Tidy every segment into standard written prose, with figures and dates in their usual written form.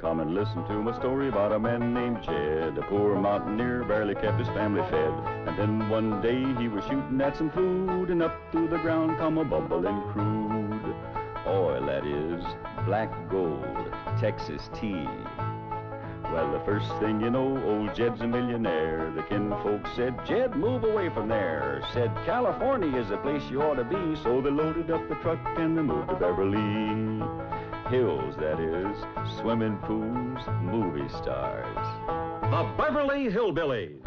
Come and listen to my story about a man named Jed. A poor mountaineer barely kept his family fed. And then one day he was shooting at some food, and up through the ground come a bubbling crude oil, that is, black gold, Texas tea. Well, the first thing you know, old Jed's a millionaire. The kinfolk said, Jed, move away from there. Said, California is the place you ought to be. So they loaded up the truck and they moved to Beverly Hills, that is, swimming pools, movie stars. The Beverly Hillbillies.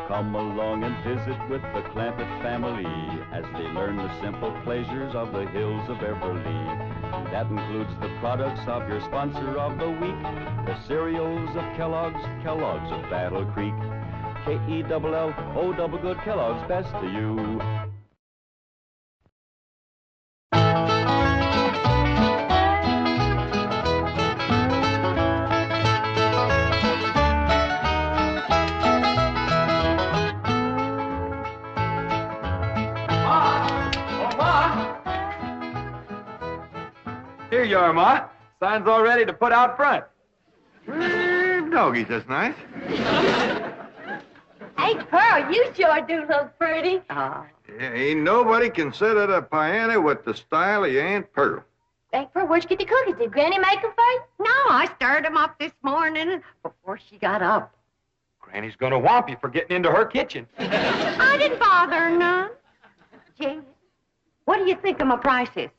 Come along and visit with the Clampetts family as they learn the simple pleasures of the hills of Beverly. That includes the products of your sponsor of the week, the cereals of Kellogg's, Kellogg's of Battle Creek. K-E-double-L-O double good Kellogg's, best to you. Here you are, Ma. Sign's all ready to put out front. Doggies, that's nice. Hey, Pearl, you sure do look pretty. Yeah, ain't nobody can sit at a piano with the style of your Aunt Pearl. Hey, Pearl, where'd you get the cookies? Did Granny make them for you? No, I stirred them up this morning before she got up. Granny's gonna whomp you for getting into her kitchen. I didn't bother her none. Jed, what do you think of my prices?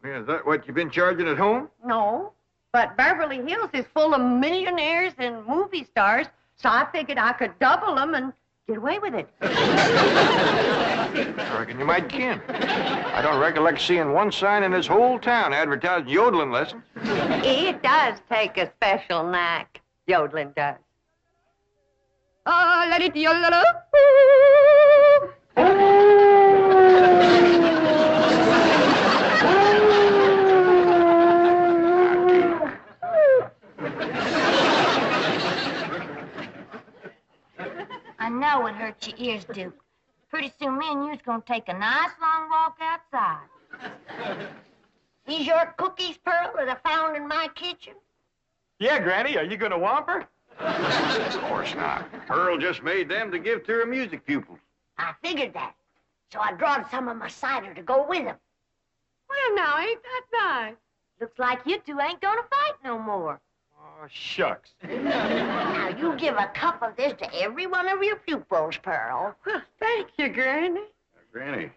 Yeah, is that what you've been charging at home? No, but Beverly Hills is full of millionaires and movie stars, so I figured I could double them and get away with it. I reckon you might can. I don't recollect seeing one sign in this whole town advertising yodeling lessons. It does take a special knack, yodeling does. Oh, let it yodel. I know it hurts your ears, Duke. Pretty soon me and you's gonna take a nice long walk outside. These your cookies, Pearl, that I found in my kitchen? Yeah, Granny, are you gonna whomp her? Of course not. Pearl just made them to give to her music pupils. I figured that, so I drawed some of my cider to go with them. Well, now, ain't that nice? Looks like you two ain't gonna fight no more. Oh, shucks. Now, you give a cup of this to every one of your pupils, Pearl. Well, thank you, Granny. Granny,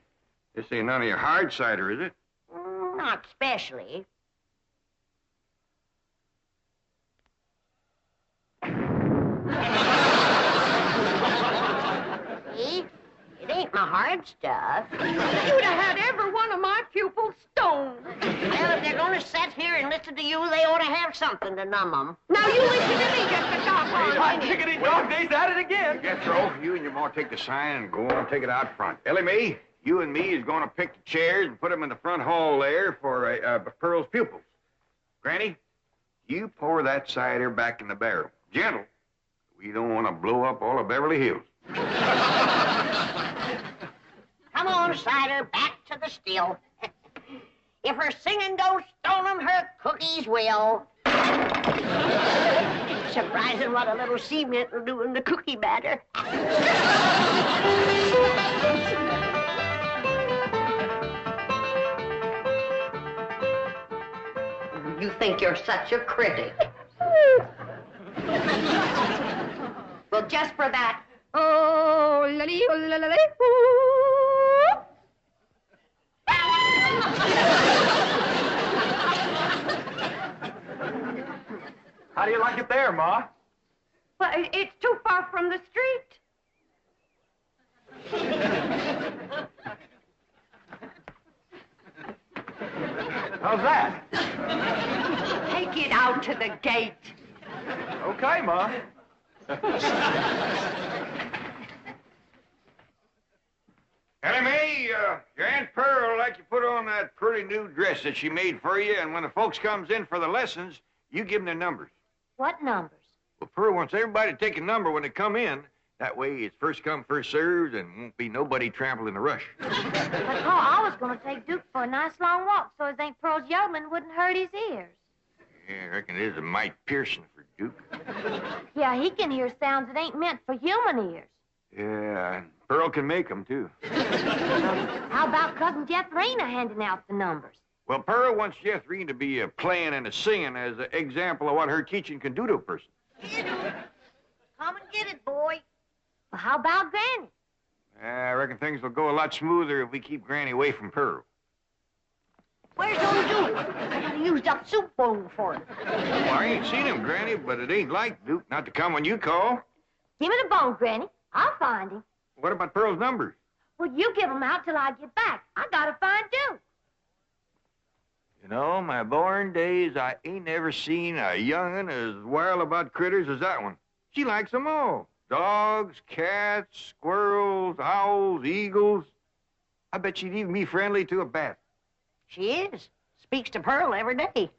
this ain't none of your hard cider, is it? Not especially. See? It ain't my hard stuff. You'd have had every one of my pupils stoned. Well, if they're gonna sit here and listen to you, they ought to have something to numb them. Now, you listen to me just a doggone Hot minute. diggity dog days at it again. Jethro, you and your ma take the sign and go on and take it out front. Elly Mae, you and me is going to pick the chairs and put them in the front hall there for Pearl's pupils. Granny, you pour that cider back in the barrel. Gentle. We don't want to blow up all of Beverly Hills. Come on, cider, back to the still. If her singing don't stone 'em, her cookies will. Surprising what a little cement will do in the cookie batter. You think you're such a critic. Well, just for that. Oh, lily, lily, How do you like it there, Ma? Well, it's too far from the street. How's that? Take it out to the gate. Okay, Ma. Elly Mae, your Aunt Pearl would like you put on that pretty new dress that she made for you, and when the folks comes in for the lessons, you give them their numbers. What numbers? Well, Pearl wants everybody to take a number when they come in. That way it's first come, first served, and won't be nobody trampled in the rush. But, Pa, I was going to take Duke for a nice long walk so his Aunt Pearl's yodeling wouldn't hurt his ears. Yeah, I reckon it is a mite piercing for Duke. Yeah, he can hear sounds that ain't meant for human ears. Yeah, and Pearl can make them, too. How about Cousin Jethrina handing out the numbers? Well, Pearl wants Jethrine to be a playing and a singing as an example of what her teaching can do to a person. Come and get it, boy. Well, how about Granny? I reckon things will go a lot smoother if we keep Granny away from Pearl. Where's old Duke? I gotta use that soup bowl for it. Well, I ain't seen him, Granny, but it ain't like Duke not to come when you call. Give me the bone, Granny. I'll find him. What about Pearl's numbers? Well, you give 'em out till I get back. I gotta find Duke. You know, my born days, I ain't never seen a young'un as wild about critters as that one. She likes 'em all. Dogs, cats, squirrels, owls, eagles. I bet she'd even be friendly to a bat. She is. Speaks to Pearl every day.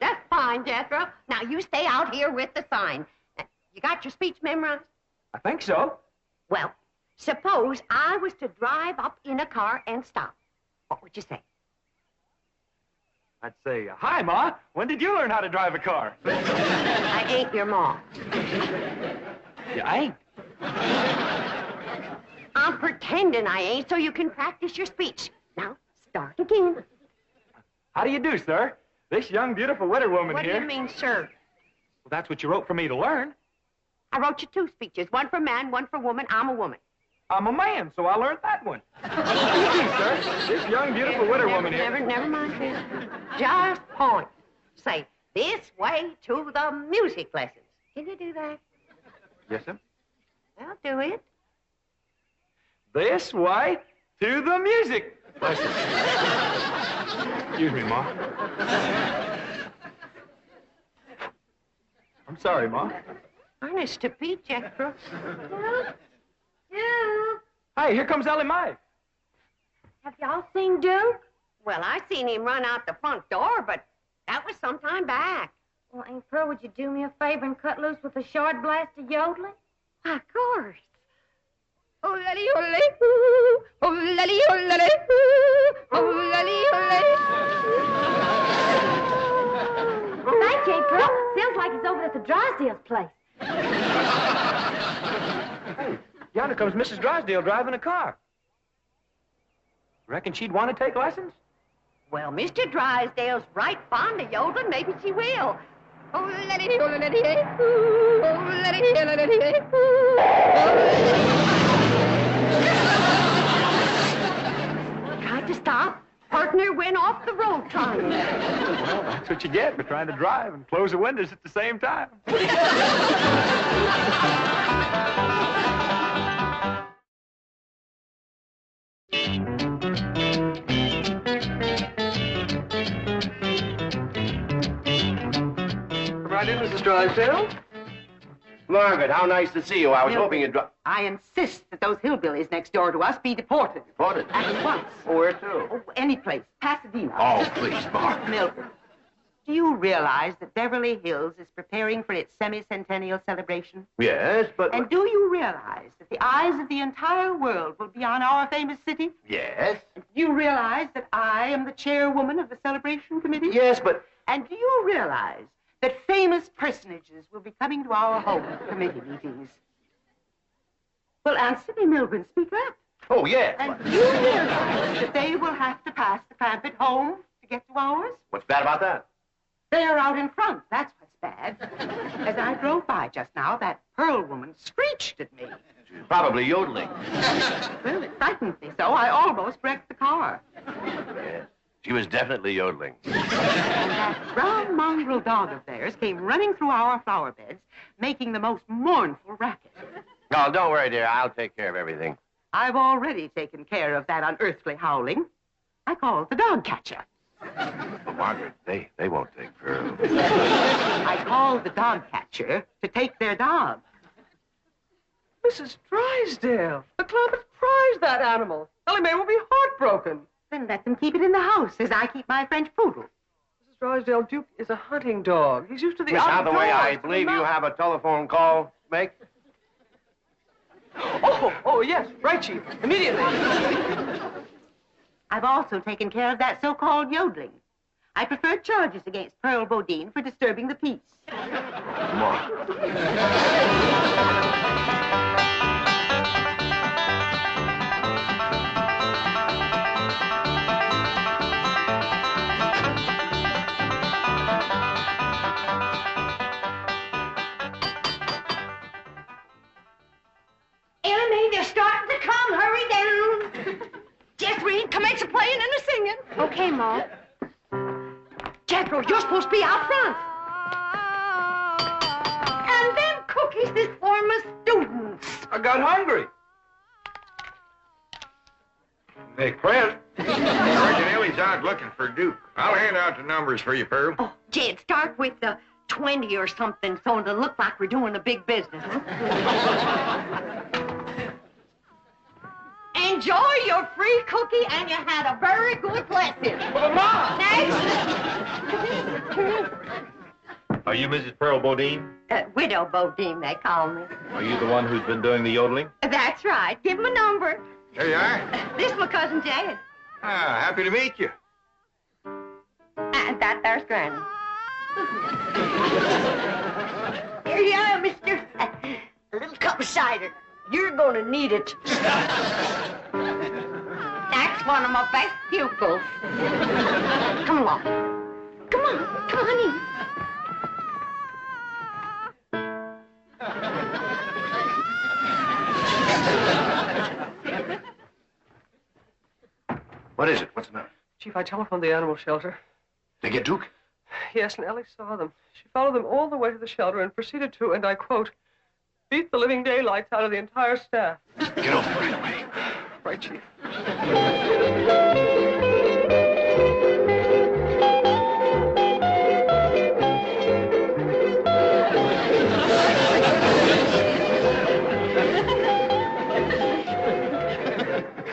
That's fine, Jethro. Now, you stay out here with the sign. You got your speech memorized? I think so. Well, suppose I was to drive up in a car and stop. What would you say? I'd say, hi, Ma. When did you learn how to drive a car? I ain't your mom. Yeah, I ain't. I'm pretending I ain't so you can practice your speech. Now, start again. How do you do, sir? This young, beautiful widow woman What here. do you mean, sir? Well, that's what you wrote for me to learn. I wrote you 2 speeches, one for man, one for woman. I'm a woman. I'm a man, so I learned that one. You do, sir. This young, beautiful widow woman here. Never mind, please. Just point. Say, this way to the music lessons. Can you do that? Yes, sir. Well, do it. This way to the music lesson. Excuse me, Ma. I'm sorry, Ma. Honest to Pete, Jethro. Duke! Hey, here comes Elly Mae. Have y'all seen Duke? Well, I seen him run out the front door, but that was some time back. Well, Aunt Pearl, would you do me a favor and cut loose with a short blast of yodeling? Why, of course. Oh, lady, oh, lady, ooh. Oh, lady, oh, lady, ooh. Oh, lady, oh, lady. Thank you, Aunt Pearl. Sounds like he's over at the Drysdale's place. Hey, yonder comes Mrs. Drysdale driving a car. Reckon she'd want to take lessons? Well, Mr. Drysdale's right fond of yodeling. Maybe she will. Oh, lady, oh, lady, ooh. Oh, lady, oh, lady, ooh. Tried to stop. Partner went off the road trying. Well, that's what you get for trying to drive and close the windows at the same time. Come right in, Mrs. Drysdale. Margaret, how nice to see you. I was hoping you'd drop. I insist that those hillbillies next door to us be deported. Deported? At once. Oh, where to? Oh, any place. Pasadena. Oh, please, Margaret. Milford. Do you realize that Beverly Hills is preparing for its semi-centennial celebration? Yes, but... And do you realize that the eyes of the entire world will be on our famous city? Yes. And do you realize that I am the chairwoman of the celebration committee? Yes, but... And do you realize that famous personages will be coming to our home committee meetings? Well, answer me, Milburn. Speak up. Oh, yes. And do you realize that they will have to pass the Clampett home to get to ours? What's bad about that? They are out in front. That's what's bad. As I drove by just now, that Pearl woman screeched at me. She's probably yodeling. Well, it frightened me so I almost wrecked the car. Yes. She was definitely yodeling. And that brown mongrel dog of theirs came running through our flower beds, making the most mournful racket. Oh, don't worry, dear. I'll take care of everything. I've already taken care of that unearthly howling. I called the dog catcher. But, Margaret, they won't take Pearl. I called the dog catcher to take their dog. Mrs. Drysdale, the Clampetts prize that animal. Elly May will be heartbroken. Then let them keep it in the house, as I keep my French poodle. Mrs. Drysdale, Duke is a hunting dog. He's used to the Miss outdoors. Hathaway, I to the believe you mountains. have a telephone call to make. Oh, yes. Right, Chief. Immediately. I've also taken care of that so-called yodeling. I prefer charges against Pearl Bodine for disturbing the peace. Come on. Elly May, they're starting to come. Hurry down. Just read, commence the playing and the singing. Okay, Ma. Jethro, you're supposed to be out front. And them cookies is for my students. I got hungry. Make friends. Sergeant Ellie's out looking for Duke. I'll hand out the numbers for you, Pearl. Oh, Jed, start with the 20 or something so it'll look like we're doing a big business. Enjoy your free cookie, and you had a very good lesson. Mama! Are you Mrs. Pearl Bodine? Widow Bodine, they call me. Are you the one who's been doing the yodeling? That's right. Give him a number. There you are. This is my cousin Jed. Ah, happy to meet you. And that there's Granny. Here you are, mister. A little cup of cider. You're gonna need it. That's one of my best pupils. Come along. Come on in. What is it? What's the matter? Chief, I telephoned the animal shelter. They get Duke? Yes, and Elly saw them. She followed them all the way to the shelter and proceeded to, and I quote, beat the living daylights out of the entire staff. Get over right away. Right, Chief.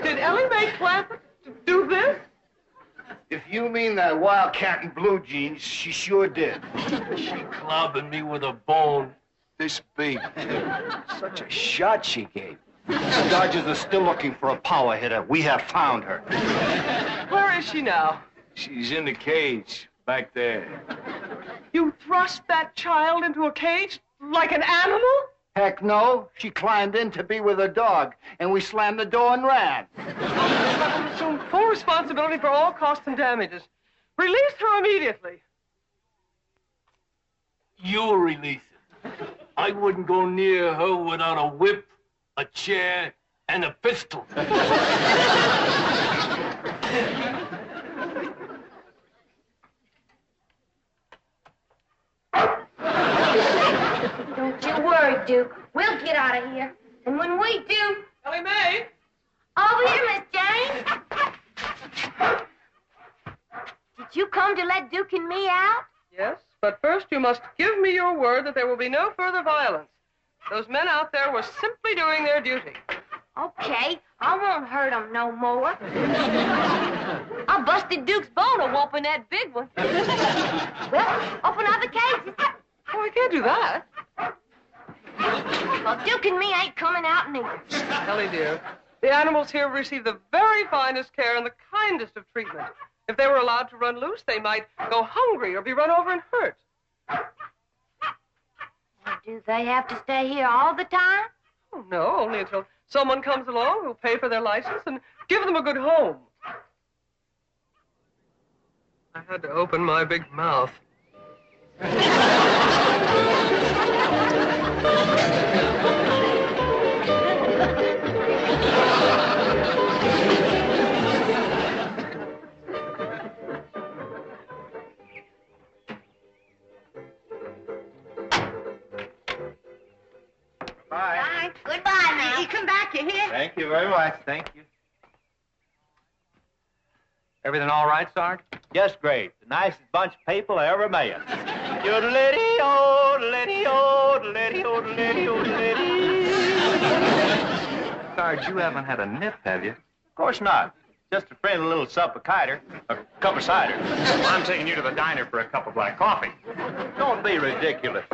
Did Elly May Clampetts do this? If you mean that wildcat in blue jeans, she sure did. She clobbed me with a bone this big. Such a shot she gave. The Dodgers are still looking for a power hitter. We have found her. Where is she now? She's in the cage back there. You thrust that child into a cage like an animal? Heck no. She climbed in to be with her dog, and we slammed the door and ran. I will assume full responsibility for all costs and damages. Release her immediately. You'll release her. I wouldn't go near her without a whip, a chair, and a pistol. Don't you worry, Duke. We'll get out of here. And when we do... Elly May? Over here, Miss Jane. Did you come to let Duke and me out? Yes, but first you must give me your word that there will be no further violence. Those men out there were simply doing their duty. Okay, I won't hurt them no more. I busted Duke's bone a whooping that big one. Well, open up the cages. Oh, I can't do that. Well, Duke and me ain't coming out neither. Elly, dear, the animals here receive the very finest care and the kindest of treatment. If they were allowed to run loose, they might go hungry or be run over and hurt. Do they have to stay here all the time? Oh, no, only until someone comes along who'll pay for their license and give them a good home. I had to open my big mouth. Bye. Goodbye now. You come back, you hear? Thank you very much. Thank you. Everything all right, Sergeant? Just great. The nicest bunch of people I ever met. Yodelity, yodelity, yodelity, yodelity, yodelity. Sarge, you haven't had a nip, have you? Of course not. Just a friendly little sup of cider, a cup of cider. I'm taking you to the diner for a cup of black coffee. Don't be ridiculous.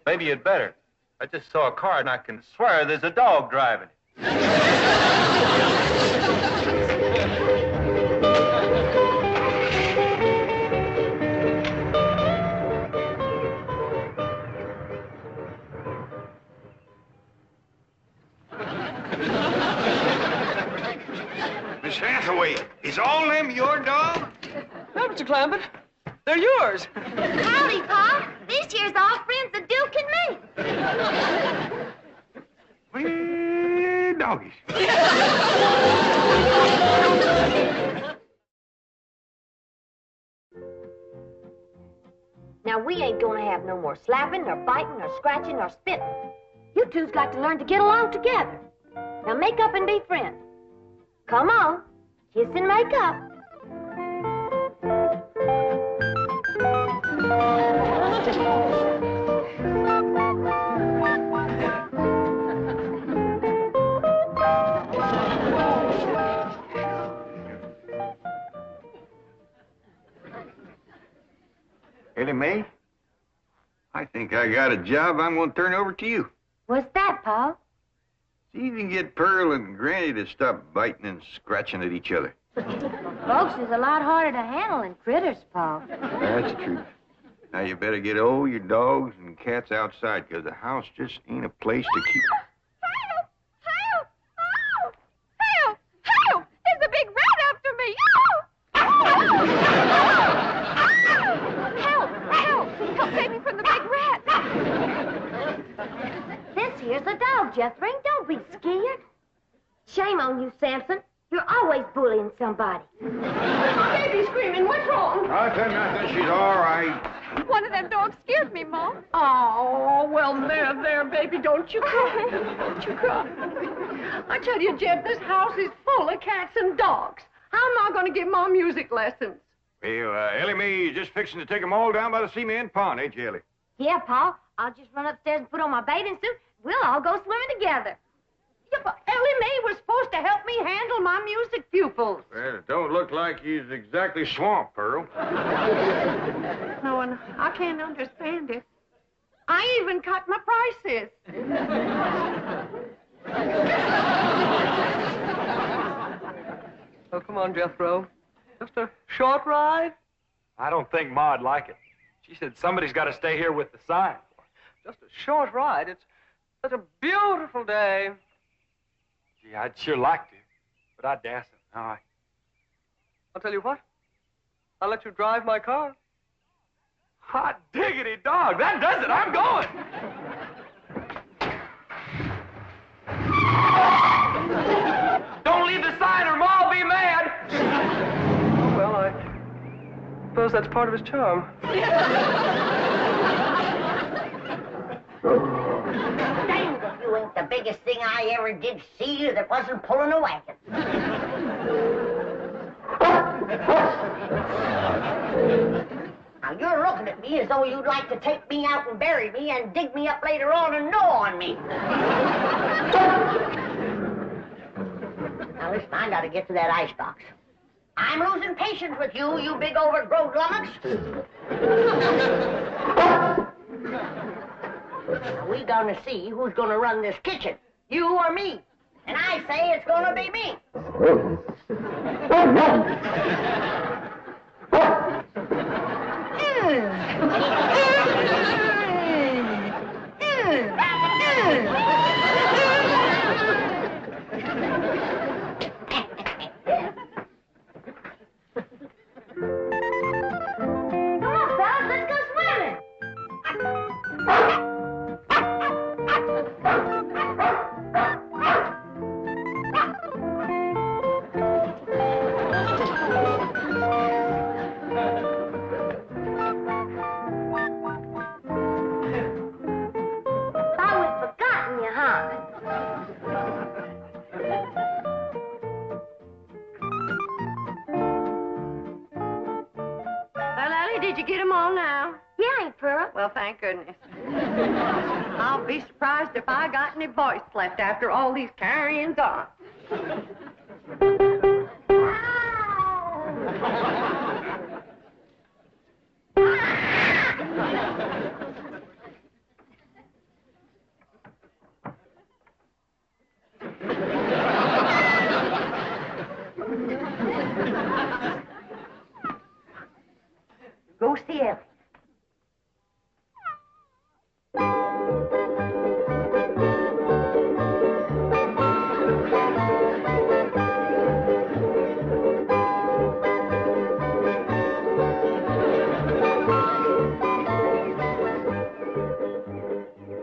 Maybe you'd better. I just saw a car and I can swear there's a dog driving it. Miss Hathaway, is all them your dog? No, Mr. Clampett. They're yours. Howdy, Pa. This year's all friends of Duke and me. Well, doggies. Now, we ain't gonna have no more slapping, nor biting, nor scratching, nor spitting. You two's got to learn to get along together. Now, make up and be friends. Come on. Kiss and make up. Elly May, I think I got a job I'm going to turn over to you. What's that, Pa? See if you can get Pearl and Granny to stop biting and scratching at each other. Folks is a lot harder to handle than critters, Pa. That's the truth. Now, you better get all your dogs and cats outside, because the house just ain't a place to keep... Help! Help! Oh! Help! Help! There's a big rat after me! Oh! Help! Help! Help save me from the big rat! This here's a dog, Jethro. Don't be scared. Shame on you, Samson. You're always bullying somebody. Baby's screaming. What's wrong? Nothing. She's all right. One of them dogs scared me, Mom. Oh, well, there, baby. Don't you cry. Don't you cry. I tell you, Jed, this house is full of cats and dogs. How am I going to give Mom music lessons? Well, Elly Mae is just fixing to take them all down by the cement pond, ain't you, Elly? Yeah, Pa. I'll just run upstairs and put on my bathing suit. We'll all go swimming together. Yeah, but Elly Mae was supposed to help me handle my music pupils. Well, it don't look like he's exactly swamped, Pearl. No, and I can't understand it. I even cut my prices. Oh, come on, Jethro. Just a short ride? I don't think Ma'd like it. She said somebody's got to stay here with the sign. Just a short ride. It's such a beautiful day. Gee, I'd sure like to, but I dasn't. No, I'll tell you what. I'll let you drive my car. Hot diggity dog, that does it. I'm going. Don't leave the sign or Ma'll be mad. Oh, well, I suppose that's part of his charm. Dang if you ain't the biggest thing I ever did see that wasn't pulling a wagon. Now, you're looking at me as though you'd like to take me out and bury me and dig me up later on and gnaw on me. Now, listen, I gotta get to that icebox. I'm losing patience with you, you big overgrown lummox. Now, we gonna see who's gonna run this kitchen, you or me. And I say it's gonna be me. Did you get them all now? Yeah, Aunt Pearl. Well, thank goodness. I'll be surprised if I got any voice left after all these carryings on. Go see Elly.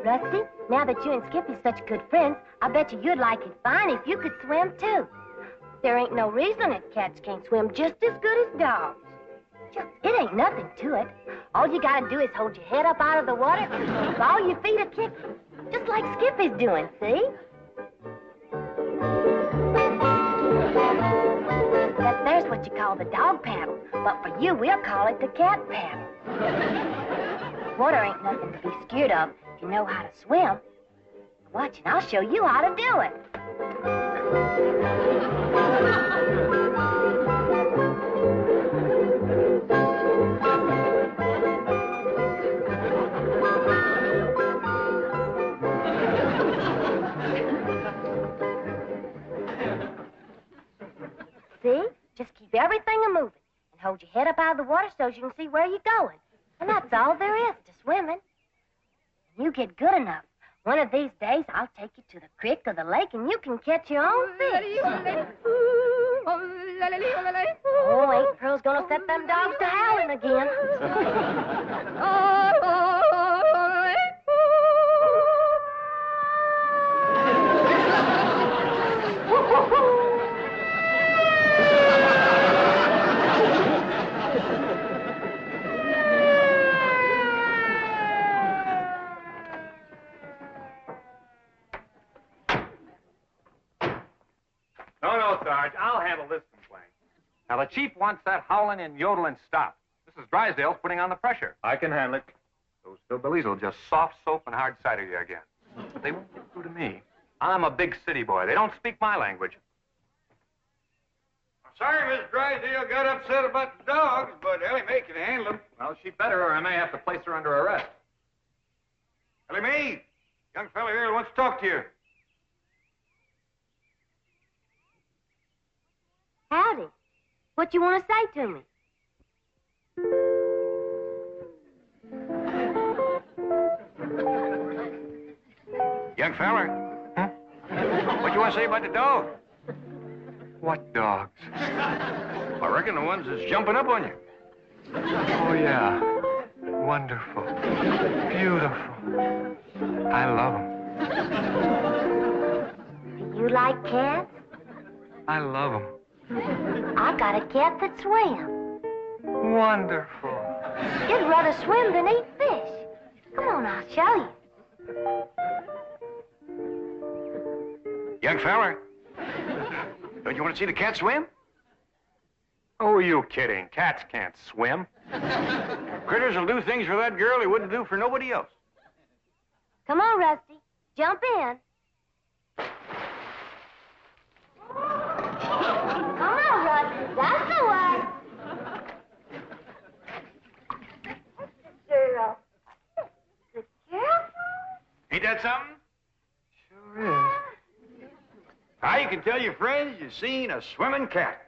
Rusty, now that you and Skippy's such good friends, I bet you'd like it fine if you could swim, too. There ain't no reason that cats can't swim just as good as dogs. It ain't nothing to it. All you gotta do is hold your head up out of the water and all your feet are kicking. Just like Skippy's doing, see? There's what you call the dog paddle. But for you, we'll call it the cat paddle. Water ain't nothing to be scared of if you know how to swim. Watch, and I'll show you how to do it. See? Just keep everything a-moving and hold your head up out of the water so you can see where you're going. And that's all there is to swimming. When you get good enough, one of these days I'll take you to the creek or the lake and you can catch your own fish. Oh, ain't Pearl's gonna set them dogs to howling again. No, Sarge. I'll handle this complaint. Now, the chief wants that howling and yodeling stopped. Mrs. Drysdale's putting on the pressure. I can handle it. Those hillbillies will just soft soap and hard cider you again. They won't get through to me. I'm a big city boy. They don't speak my language. I'm sorry Miss Drysdale got upset about the dogs, but Elly May can handle them. Well, she better, or I may have to place her under arrest. Elly May, young fella here wants to talk to you. Howdy. What you want to say to me? Young fella. Huh? What you want to say about the dog? What dogs? I reckon the ones that's jumping up on you. Oh, yeah. Wonderful. Beautiful. I love them. Do you like cats? I love them. I got a cat that swims. Wonderful. It'd rather swim than eat fish. Come on, I'll show you. Young fella. Don't you want to see the cat swim? Oh, are you kidding? Cats can't swim. Critters will do things for that girl he wouldn't do for nobody else. Come on, Rusty. Jump in. Come on, Rusty. That's the way. Good girl. Good girl. Ain't that something? Sure is. Now you can tell your friends you've seen a swimming cat.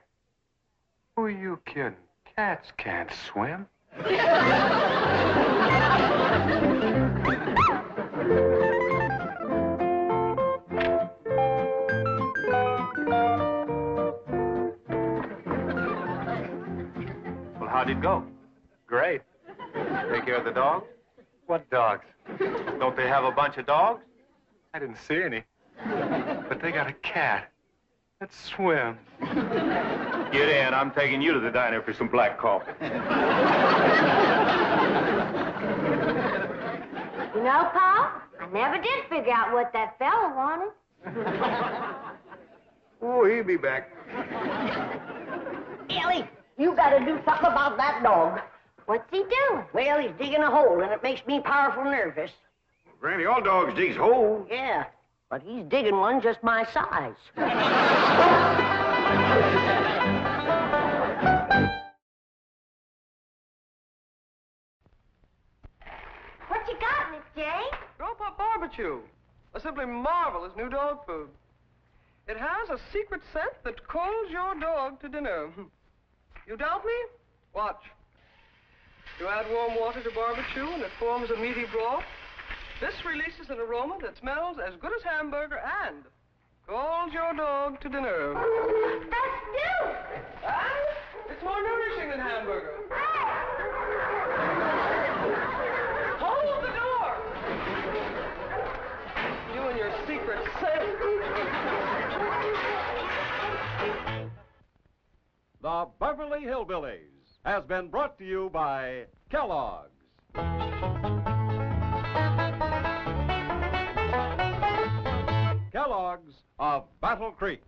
Who are you kidding? Cats can't swim. Well, how'd it go? Great. Take care of the dogs? What dogs? Don't they have a bunch of dogs? I didn't see any. But they got a cat that swims. Get in. I'm taking you to the diner for some black coffee. You know, Pa, I never did figure out what that fella wanted. Oh, he'll be back. Elly, you gotta do something about that dog. What's he doing? Well, he's digging a hole, and it makes me powerful nervous. Granny, all dogs digs holes. Yeah, but he's digging one just my size. What you got, Miss Jane? Rope Up Barbecue. A simply marvelous new dog food. It has a secret scent that calls your dog to dinner. You doubt me? Watch. You add warm water to barbecue and it forms a meaty broth. This releases an aroma that smells as good as hamburger and calls your dog to dinner. That's new. And it's more nourishing than hamburger. Hold the door. You and your secret scent. The Beverly Hillbillies has been brought to you by Kellogg's. Kellogg's of Battle Creek.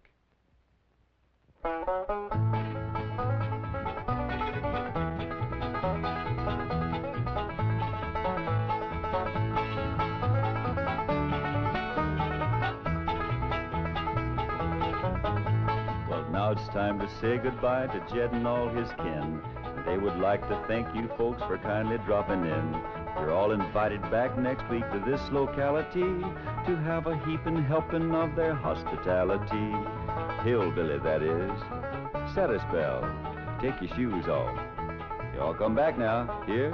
Now it's time to say goodbye to Jed and all his kin. They would like to thank you folks for kindly dropping in. You're all invited back next week to this locality to have a heaping helping of their hospitality. Hillbilly, that is. Set a spell. Take your shoes off. Y'all come back now. Here?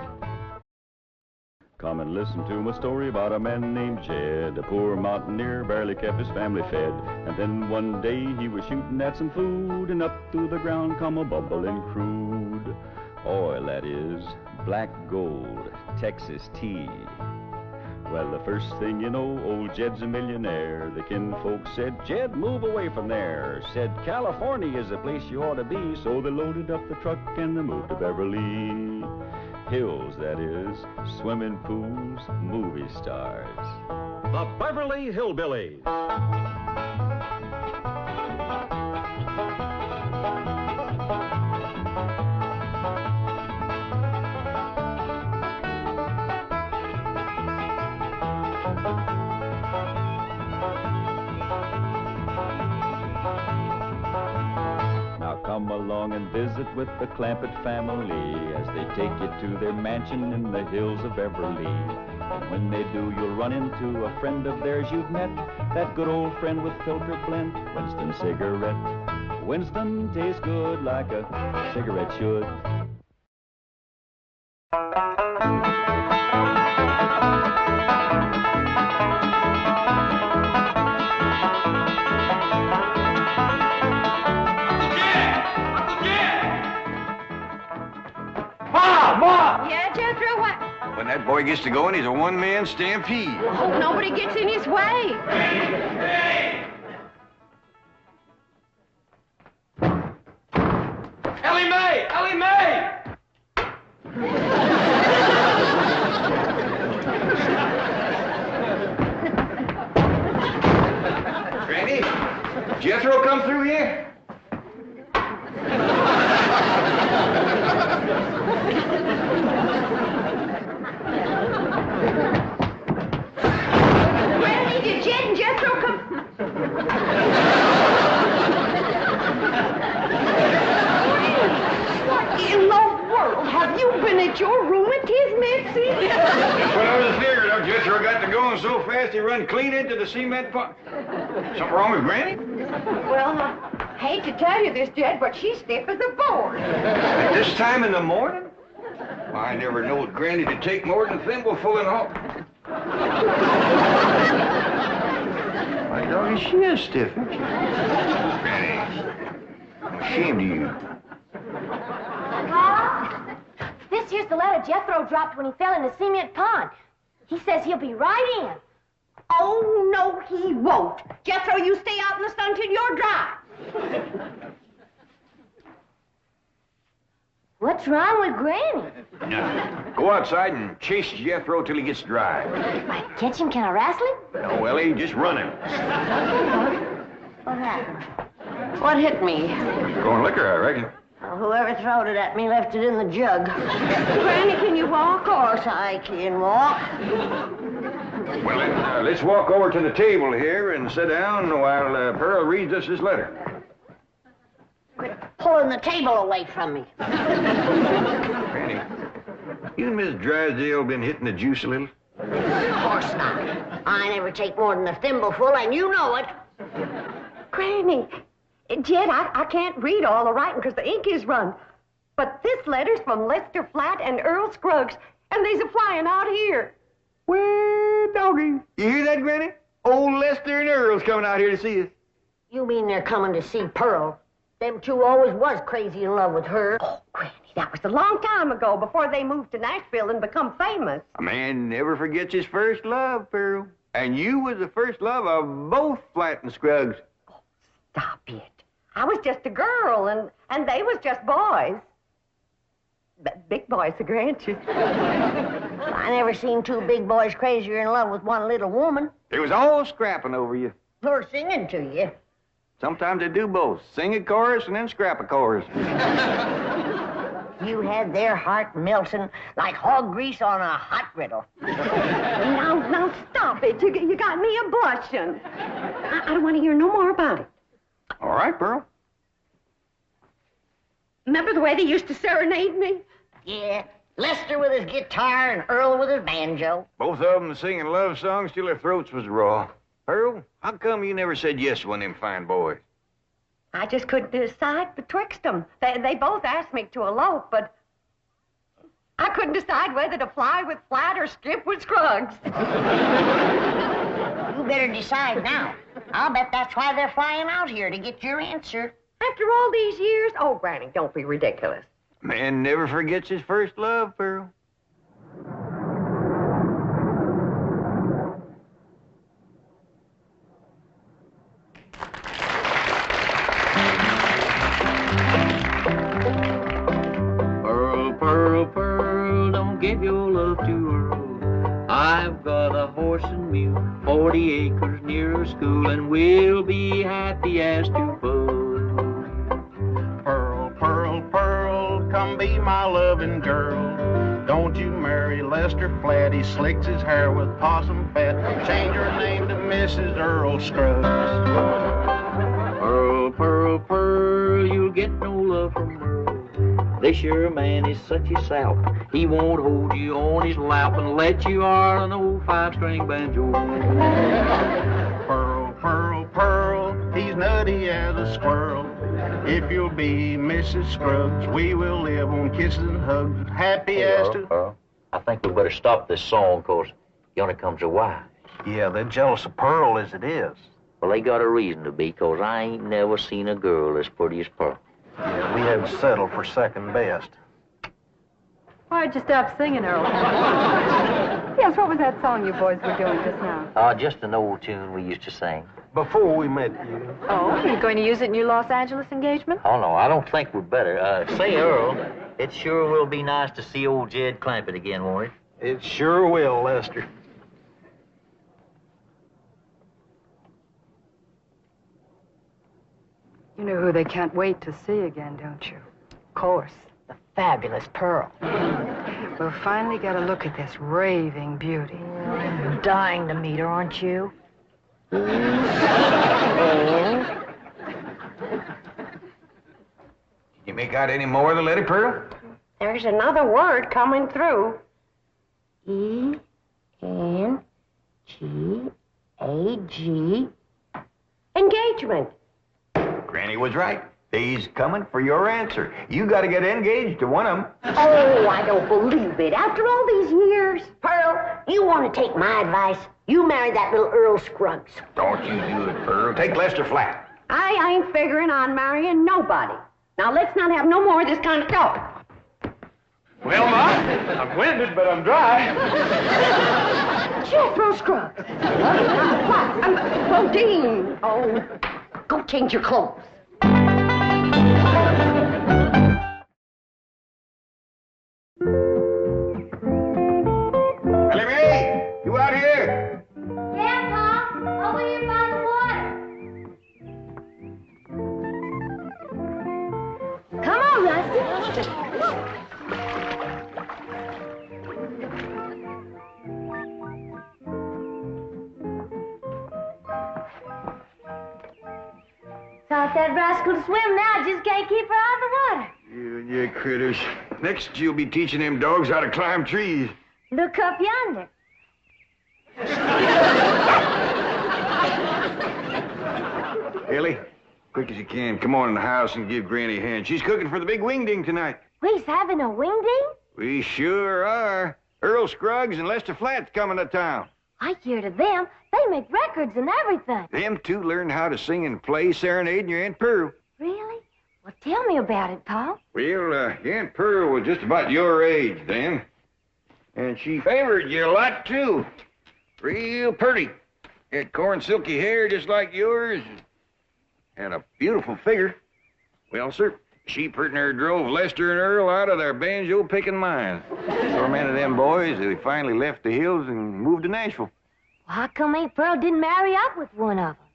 Come and listen to my story about a man named Jed, a poor mountaineer, barely kept his family fed. And then one day he was shooting at some food, and up through the ground come a bubbling crude oil, that is, black gold, Texas tea. Well, the first thing you know, old Jed's a millionaire. The kinfolk said, Jed, move away from there. Said, California is the place you ought to be. So they loaded up the truck and they moved to Beverly Hills, that is, swimming pools, movie stars. The Beverly Hillbillies. Come along and visit with the Clampetts family as they take you to their mansion in the hills of Beverly. And when they do, you'll run into a friend of theirs you've met, that good old friend with filter blend, Winston cigarette. Winston tastes good like a cigarette should. Yeah, Jed Throws, what? When that boy gets to going, he's a one-man stampede. Hope nobody gets in his way. Elly May! Elly May! Granny, Jethro come through here? Granny, did Jed and Jethro come? What in the world? Have you been at your room at his Mitzi? That's what I was figuring of. Jethro got to going so fast he run clean into the cement pot. Something wrong with Granny? Well, I hate to tell you this, Jed, but she's stiff as a board. At this time in the morning? Well, I never knowed Granny to take more than a thimbleful and all. My dog, she is stiff, isn't she? Granny, I'm ashamed of you. This here's the letter Jethro dropped when he fell in the cement pond. He says he'll be right in. Oh, no, he won't. Jethro, you stay out in the sun till you're dry. What's wrong with Granny? Now, go outside and chase Jethro till he gets dry. If I catch him, can I wrestle him? No, Elly, just run him. What happened? What hit me? Going liquor, I reckon. Well, whoever throwed it at me left it in the jug. Granny, can you walk? Of course I can walk. Well, then, let's walk over to the table here and sit down while Pearl reads us this letter. Quit pulling the table away from me. Granny, you and Miss Drysdale been hitting the juice a little? Of course not. I never take more than a thimbleful, and you know it. Granny, Jed, I can't read all the writing because the ink is run. But this letter's from Lester Flatt and Earl Scruggs, and they's a-flying out here. Well, doggy. You hear that, Granny? Old Lester and Earl's coming out here to see us. You mean they're coming to see Pearl? Them two always was crazy in love with her. Oh, Granny, that was a long time ago, before they moved to Nashville and become famous. A man never forgets his first love, Pearl. And you was the first love of both Flatt and Scruggs. Oh, stop it. I was just a girl, and they was just boys. But big boys are granted. I never seen two big boys crazier in love with one little woman. They was all scrapping over you. Or singing to you. Sometimes they do both. Sing a chorus and then scrap a chorus. You had their heart melting like hog grease on a hot griddle. Now stop it. You got me a blushing. I don't want to hear no more about it. All right, Pearl. Remember the way they used to serenade me? Yeah, Lester with his guitar and Earl with his banjo. Both of them singing love songs till their throats was raw. Pearl, how come you never said yes to one of them fine boys? I just couldn't decide betwixt them. They both asked me to elope, but I couldn't decide whether to fly with Flatt or skip with Scruggs. You better decide now. I'll bet that's why they're flying out here, to get your answer. After all these years? Oh, Granny, don't be ridiculous. Man never forgets his first love, Pearl. Pearl, Pearl, Pearl, don't give your love to Earl. I've got a horse and mule, 40 acres near a school, and we'll be happy as two buds. Pearl, Pearl, Pearl, come be my loving girl. Don't you marry Lester Flatt, he slicks his hair with possum fat. Change your name to Mrs. Earl Scruggs. Pearl, Pearl, Pearl, you'll get no love from Earl. This your man is such a sap. He won't hold you on his lap and let you on an old 5-string banjo. Pearl, Pearl, Pearl, he's nutty as a squirrel. If you'll be Mrs. Scruggs, we will live on kisses and hugs, happy as to... Earl, I think we better stop this song, 'cause yonder comes a wife. Yeah, they're jealous of Pearl as it is. Well, they got a reason to be, 'cause I ain't never seen a girl as pretty as Pearl. Yeah, we had settled for second best. Why'd you stop singing, Earl? Yes, what was that song you boys were doing just now? Just an old tune we used to sing. Before we met you. Oh, you're going to use it in your Los Angeles engagement? Oh, no, I don't think we'd better. Say, Earl, it sure will be nice to see old Jed Clampett again, won't it? It sure will, Lester. You know who they can't wait to see again, don't you? Of course, the fabulous Pearl. We'll finally get a look at this raving beauty. I'm dying to meet her, aren't you? You make out any more of the letter, Pearl? There's another word coming through. E-N-G-A-G. Engagement. Granny was right. He's coming for your answer. You got to get engaged to one of them. Oh, I don't believe it. After all these years. Pearl, you want to take my advice? You marry that little Earl Scruggs. Don't you do it, Pearl. Take Lester Flatt. I ain't figuring on marrying nobody. Now, let's not have no more of this kind of talk. Well, Ma, I'm winded, but I'm dry. Jed Throws Scruggs. What? Dean. Oh, go change your clothes. Elly Mae, you out here? Yeah, Tom. Over here by the water. Come on, Rusty. rascal to swim now. I just can't keep her out of the water. You and your critters. Next, you'll be teaching them dogs how to climb trees. Look up yonder. Elly, quick as you can, come on in the house and give Granny a hand. She's cooking for the big Wingding tonight. We's having a wingding? We sure are. Earl Scruggs and Lester Flatt's coming to town. I hear to them. They make records and everything. Them two learned how to sing and play serenading your Aunt Pearl. Really? Well, tell me about it, Pa. Well, your Aunt Pearl was just about your age then. And she favored you a lot, too. Real pretty. Had corn silky hair just like yours. Had a beautiful figure. Well, sir, she pretty near drove Lester and Earl out of their banjo-picking mines. So many of them boys, they finally left the hills and moved to Nashville. Well, how come Aunt Pearl didn't marry up with one of them?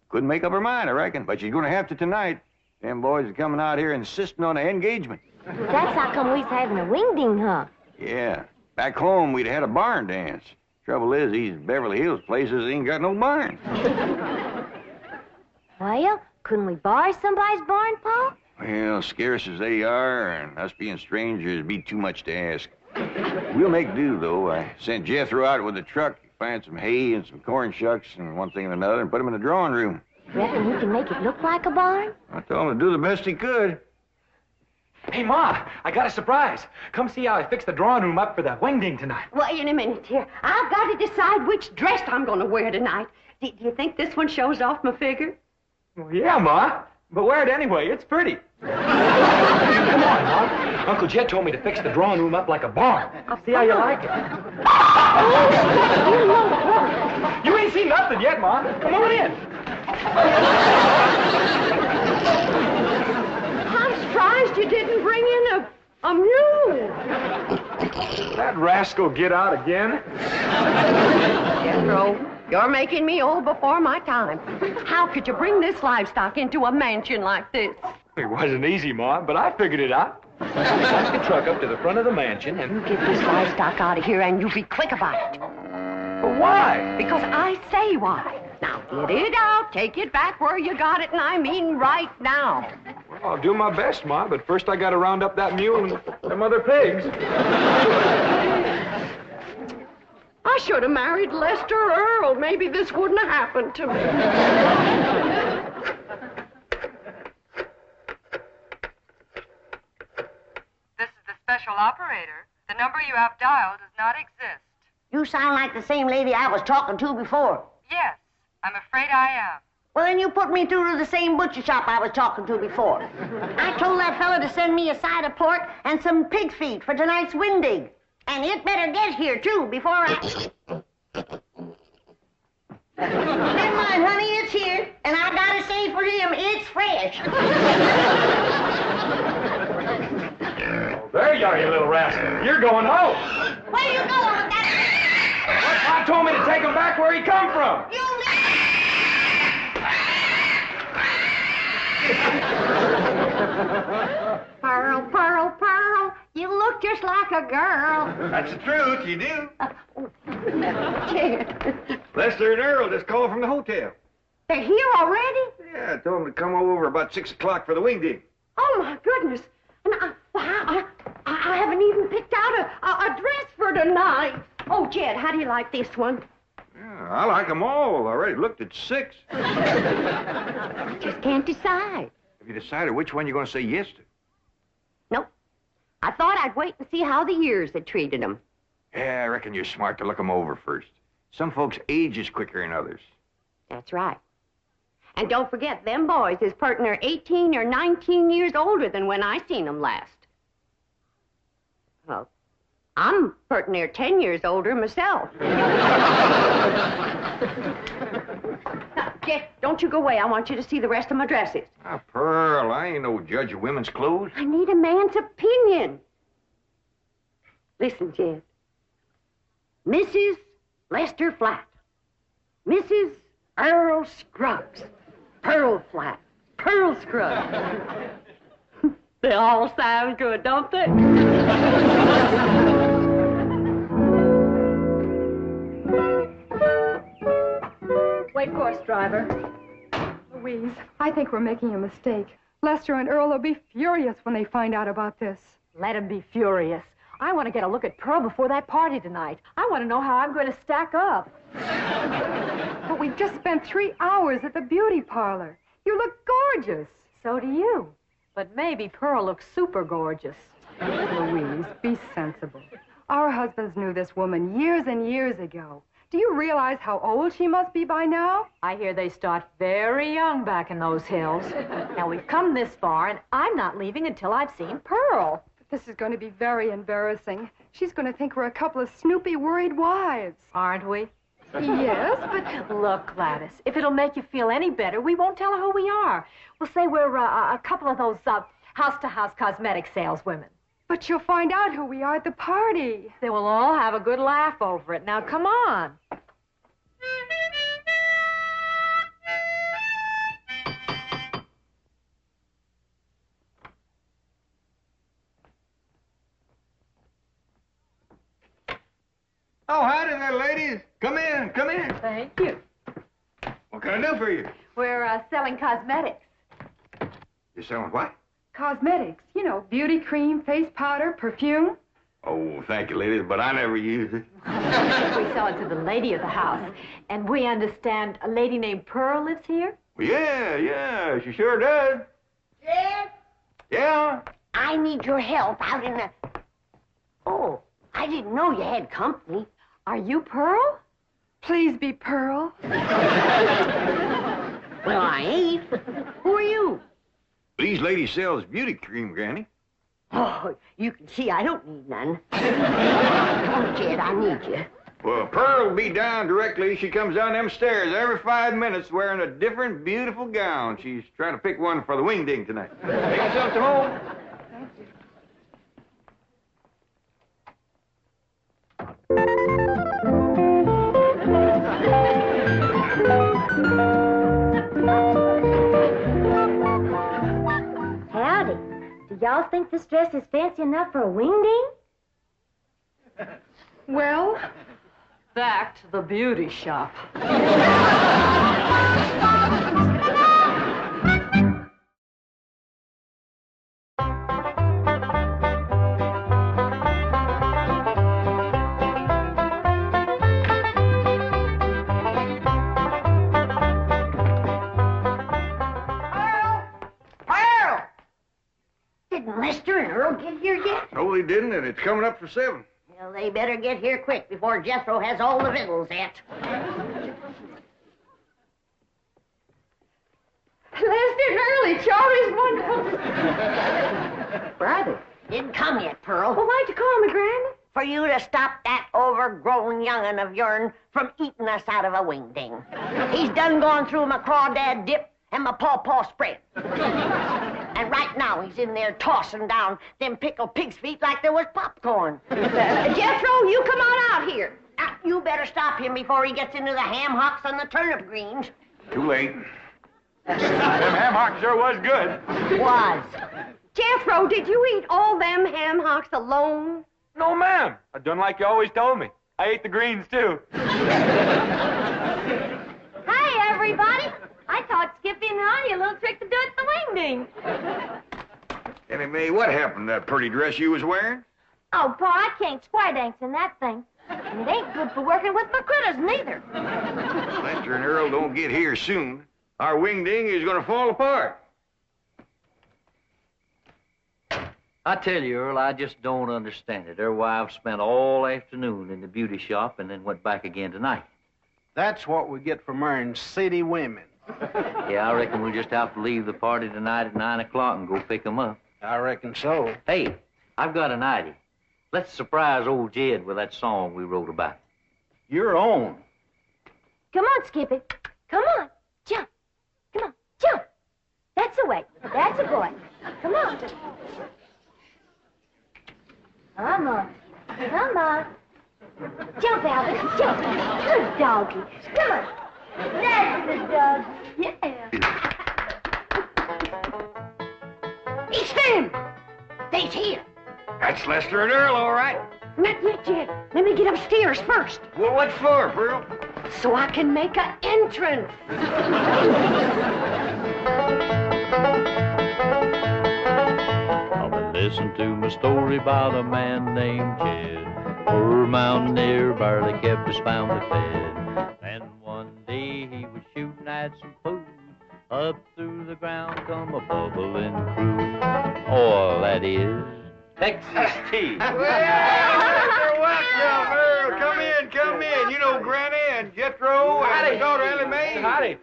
Couldn't make up her mind, I reckon, but she's going to have to tonight. Them boys are coming out here insisting on an engagement. That's how come we's having a wingding, huh? Yeah. Back home, we'd had a barn dance. Trouble is, these Beverly Hills places ain't got no barn. Well, couldn't we borrow somebody's barn, Pa? Well, scarce as they are, and us being strangers, it'd be too much to ask. We'll make do, though. I sent Jethro out with a truck to find some hay and some corn shucks and one thing and another and put them in the drawing room. Reckon he can make it look like a barn? I told him to do the best he could. Hey, Ma, I got a surprise. Come see how I fixed the drawing room up for the wingding tonight. Wait a minute here. I've got to decide which dress I'm going to wear tonight. Do you think this one shows off my figure? Well, yeah, Ma, but wear it anyway. It's pretty. Come on, Ma. Uncle Jed told me to fix the drawing room up like a barn. I'll see how you like it. You ain't seen nothing yet, Ma. Come on in. I'm surprised you didn't bring in a mule. That rascal get out again? Jethro, you're making me old before my time. How could you bring this livestock into a mansion like this? It wasn't easy, Ma, but I figured it out. Back the truck up to the front of the mansion and... You get this livestock out of here and you be quick about it. But why? Because I say why. Now get it out, take it back where you got it, and I mean right now. Well, I'll do my best, Ma, but first I gotta round up that mule and them other pigs. I should have married Lester Earl. Maybe this wouldn't have happened to me. This is the special operator. The number you have dialed does not exist. You sound like the same lady I was talking to before. Yes, I'm afraid I am. Well, then you put me through to the same butcher shop I was talking to before. I told that fella to send me a side of pork and some pig feet for tonight's wingding. And it better get here, too, before I... Never mind, honey, it's here. And I gotta say for him, it's fresh. Oh, there you are, you little rascal. You're going home. Where you going with that? I told me to take him back where he come from. Pearl, Pearl, Pearl, you look just like a girl. That's the truth, you do. Jed. Lester and Earl just called from the hotel. They're here already? Yeah, I told them to come over about 6 o'clock for the wingding. Oh, my goodness. And I haven't even picked out a dress for tonight. Oh, Jed, how do you like this one? Yeah, I like them all. I already looked at 6. I just can't decide. Have you decided which one you're going to say yes to? Nope. I thought I'd wait and see how the years had treated them. Yeah, I reckon you're smart to look them over first. Some folks age is quicker than others. That's right. And don't forget, them boys is pert near 18 or 19 years older than when I seen them last. Well, I'm pert near 10 years older myself. Now, Jed, don't you go away. I want you to see the rest of my dresses. Ah, Pearl, I ain't no judge of women's clothes. I need a man's opinion. Listen, Jed. Mrs. Lester Flatt. Mrs. Earl Scruggs. Pearl Flatt. Pearl Scruggs. They all sound good, don't they? Wait course, driver. Louise, I think we're making a mistake. Lester and Earl will be furious when they find out about this. Let him be furious. I want to get a look at Pearl before that party tonight. I want to know how I'm going to stack up. But we've just spent 3 hours at the beauty parlor. You look gorgeous. So do you. But maybe Pearl looks super gorgeous. Louise, be sensible. Our husbands knew this woman years and years ago. Do you realize how old she must be by now? I hear they start very young back in those hills. Now, we've come this far, and I'm not leaving until I've seen Pearl. But this is going to be very embarrassing. She's going to think we're a couple of snoopy, worried wives. Aren't we? Yes, but... Look, Gladys, if it'll make you feel any better, we won't tell her who we are. We'll say we're a couple of those house-to-house cosmetic saleswomen. But you'll find out who we are at the party. They will all have a good laugh over it. Now, come on. Oh, howdy there, ladies. Come in, come in. Thank you. What can I do for you? We're selling cosmetics. You're selling what? Cosmetics. You know, beauty cream, face powder, perfume. Oh, thank you, ladies, but I never use it. We sell it to the lady of the house. And we understand a lady named Pearl lives here? Well, yeah, she sure does. Jed? Yeah? I need your help out in the... Oh, I didn't know you had company. Are you Pearl? Please be Pearl. Well, I ain't. Who are you? These ladies sells beauty cream, Granny. Oh, you can see I don't need none. Come on, Jed, I need you. Well, Pearl will be down directly. She comes down them stairs every 5 minutes wearing a different beautiful gown. She's trying to pick one for the Wingding tonight. Take yourself to home. Howdy. Do y'all think this dress is fancy enough for a Wingding? Well, back to the beauty shop. Didn't Lester and Earl get here yet? No, they didn't, and it's coming up for 7. Well, they better get here quick before Jethro has all the victuals at. Lester and Early, Charlie's wonderful. Brother, didn't come yet, Pearl. Well, why'd you call me, Granny? For you to stop that overgrown young'un of yourn from eating us out of a Wingding. He's done gone through my crawdad dip and my pawpaw spread. And right now he's in there tossing down them pickled pig's feet like there was popcorn. Jethro, you come on out here. Now, you better stop him before he gets into the ham hocks and the turnip greens. Too late. Them ham hocks sure was good. Was. Jethro, did you eat all them ham hocks alone? No, ma'am. I done like you always told me. I ate the greens, too. Hi, everybody. I taught Skippy and Ronnie a little trick to do at the Wingding. Annie Mae, what happened to that pretty dress you was wearing? Oh, Pa, I can't square dance in that thing. And it ain't good for working with my critters, neither. Lester and Earl don't get here soon. Our Wingding is going to fall apart. I tell you, Earl, I just don't understand it. Their wives spent all afternoon in the beauty shop and then went back again tonight. That's what we get for marrying city women. Yeah, I reckon we'll just have to leave the party tonight at 9 o'clock and go pick them up. I reckon so. Hey, I've got an idea. Let's surprise old Jed with that song we wrote about. Your own. Come on, Skippy. Come on. Jump. Come on. Jump. That's the way. That's a boy. Come on. Come on. Come on. Jump, Albert. Jump. Good doggy. Come on. That's the dog. Yeah. It's them. They's here. That's Lester and Earl, all right. Not yet, Jed. Let me get upstairs first. Well, what for, Pearl? So I can make an entrance. Listen to my story about a man named Jed. Poor mountaineer barely kept his family fed. Then one day he was shooting at some food. Up through the ground come a bubbling crude. Oil, that is. Texas tea. Well, welcome, Earl. Come in. You know Granny and Jed Throws and his daughter Elly Mae. Howdy.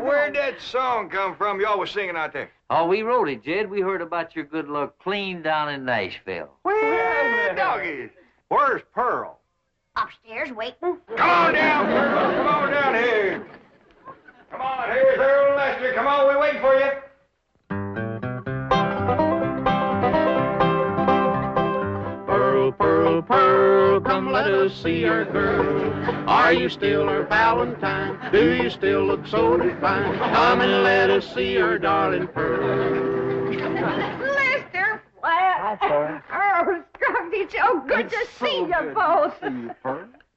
Where'd that song come from you all was singing out there? Oh, we wrote it, Jed. We heard about your good luck clean down in Nashville. Well, doggies. Where's Pearl? Upstairs waiting. Come on down, Pearl. Come on down here. Come on, here's Earl and Lester. Come on, we're waiting for you. Pearl, Pearl, Pearl, come let us see our girl. Are you still her Valentine? Do you still look so divine? Come and let us see our darling Pearl. Lester, Flat. Earl, Scruggs, it's so good to see you both.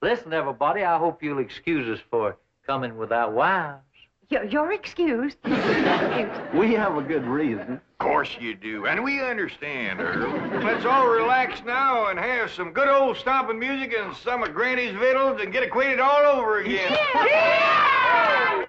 Listen, everybody, I hope you'll excuse us for coming without wives. You're excused. We have a good reason. Of course you do, and we understand, Earl. Let's all relax now and have some good old stomping music and some of Granny's victuals and get acquainted all over again. Yeah!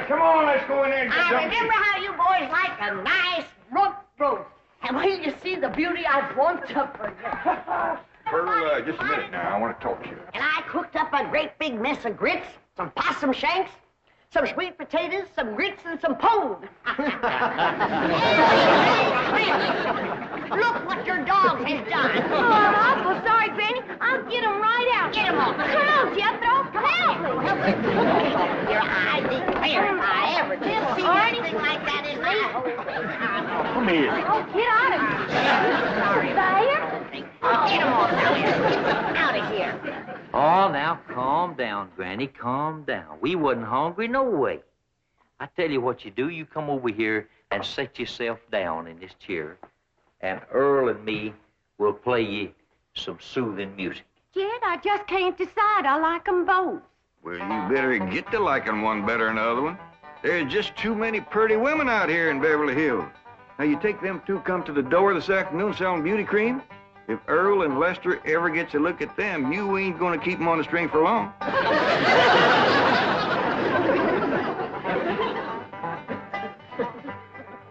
Come on, let's go in there and get I something. remember how you boys like a nice rump roast. And when you see the beauty I've warmed up for you. Pearl, just a minute now. I want to talk to you. And I cooked up a great big mess of grits, some possum shanks, some sweet potatoes, some grits, and some pone. Look what your dog has done. Oh, I'm awful sorry, Granny. I'll get him right out. Get him off. Come on, Jed Throws. Come help me. Your eye declare if I ever did see anything like that in my whole face. Come here. Oh, get out of here. Sorry. There. Oh, get him off now. Out of here. Oh, now calm down, Granny, calm down. We wasn't hungry no way. I tell you what you do. You come over here and set yourself down in this chair, and Earl and me will play you some soothing music. Jed, I just can't decide. I like them both. Well, you better get to liking one better than the other one. There's just too many pretty women out here in Beverly Hills. Now, you take them two come to the door this afternoon selling beauty cream. If Earl and Lester ever gets a look at them, you ain't going to keep them on the string for long.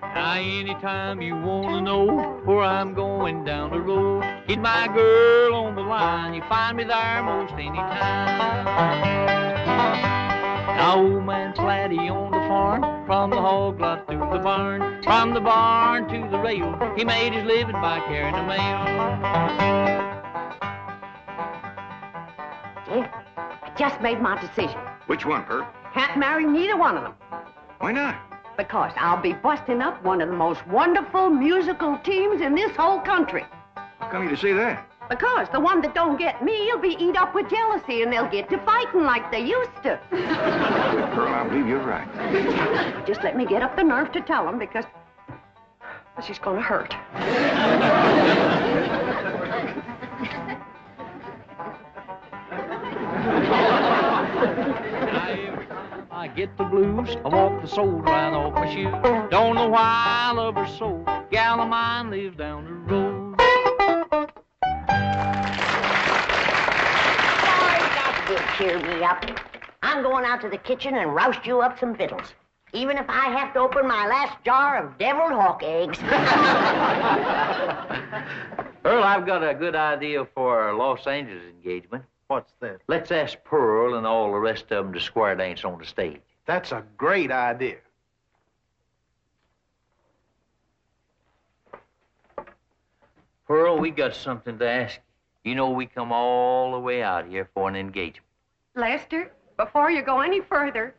Now, anytime you want to know where I'm going down the road, get my girl on the line. You find me there most any time. Now, old man Flatty on the farm, from the hog lot to the barn, from the barn to the rail, he made his living by carrying the mail. Jed, I just made my decision. Which one, Pearl? Can't marry neither one of them. Why not? Because I'll be busting up one of the most wonderful musical teams in this whole country. How come you to say that? Because the one that don't get me will be eat up with jealousy, and they'll get to fighting like they used to. Pearl, I believe you're right. Just let me get up the nerve to tell them, because this is going to hurt. I get the blues, I walk the soul right off my shoe. Don't know why I love her so. Gal of mine lives down the road. That did cheer me up. I'm going out to the kitchen and roust you up some victuals. Even if I have to open my last jar of deviled hawk eggs. Earl, I've got a good idea for our Los Angeles engagement. What's that? Let's ask Pearl and all the rest of them to square dance on the stage. That's a great idea. Pearl, we got something to ask you. You know we come all the way out here for an engagement. Lester, before you go any further,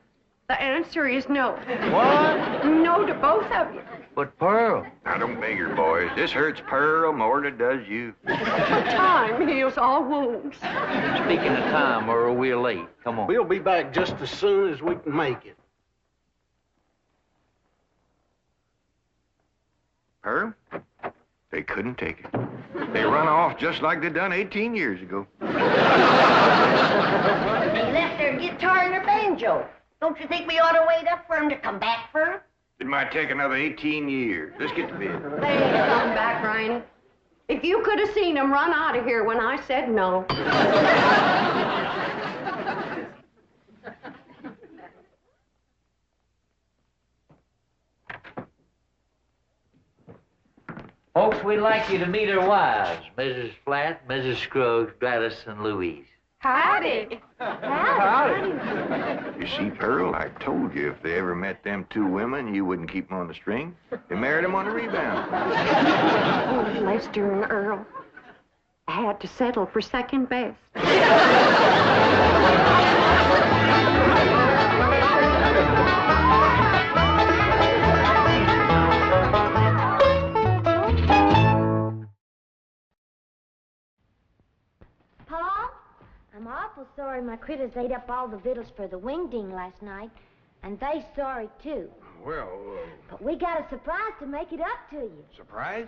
the answer is no. What? No to both of you. But Pearl. Now, don't beg her, boys. This hurts Pearl more than it does you. Time heals all wounds. Speaking of time, Earl, we're late. Come on. We'll be back just as soon as we can make it. Pearl, they couldn't take it. They run off just like they done 18 years ago. They left their guitar and their banjo. Don't you think we ought to wait up for them to come back for them? It might take another 18 years. Let's get to bed. They ain't coming back, Ryan. If you could have seen them run out of here when I said no. Folks, we'd like you to meet our wives, Mrs. Flatt, Mrs. Scruggs, Gladys, and Louise. Howdy. You see, Pearl, I told you if they ever met them two women, you wouldn't keep them on the string. They married them on the rebound. Oh, Lester and Earl. I had to settle for second best. Pa, I'm awful sorry my critters ate up all the victuals for the Wingding last night, and they sorry too. Well, But we got a surprise to make it up to you. surprise?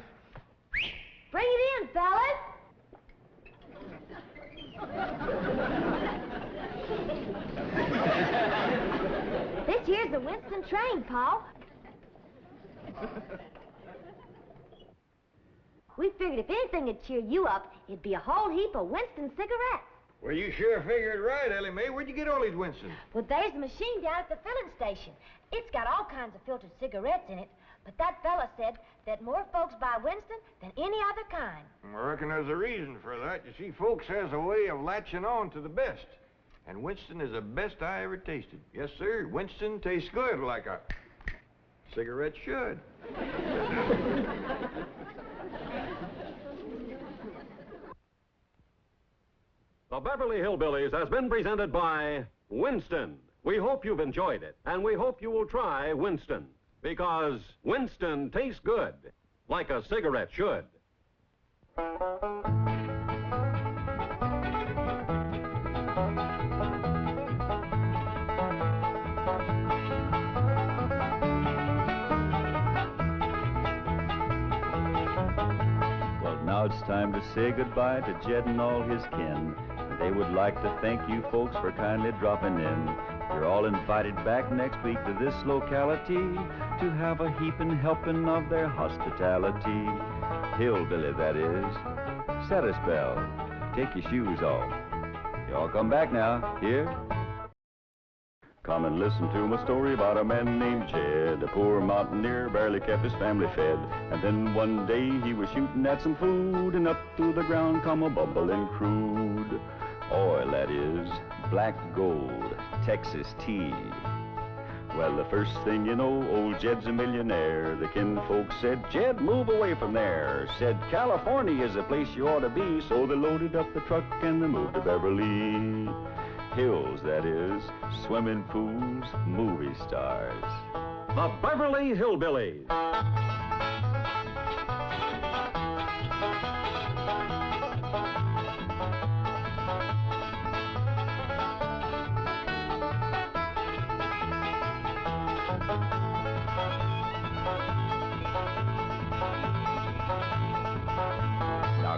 Bring it in, fellas. This here's the Winston train, Pa. We figured if anything would cheer you up, it'd be a whole heap of Winston cigarettes. Well, you sure figured right, Elly Mae. Where'd you get all these Winstons? Well, there's a machine down at the filling station. It's got all kinds of filtered cigarettes in it, but that fella said that more folks buy Winston than any other kind. I reckon there's a reason for that. You see, folks has a way of latching on to the best. And Winston is the best I ever tasted. Yes, sir. Winston tastes good like a cigarette should. The Beverly Hillbillies has been presented by Winston. We hope you've enjoyed it, and we hope you will try Winston, because Winston tastes good, like a cigarette should. Well, now it's time to say goodbye to Jed and all his kin. They would like to thank you folks for kindly dropping in. You're all invited back next week to this locality to have a heaping helping of their hospitality. Hillbilly, that is. Set a spell. Take your shoes off. Y'all come back now. Here? Come and listen to my story about a man named Jed. A poor mountaineer barely kept his family fed. And then one day he was shooting at some food, and up through the ground come a bubbling crude. Oil, that is, black gold, Texas tea. Well, the first thing you know, old Jed's a millionaire. The kinfolks said, Jed, move away from there. Said, California is the place you ought to be. So they loaded up the truck and they moved to Beverly Hills, that is, swimming pools, movie stars. The Beverly Hillbillies.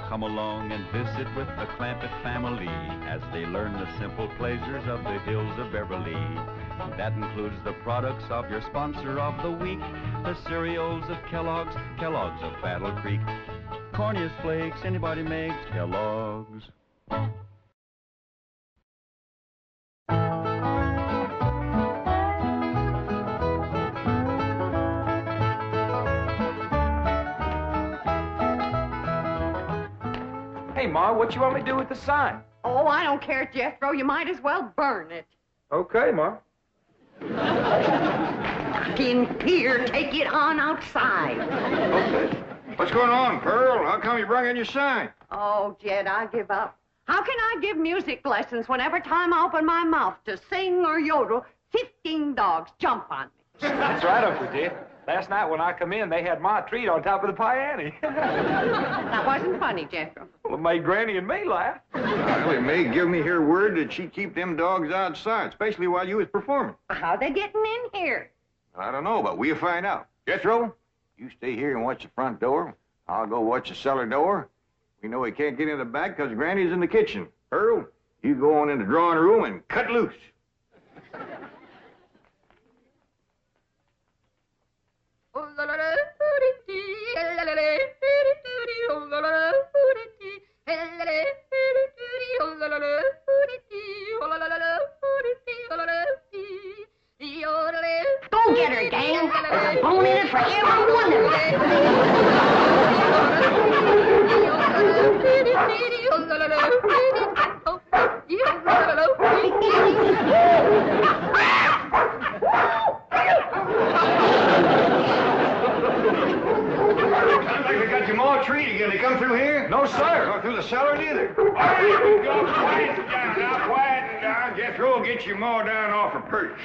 Come along and visit with the Clampetts family as they learn the simple pleasures of the hills of Beverly. That includes the products of your sponsor of the week, the cereals of Kellogg's, Kellogg's of Battle Creek. Corniest flakes anybody makes, Kellogg's. Hey, Ma, what you want me to do with the sign? Oh, I don't care, Jethro. You might as well burn it. Okay, Ma. In here, take it on outside. Okay. What's going on, Pearl? How come you brung in your sign? Oh, Jed, I give up. How can I give music lessons when every time I open my mouth to sing or yodel, 15 dogs jump on me? That's right, Uncle Jed. Last night when I come in, they had my treat on top of the piano. That wasn't funny, Jethro. Well, it made Granny and me laugh. Elly May give me her word that she'd keep them dogs outside, especially while you was performing. How they getting in here? I don't know, but we'll find out. Jethro, you stay here and watch the front door. I'll go watch the cellar door. We know he can't get in the back because Granny's in the kitchen. Earl, you go on in the drawing room and cut loose. Go get her, gang. There's a bone in it for every one of Sounds like we got your maw treat again. They come through here? No, sir. Or through the cellar, neither. All right, go quiet down. Now, quiet down. Jethro will get your maw down off her perch.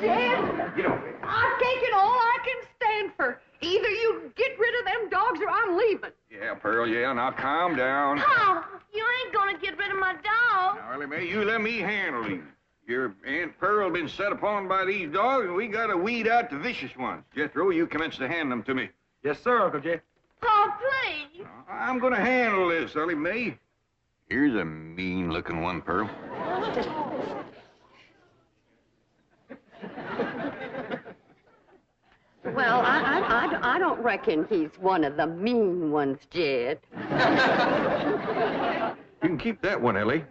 Jed, Get over here. I've taken all I can stand for. Either you get rid of them dogs or I'm leaving. Yeah, Pearl, yeah. Now, calm down. Oh, you ain't gonna get rid of my dog. Now, Elly May, you let me handle these. Your Aunt Pearl been set upon by these dogs, and we gotta weed out the vicious ones. Jethro, you commence to hand them to me. Yes, sir, Uncle Jed. Oh, please. I'm gonna handle this, Elly May. Here's a mean-looking one, Pearl. Well, I don't reckon he's one of the mean ones, Jed. You can keep that one, Elly.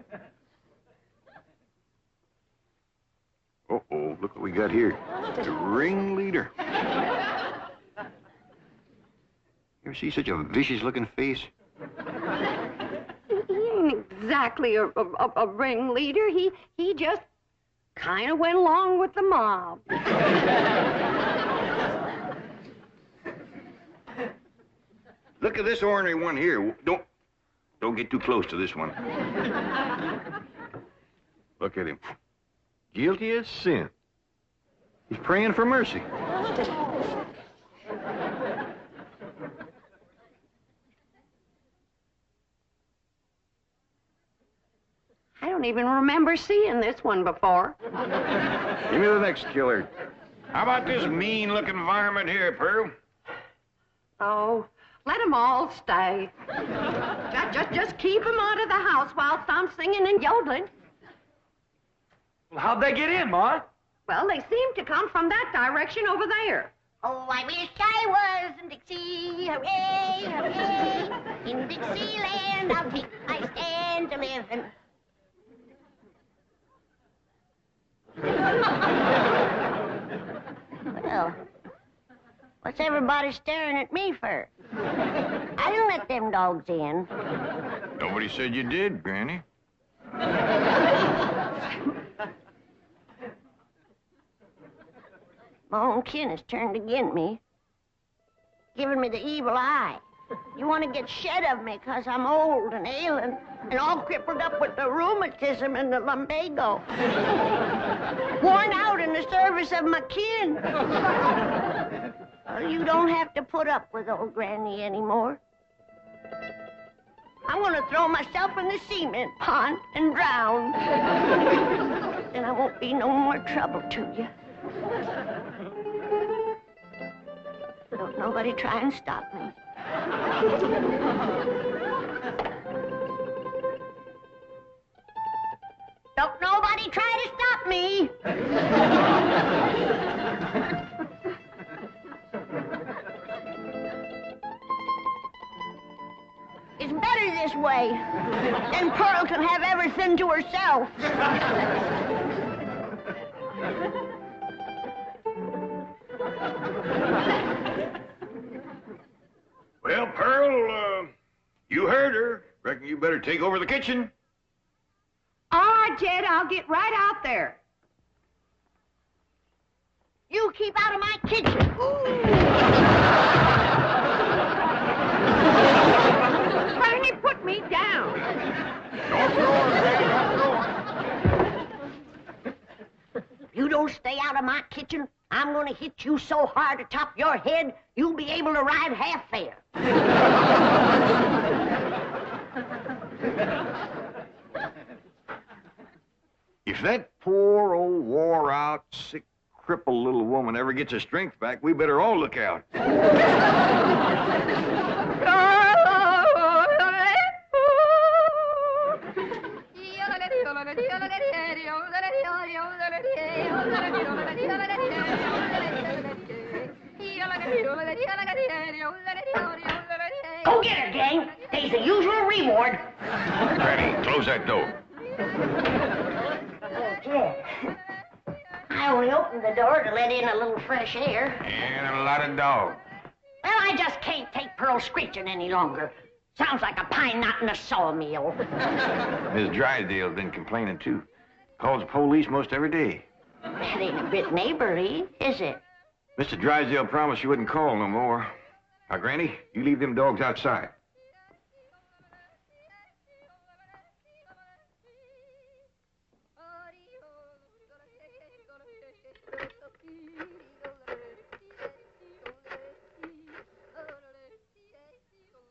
Uh-oh, look what we got here. The ringleader. You ever see such a vicious-looking face? He ain't exactly a ringleader. He just kind of went along with the mob. Look at this ornery one here. Don't get too close to this one. Look at him. Guilty as sin. He's praying for mercy. I don't even remember seeing this one before. Give me the next killer. How about this mean-looking varmint here, Pearl? Oh, let them all stay. Just keep them out of the house whilst I'm singing and yodeling. Well, how'd they get in, Ma? Well, they seem to come from that direction over there. Oh, I wish I was in Dixie, hooray, hooray. In Dixieland, I'll take my stand to live in. Well, what's everybody staring at me for? I didn't let them dogs in. Nobody said you did, Granny. My own kin has turned against me, giving me the evil eye. You want to get shed of me because I'm old and ailing and all crippled up with the rheumatism and the lumbago. Worn out in the service of my kin. Well, you don't have to put up with old Granny anymore. I'm going to throw myself in the cement pond and drown. Then I won't be no more trouble to you. Don't nobody try and stop me. Don't nobody try to stop me. It's better this way. Then Pearl can have everything to herself. Well, Pearl, you heard her. Reckon you better take over the kitchen. All right, Jed, I'll get right out there. You keep out of my kitchen. Granny, put me down. Don't throw her, Granny, don't throw her. You don't stay out of my kitchen, I'm going to hit you so hard atop your head, you'll be able to ride half fare. If that poor old wore-out, sick, crippled little woman ever gets her strength back, we better all look out. Go get her, gang. There's the usual reward. Granny, close that door. Okay. I only opened the door to let in a little fresh air. And a lot of dogs. Well, I just can't take Pearl screeching any longer. Sounds like a pine knot in a sawmill. Miss Drysdale's been complaining, too. Calls the police most every day. That ain't a bit neighborly, is it? Mr. Drysdale promised she wouldn't call no more. Now, Granny, you leave them dogs outside.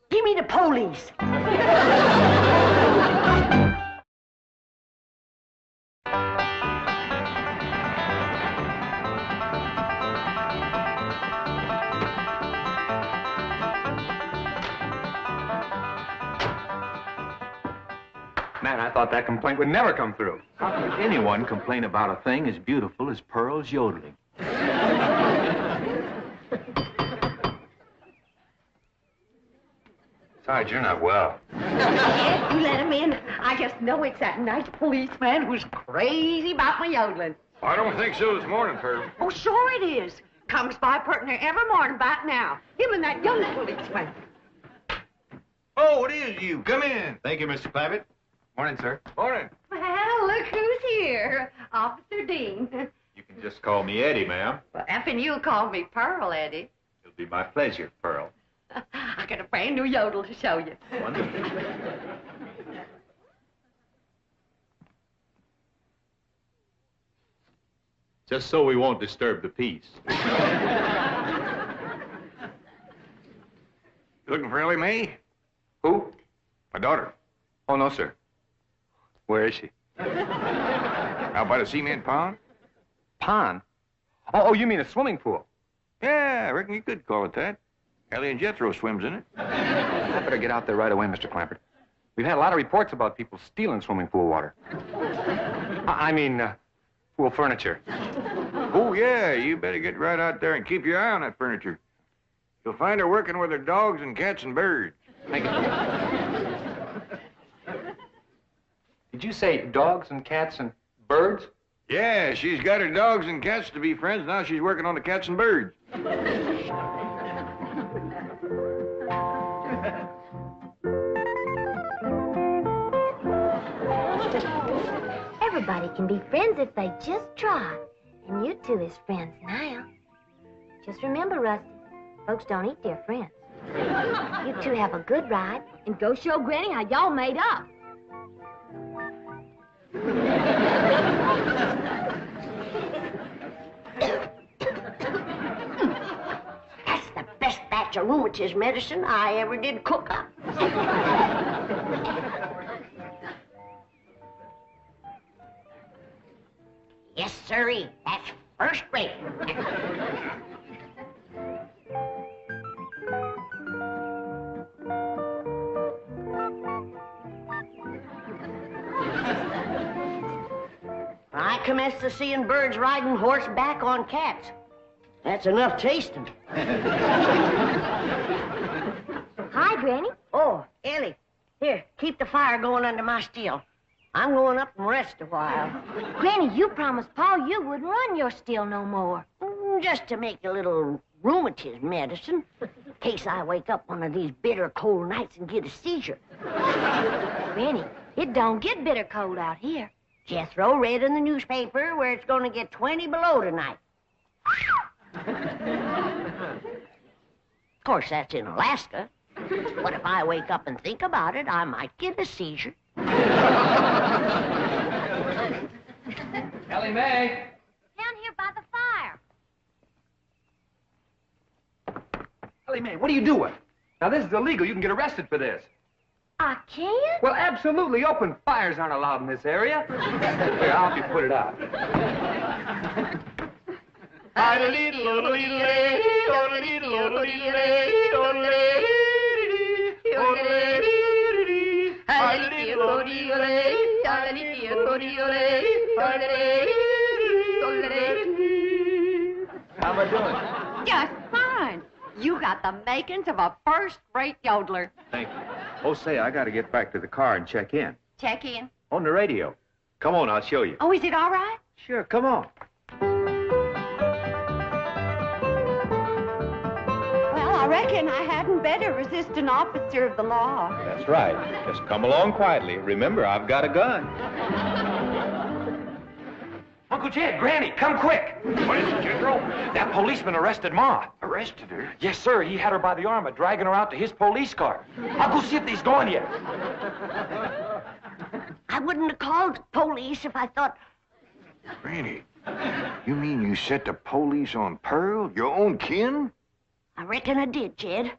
Give me the police. Man, I thought that complaint would never come through. How could anyone complain about a thing as beautiful as Pearl's yodeling? Besides, you're not well. You let him in. I just know it's that nice policeman who's crazy about my yodeling. I don't think so this morning, Pearl. Oh, sure it is. Comes by partner every morning about now. Him and that young policeman. Oh, it is you. Come in. Thank you, Mr. Clampett. Morning, sir. Morning. Well, look who's here. Officer Dean. You can just call me Eddie, ma'am. Well, effing you'll call me Pearl, Eddie. It'll be my pleasure, Pearl. I got a brand new yodel to show you. Wonderful. Just so we won't disturb the peace. You looking for Elly Mae? Who? My daughter. Oh, no, sir. Where is she? Out by the cement pond? Pond? Oh, you mean a swimming pool? Yeah, I reckon you could call it that. Elly and Jed Throws swims in it. I better get out there right away, Mr. Clampett. We've had a lot of reports about people stealing swimming pool water. I mean, pool furniture. Oh, yeah, you better get right out there and keep your eye on that furniture. You'll find her working with her dogs and cats and birds. Thank you. Did you say dogs and cats and birds? Yeah, she's got her dogs and cats to be friends. Now she's working on the cats and birds. Everybody can be friends if they just try. And you two is friends now. Just remember, Rusty, folks don't eat their friends. You two have a good ride and go show Granny how y'all made up. That's the best batch of rheumatism medicine I ever did cook up. Yes, sirree. That's first rate. I commenced to seeing birds riding horseback on cats. That's enough tasting. Hi, Granny. Oh, Elly. Here, keep the fire going under my steel. I'm going up and rest a while. Granny, you promised Paul you wouldn't run your still no more. Just to make a little rheumatism medicine, in case I wake up one of these bitter cold nights and get a seizure. Granny, it don't get bitter cold out here. Jethro read in the newspaper where it's going to get 20 below tonight. Of course, that's in Alaska. But if I wake up and think about it, I might get a seizure. Elly May. Down here by the fire. Elly May, what are you doing? Now, this is illegal. You can get arrested for this. I can't? Well, absolutely. Open fires aren't allowed in this area. Here, I'll help you put it out. How am I doing? Just fine. You got the makings of a first-rate yodeler. Thank you. Oh, say, I got to get back to the car and check in. Check in. On the radio. Come on, I'll show you. Oh, is it all right? Sure, come on. Well, I reckon I hadn't better resist an officer of the law. That's right. Just come along quietly. Remember, I've got a gun. Uncle Jed, Granny, come quick. What is it, General? That policeman arrested Ma. Arrested her? Yes, sir. He had her by the arm and dragging her out to his police car. I'll go see if he's gone yet. I wouldn't have called the police if I thought... Granny, you mean you set the police on Pearl, your own kin? I reckon I did, Jed.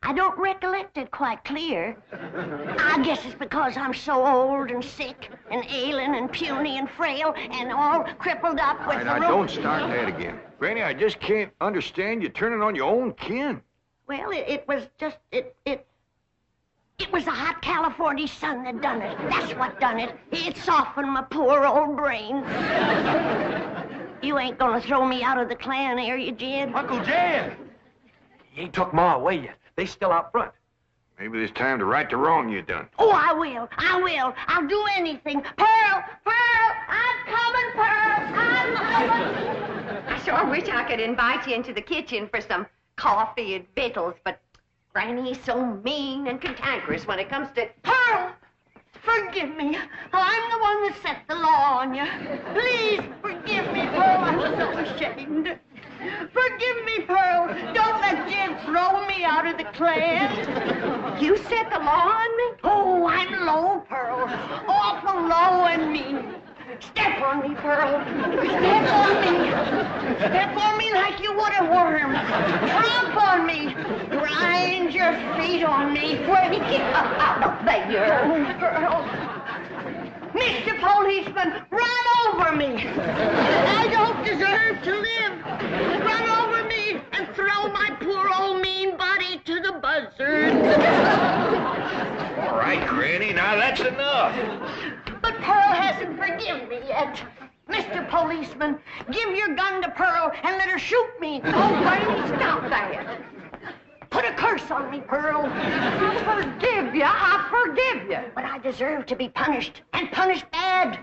I don't recollect it quite clear. I guess it's because I'm so old and sick and ailing and puny and frail and all crippled up with Now, don't start that again. Granny, I just can't understand you turning on your own kin. Well, it was just... It was the hot California sun that done it. That's what done it. It softened my poor old brain. You ain't gonna throw me out of the clan, are you, Jed? Uncle Jed! He ain't took Ma away yet. They still out front. Maybe it's time to right the wrong you done. Oh, I will. I will. I'll do anything. Pearl! Pearl! I'm coming, Pearl! I'm coming! I sure wish I could invite you into the kitchen for some coffee and victuals, but Granny's so mean and cantankerous when it comes to... Pearl! Forgive me. I'm the one that set the law on you. Please forgive me, Pearl. I'm so ashamed. Forgive me, Pearl. Don't let Jed throw me out of the clan. You set the law on me? Oh, I'm low, Pearl. Awful low and mean. Step on me, Pearl. Step on me. Step on me like you would a worm. Tromp on me. Grind your feet on me. Get out of there, Pearl. Mr. Policeman, run over me. I don't deserve to live. Run over me and throw my poor old mean body to the buzzard. All right, Granny, now that's enough. But Pearl hasn't forgiven me yet. Mr. Policeman, give your gun to Pearl and let her shoot me. Oh, Granny, stop that. Put a curse on me, Pearl. Forgive you. I forgive you. But I deserve to be punished, and punished bad.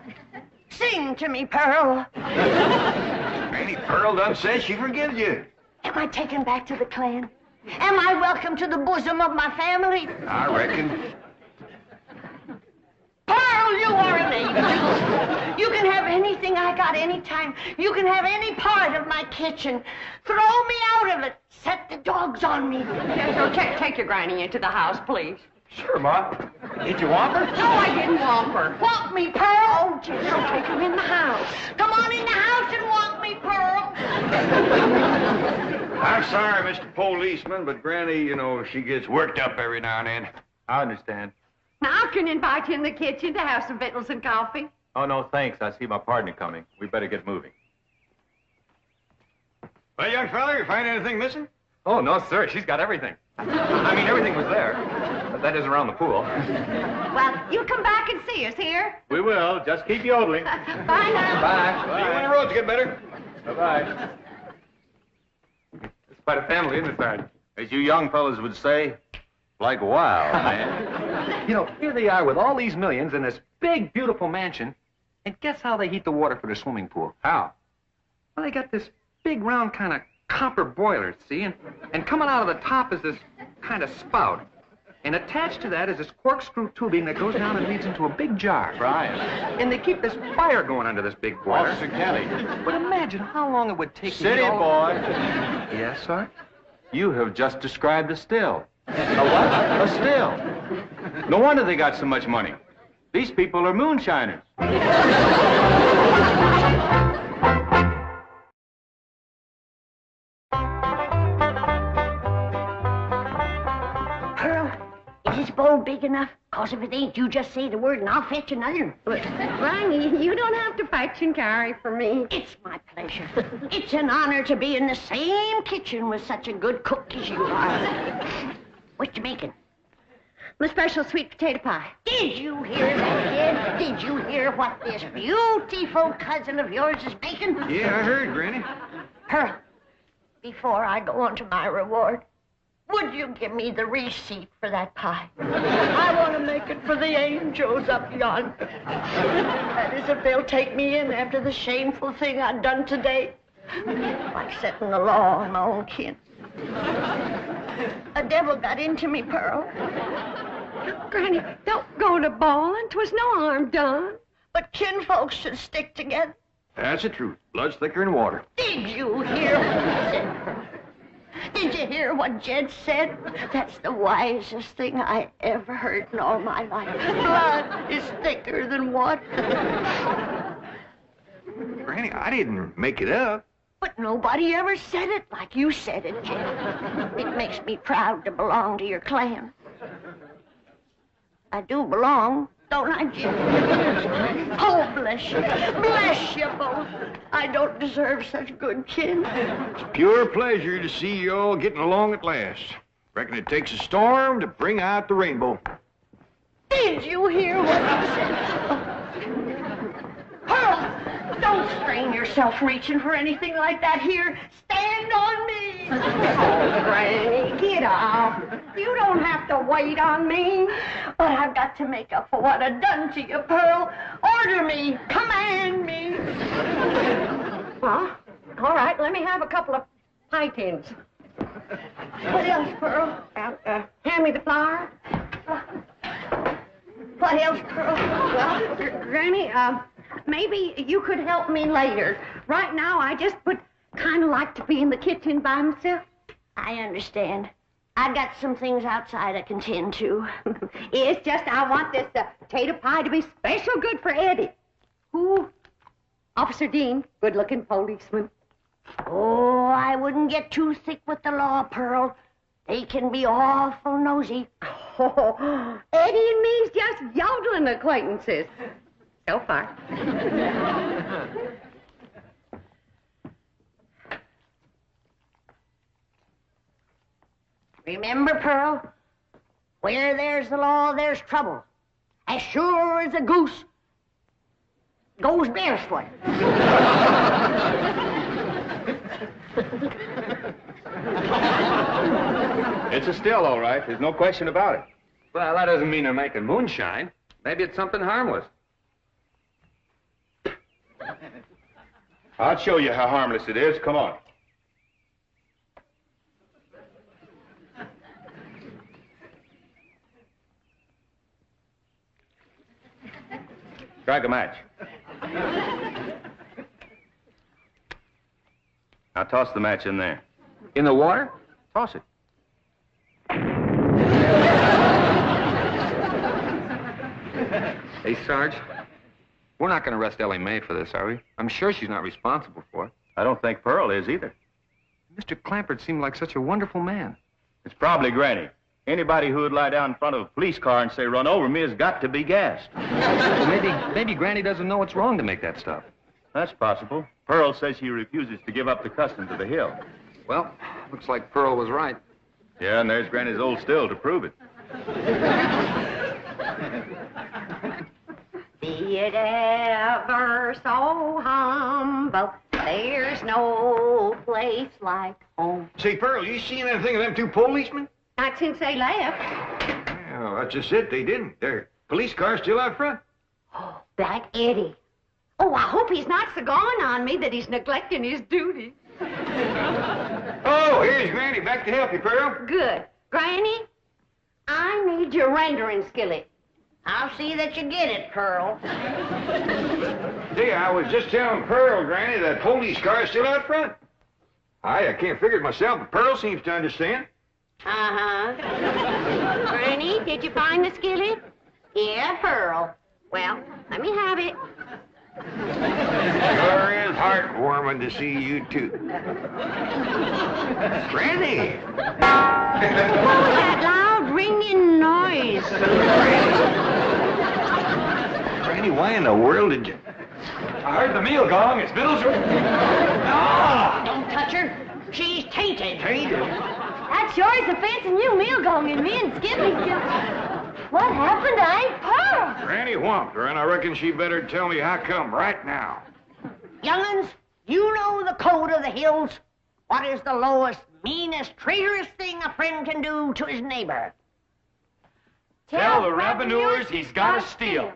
Sing to me, Pearl. Granny, Pearl done says she forgives you. Am I taken back to the clan? Am I welcome to the bosom of my family? I reckon. Pearl, you are an angel. You can have anything I got anytime. You can have any part of my kitchen. Throw me out of it. Set the dogs on me. Take your Granny into the house, please. Sure, Ma. Did you want her? No, I didn't want her. Want me, Pearl? Oh, Jed, don't take her in the house. Come on in the house and want me, Pearl. I'm sorry, Mr. Policeman, but Granny, you know, she gets worked up every now and then. I understand. Now, I can invite you in the kitchen to have some victuals and coffee. Oh, no, thanks. I see my partner coming. We better get moving. Well, young fella, you find anything missing? Oh, no, sir. She's got everything. I mean, everything was there. But that isn't around the pool. Well, you come back and see us here. We will. Just keep yodeling. Bye now. Bye. See you when the roads get better. Bye-bye. It's quite a family, isn't it, Sergeant? As you young fellas would say, like wow, man. You know, here they are with all these millions in this big, beautiful mansion. And guess how they heat the water for their swimming pool? How? Well, they got this big, round kind of copper boiler, see? And coming out of the top is this kind of spout. And attached to that is this corkscrew tubing that goes down and leads into a big jar. Brian. And they keep this fire going under this big boiler. Officer Kelly. But imagine how long it would take to City heat all... boy. Yes, sir? You have just described a still. A what? A still. No wonder they got so much money. These people are moonshiners. Pearl, is this bowl big enough? Cause if it ain't, you just say the word and I'll fetch another. Granny, you don't have to fetch and carry for me. It's my pleasure. It's an honor to be in the same kitchen with such a good cook as you are. What you making? My special sweet potato pie. Did you hear that, Jed? Did you hear what this beautiful cousin of yours is making? Yeah, I heard, Granny. Pearl, before I go on to my reward, would you give me the receipt for that pie? I want to make it for the angels up yonder. That is, if they'll take me in after the shameful thing I've done today. Like setting the law on my own kin. A devil got into me, Pearl. Granny, don't go to bawling. 'Twas no harm done. But kinfolks should stick together. That's the truth. Blood's thicker than water. Did you hear what he said, Pearl? Did you hear what Jed said? That's the wisest thing I ever heard in all my life. Blood is thicker than water. Granny, I didn't make it up. But nobody ever said it like you said it, Jed. It makes me proud to belong to your clan. I do belong, don't I, Jed? Oh, bless you. Bless you both. I don't deserve such good kin. It's a pure pleasure to see you all getting along at last. Reckon it takes a storm to bring out the rainbow. Did you hear what he said? Pearl, don't strain yourself reaching for anything like that here. Stand on me. Oh, Granny, get off. You don't have to wait on me. But I've got to make up for what I've done to you, Pearl. Order me. Command me. Huh? All right, let me have a couple of pie tins. What else, Pearl? Hand me the flour. What else, Pearl? Well, Granny, maybe you could help me later. Right now, I just would kind of like to be in the kitchen by myself. I understand. I've got some things outside I can tend to. It's just I want this potato pie to be special good for Eddie. Who? Officer Dean, good-looking policeman. Oh, I wouldn't get too thick with the law, Pearl. They can be awful nosy. Oh, Eddie and me's just yodeling acquaintances. So far. Remember, Pearl, where there's the law, there's trouble. As sure as a goose goes barefoot. It's a still, all right. There's no question about it. Well, that doesn't mean they're making moonshine. Maybe it's something harmless. I'll show you how harmless it is. Come on. Strike a match. Now toss the match in there. In the water? Toss it. Hey, Sarge, we're not going to arrest Elly May for this, are we? I'm sure she's not responsible for it. I don't think Pearl is either. Mr. Clampetts seemed like such a wonderful man. It's probably Granny. Anybody who would lie down in front of a police car and say, "Run over me," has got to be gassed. Well, maybe Granny doesn't know it's wrong to make that stuff. That's possible. Pearl says she refuses to give up the customs of the hill. Well, looks like Pearl was right. Yeah, and there's Granny's old still to prove it. Be it ever so humble, there's no place like home. Say, Pearl, you seen anything of them two policemen? Not since they left. Well, that's just it. They didn't. Their police car's still out front. Oh, that Eddie. Oh, I hope he's not so gone on me that he's neglecting his duties. Oh, here's Granny. Back to help you, Pearl. Good. Granny, I need your rendering skillet. I'll see that you get it, Pearl. Hey, I was just telling Pearl, Granny, that police car's still out front. I can't figure it myself, but Pearl seems to understand. Uh-huh. Granny, did you find the skillet? Yeah, Pearl. Well, let me have it. Sure is heartwarming to see you two. Granny! What was that loud ringing noise? Granny, why in the world did you... I heard the meal gong. It's Biddle's room. Don't touch her. She's tainted. Tainted? That sure is a fancy new meal going in me and Skippy. What happened to Aunt Pearl? Granny whumped her, and I reckon she better tell me how come right now. Young'uns, you know the code of the hills. What is the lowest, meanest, traitorous thing a friend can do to his neighbor? Tell the revenuers he's got to steal.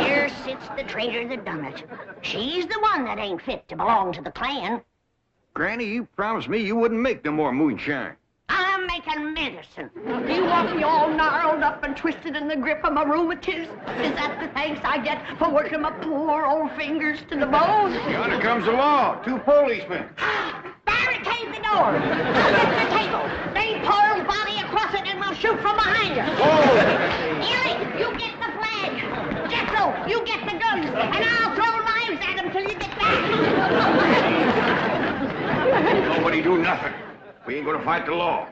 Here sits the traitor that done it. She's the one that ain't fit to belong to the clan. Granny, you promised me you wouldn't make no more moonshine. I'm making medicine. You want me all gnarled up and twisted in the grip of my rheumatism? Is that the thanks I get for working my poor old fingers to the bone? Yonder comes the law. 2 policemen. Barricade the door. Lift the table. Lay Pearl's body across it and we'll shoot from behind her. Elly, you get the flag. Jethro, you get the guns. And I'll throw knives at them till you get back. Nobody do nothing. We ain't gonna fight the law.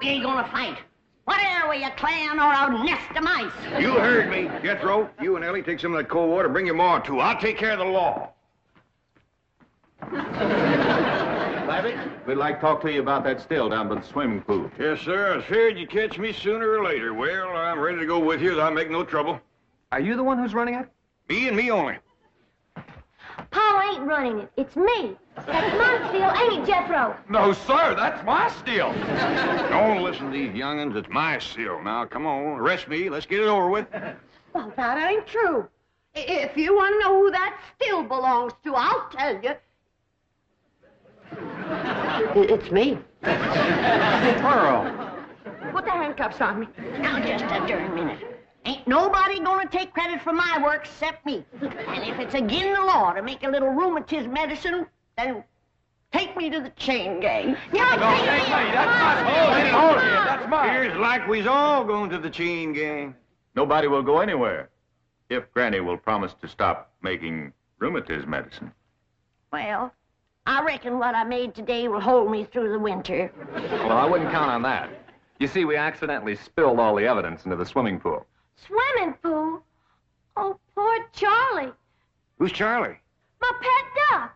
We ain't gonna fight. What are we, a clan or a nest of mice? You heard me. Jethro, you and Elly take some of that cold water. Bring your ma, too. I'll take care of the law. Clampett, we'd like to talk to you about that still down by the swimming pool. Yes, sir. I feared you'd catch me sooner or later. Well, I'm ready to go with you. I'll make no trouble. Are you the one who's running it? Me and me only. Pa ain't running it. It's me. That's my steal, ain't it, Jethro? No, sir. That's my steal. Don't listen to these young'uns. It's my seal. Now, come on. Arrest me. Let's get it over with. Well, that ain't true. If you want to know who that still belongs to, I'll tell you. It's me. Pearl. Put the handcuffs on me. Now, just a darn minute. Ain't nobody gonna take credit for my work except me. And if it's agin the law to make a little rheumatism medicine, then take me to the chain gang. That's mine. Here's like we's all going to the chain gang. Nobody will go anywhere if Granny will promise to stop making rheumatism medicine. Well, I reckon what I made today will hold me through the winter. Well, I wouldn't count on that. You see, we accidentally spilled all the evidence into the swimming pool. Swimming pool? Oh, poor Charlie. Who's Charlie? My pet duck.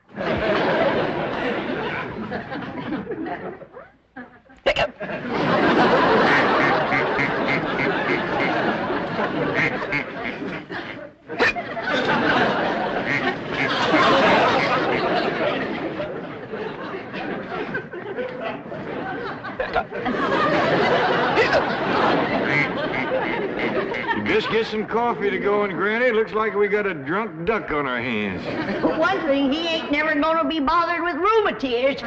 Just get some coffee to go in, Granny. Looks like we got a drunk duck on our hands. For one thing, he ain't never gonna be bothered with rheumatiz.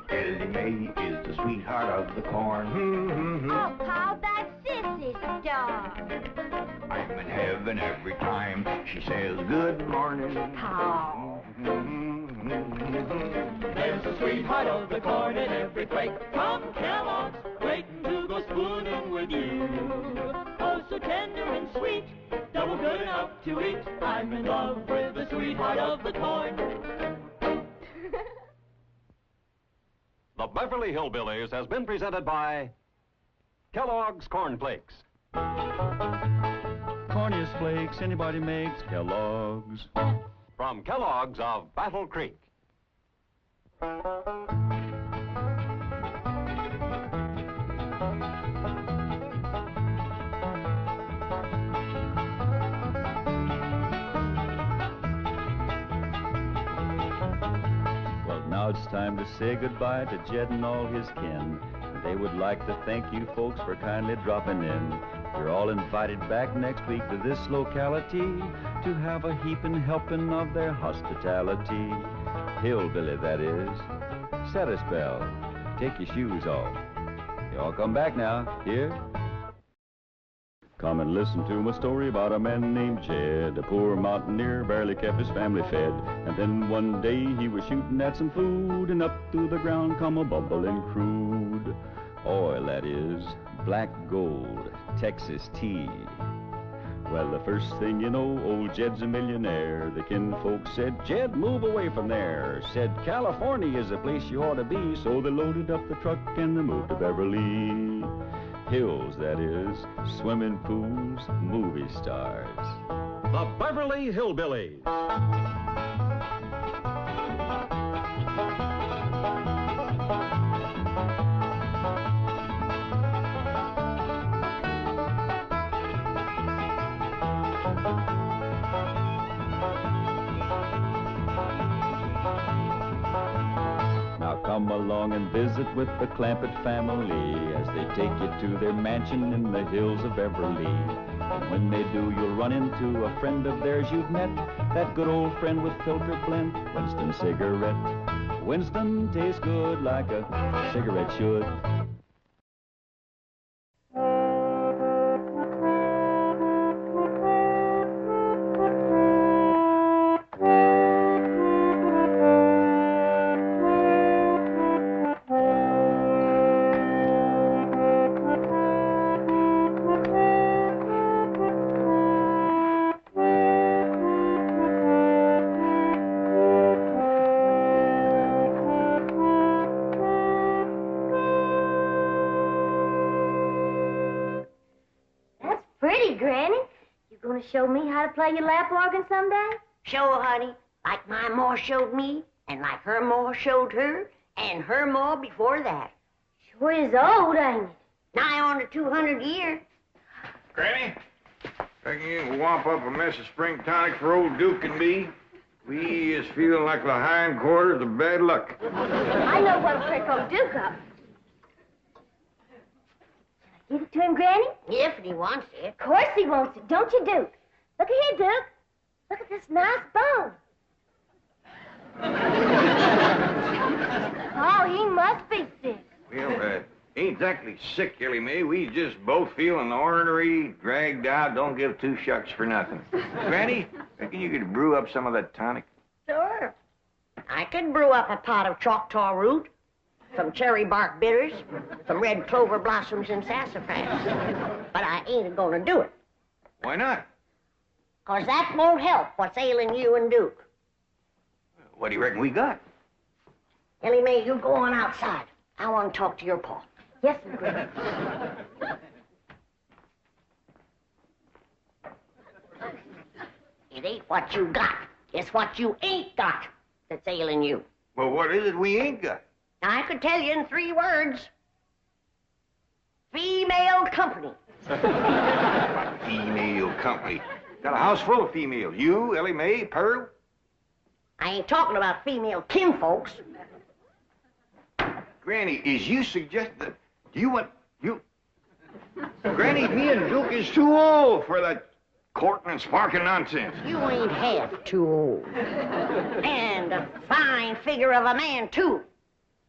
Elly Mae is the sweetheart of the corn. Oh, Pa, that's Sissy's dog. I'm in heaven every time she says good morning. Pa. There's a sweetheart of the corn in every quake from Kellogg's, waiting to go spooning with you. Oh, so tender and sweet, double good enough to eat. I'm in love with the sweetheart of the corn. The Beverly Hillbillies has been presented by Kellogg's Corn Flakes. Corniest flakes anybody makes, Kellogg's. From Kellogg's of Battle Creek. Well, now it's time to say goodbye to Jed and all his kin. They would like to thank you folks for kindly dropping in. You're all invited back next week to this locality to have a heaping helping of their hospitality. Hillbilly, that is. Set a spell. take your shoes off. You all come back now. Here? Come and listen to my story about a man named Jed, a poor mountaineer, barely kept his family fed. And then one day he was shooting at some food, and up through the ground come a bubbling crude oil, that is, black gold, Texas tea. Well, the first thing you know, old Jed's a millionaire. The kinfolk said, Jed, move away from there. Said, California is the place you ought to be. So they loaded up the truck and they moved to Beverly Hills, that is, swimming pools, movie stars. The Beverly Hillbillies. Come along and visit with the Clampett family as they take you to their mansion in the hills of Beverly. And when they do, you'll run into a friend of theirs you've met, that good old friend with filter blend, Winston cigarette. Winston tastes good like a cigarette should. Show me how to play your lap organ someday? Sure, honey. Like my ma showed me, and like her ma showed her, and her ma before that. Sure is old, ain't it? Nigh on to 200 years. Granny, reckon you can whomp up a mess of spring tonic for old Duke and me? We is feeling like the hindquarters of bad luck. I know what'll prick old Duke up. Give it to him, Granny? If he wants it. Of course he wants it, don't you, Duke? Look at here, Duke. Look at this nice bone. Oh, he must be sick. Well, ain't exactly sick, Elly May. We just both feeling ornery, dragged out, don't give two shucks for nothing. Granny, reckon you could brew up some of that tonic? Sure. I could brew up a pot of Choctaw root, some cherry bark bitters, some red clover blossoms and sassafras. But I ain't gonna do it. Why not? 'Cause that won't help what's ailing you and Duke. What do you reckon we got? Elly May, you go on outside. I want to talk to your pa. Yes, sir, Granny. It ain't what you got. It's what you ain't got that's ailing you. Well, what is it we ain't got? I could tell you in 3 words. Female company. Female company. Got a house full of females. You, Elly May, Pearl. I ain't talking about female kinfolks. Granny, is you suggesting that you want... Granny, me and Duke is too old for that courting and sparking nonsense. You ain't half too old. And a fine figure of a man, too.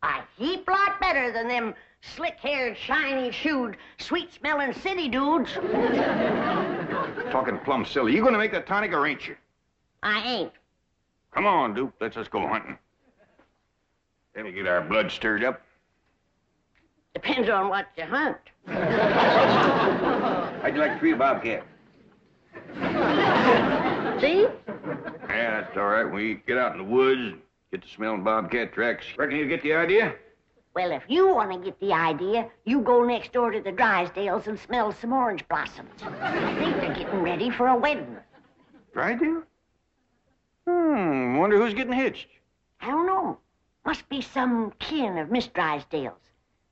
A heap lot better than them slick-haired, shiny-shoed, sweet-smelling city dudes. Talking plumb silly. You gonna make that tonic or ain't you? I ain't. Come on, Duke. Let's just go hunting. That'll get our blood stirred up. Depends on what you hunt. How'd you like to treat a bobcat? See? Yeah, that's all right. We get out in the woods, get to smelling bobcat tracks. Reckon you get the idea? Well, if you want to get the idea, you go next door to the Drysdales and smell some orange blossoms. I think they're getting ready for a wedding. Drysdale? Wonder who's getting hitched. I don't know. Must be some kin of Miss Drysdale's.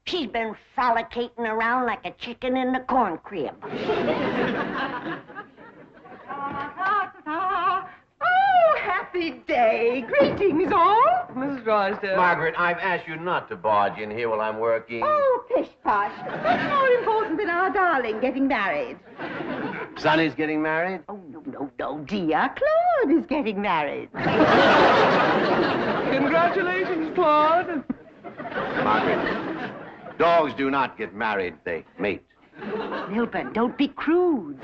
She's been frolicating around like a chicken in the corn crib. Oh, happy day. Greetings, all. Mrs. Drysdale. Margaret, I've asked you not to barge in here while I'm working. Oh, pish-posh. What's more important than our darling getting married? Sonny's getting married? Oh, no, dear. Claude is getting married. Congratulations, Claude. Margaret, Dogs do not get married, they mate. Milburn, don't be crude.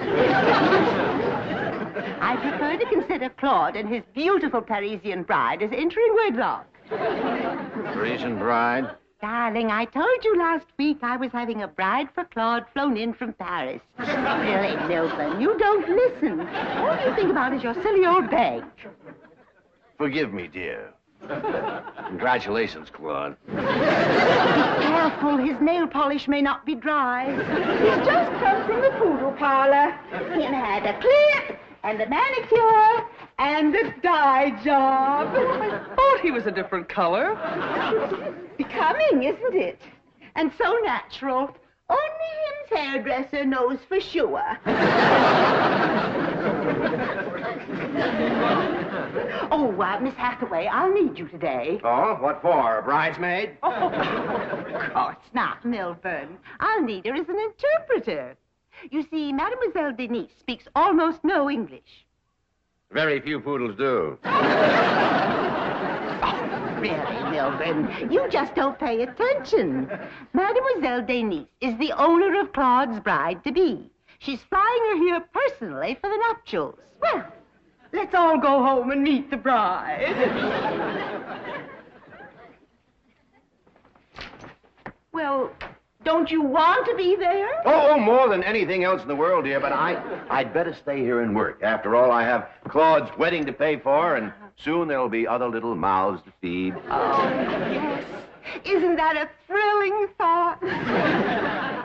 I prefer to consider Claude and his beautiful Parisian bride as entering wedlock. Parisian bride? Darling, I told you last week I was having a bride for Claude flown in from Paris. Really, Milburn, you don't listen. All you think about is your silly old bag. Forgive me, dear. Congratulations, Claude. Be careful, his nail polish may not be dry. He's just come from the poodle parlor. He had a clip and a manicure and a dye job. I thought he was a different color. Becoming, isn't it? And so natural. Only him's hairdresser knows for sure. Oh, Miss Hathaway, I'll need you today. Oh, what for? A bridesmaid? Oh, of course not, Milburn. I'll need her as an interpreter. You see, Mademoiselle Denise speaks almost no English. Very few poodles do. Really, Milburn, you just don't pay attention. Mademoiselle Denise is the owner of Claude's bride-to-be. She's flying her here personally for the nuptials. Well, let's all go home and meet the bride. Well, don't you want to be there? Oh, more than anything else in the world, dear, but I'd better stay here and work. After all, I have Claude's wedding to pay for, and soon there'll be other little mouths to feed. Oh, yes. Isn't that a thrilling thought?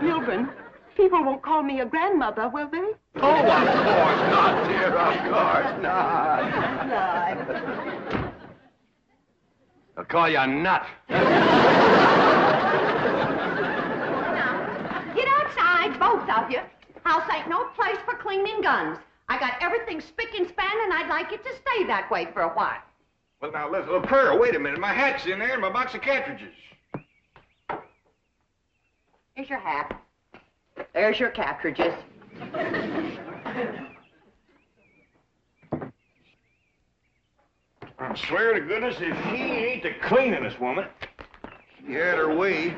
Milburn, people won't call me a grandmother, will they? Oh, of course not, dear, of course not. I'll call you a nut. Get outside, both of you. House ain't no place for cleaning guns. I got everything spick and span, and I'd like it to stay that way for a while. Well, now, little Pearl, wait a minute. My hat's in there and my box of cartridges. Here's your hat. There's your cartridges. I swear to goodness, if she ain't the cleaningest woman, she had her way,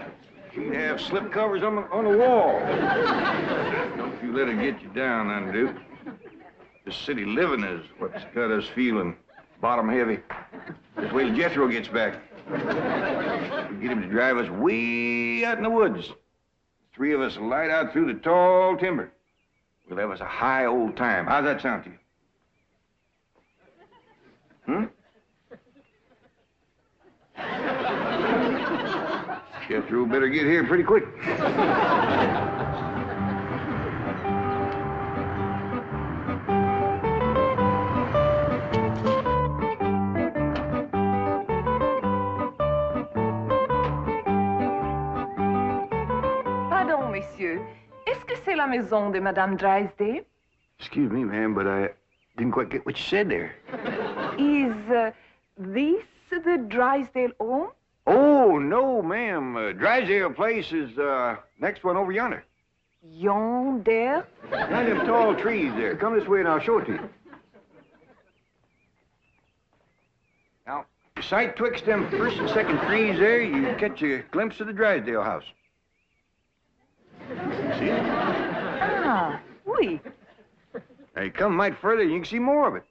she'd have slip covers on the wall. Don't you let it get you down, then, Duke. This city living is what's got us feeling bottom heavy. Just wait till Jethro gets back. We'll get him to drive us way out in the woods. Three of us will light out through the tall timber. We'll have us a high old time. How's that sound to you? Jethro better get here pretty quick. Pardon, messieurs. Est-ce que c'est la maison de Madame Drysdale? Excuse me, ma'am, but I didn't quite get what you said there. Is this the Drysdale home? Oh, no, ma'am. Drysdale Place is next one over yonder. Yonder? Behind them tall trees there. Come this way and I'll show it to you. Now, sight twixt them first and second trees there, you catch a glimpse of the Drysdale house. See? Ah, oui. Now, you come a mite further, you can see more of it.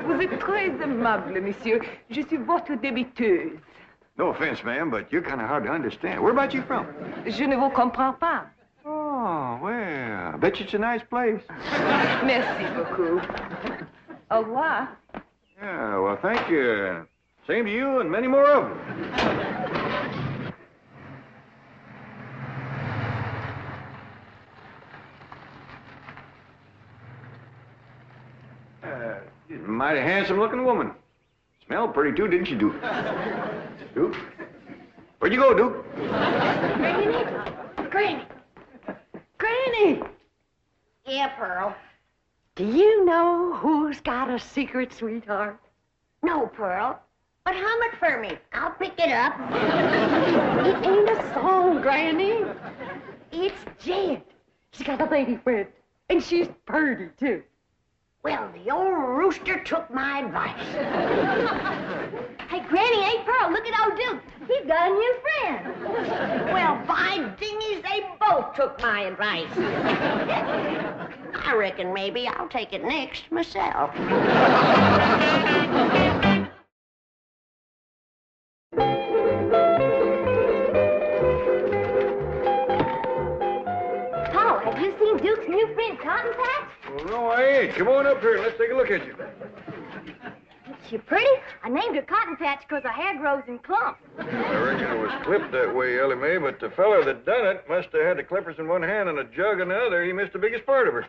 Vous êtes très aimable, monsieur. Je suis votre débiteuse. No offense, ma'am, but you're kind of hard to understand. Where about you from? Je ne vous comprends pas. Oh, well, I bet you it's a nice place. Merci beaucoup. Au revoir. Yeah, well, thank you. Same to you and many more of them. She's a mighty handsome-looking woman. Smelled pretty, too, didn't she, Duke? Duke? Where'd you go, Duke? Granny! Granny! Granny! Yeah, Pearl. Do you know who's got a secret, sweetheart? No, Pearl. But hum it for me. I'll pick it up. It ain't a song, Granny. It's Jed. She's got a lady friend, and she's purty, too. Well, the old rooster took my advice. Hey, Granny, hey, Pearl, look at old Duke. He's got a new friend. Well, by dingies, they both took my advice. I reckon maybe I'll take it next myself. Paul, have you seen Duke's new friend, Cotton Patch? Well, no, I ain't. Come on up here and let's take a look at you. She pretty? I named her Cotton Patch because her hair grows in clumps. I reckon it was clipped that way, Elly May, but the feller that done it must have had the clippers in one hand and a jug in the other. He missed the biggest part of her.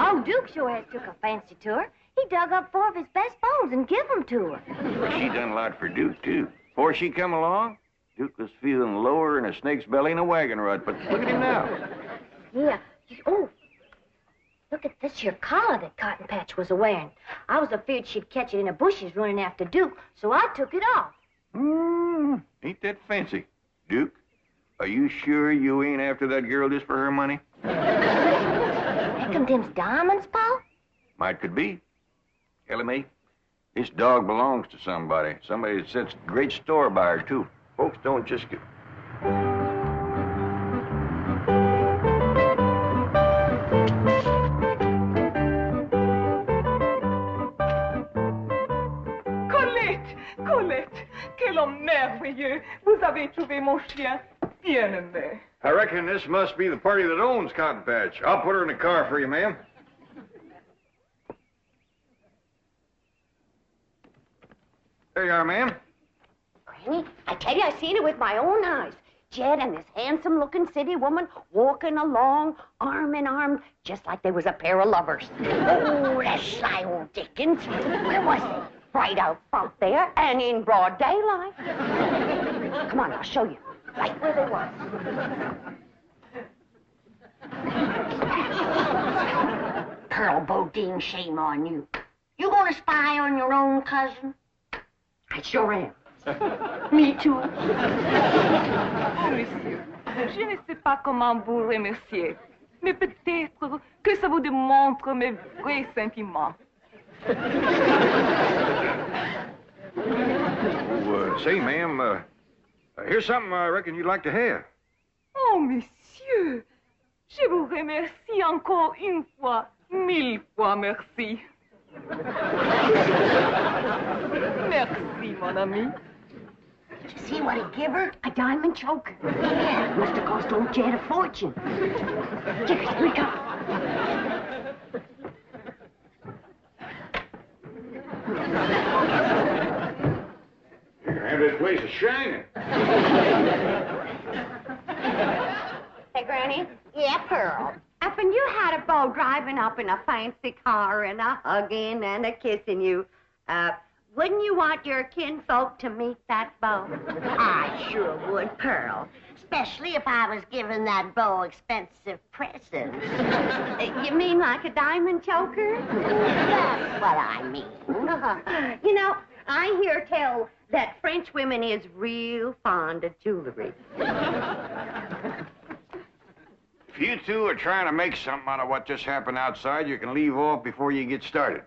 Oh, Duke sure has took a fancy to her. He dug up 4 of his best bones and give them to her. Well, she done a lot for Duke, too. Before she come along, Duke was feeling lower in a snake's belly in a wagon rut, but look at him now. Yeah. Oh, look at this here collar that Cotton Patch was wearing. I was afraid she'd catch it in the bushes running after Duke, so I took it off. Ain't that fancy. Duke, are you sure you ain't after that girl just for her money? Reckon them's diamonds, Paul? Might could be. Elly May, this dog belongs to somebody. Somebody that sets great store by her, too. Folks don't just get... Colette, quel homme merveilleux. Vous avez trouvé mon chien bien aimé. I reckon this must be the party that owns Cotton Patch. I'll put her in the car for you, ma'am. There you are, ma'am. Granny, I tell you, I seen it with my own eyes. Jed and this handsome-looking city woman walking along, arm in arm, just like they was a pair of lovers. Oh, that sly old Dickens. Where was they? Right out front there and in broad daylight. Come on, I'll show you. Right where they was. Pearl Bodine, shame on you. You gonna spy on your own cousin? I sure am. Me too. Oh, monsieur, je ne sais pas comment vous remercier, mais peut-être que ça vous démontre mes vrais sentiments. Say, ma'am, here's something I reckon you'd like to have. Oh, monsieur, je vous remercie encore une fois, 1000 fois merci. Merci, mon ami. Did you see what he give her? A diamond choker. Yeah, Must have cost old Jed a fortune. Here we go. Man, this place is shining. Hey, Granny. Yeah, Pearl. Up and you had a beau driving up in a fancy car and a hugging and a kissing you. Wouldn't you want your kinfolk to meet that beau? I sure would, Pearl. Especially if I was giving that beau expensive presents. You mean like a diamond choker? That's what I mean. You know, I hear tell that French women is real fond of jewelry. If you two are trying to make something out of what just happened outside, you can leave off before you get started.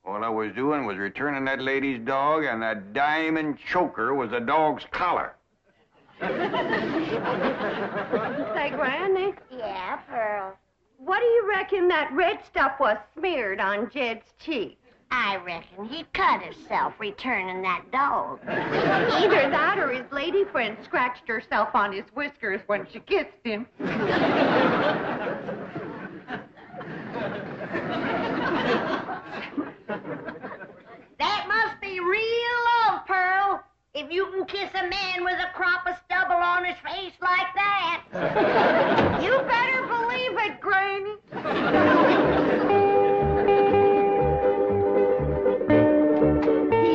All I was doing was returning that lady's dog, and that diamond choker was the dog's collar. Say, Granny. Yeah, Pearl. What do you reckon that red stuff was smeared on Jed's cheek? I reckon he cut himself returning that dog. Either that or his lady friend scratched herself on his whiskers when she kissed him. That must be real love, Pearl, if you can kiss a man with a crop of stubble on his face like that. You better believe it, Granny.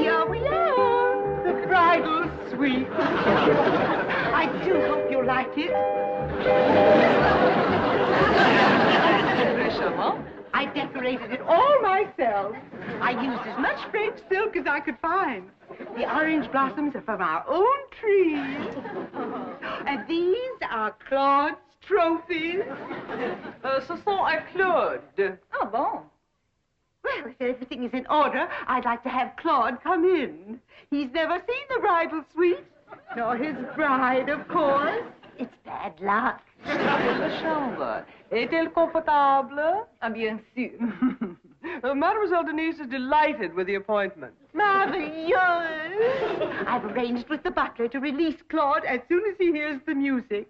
Here we are, the bridal suite. I do hope you like it. Très charmant. I decorated it all myself. I used as much French silk as I could find. The orange blossoms are from our own tree. And these are Claude's trophies. Ce sont à Claude. Ah bon? Well, if everything is in order, I'd like to have Claude come in. He's never seen the bridal suite, nor his bride, of course. It's bad luck. La chambre. Est-elle confortable? Ah, bien sûr. Mademoiselle Denise is delighted with the appointment. Marvelous! I've arranged with the butler to release Claude as soon as he hears the music.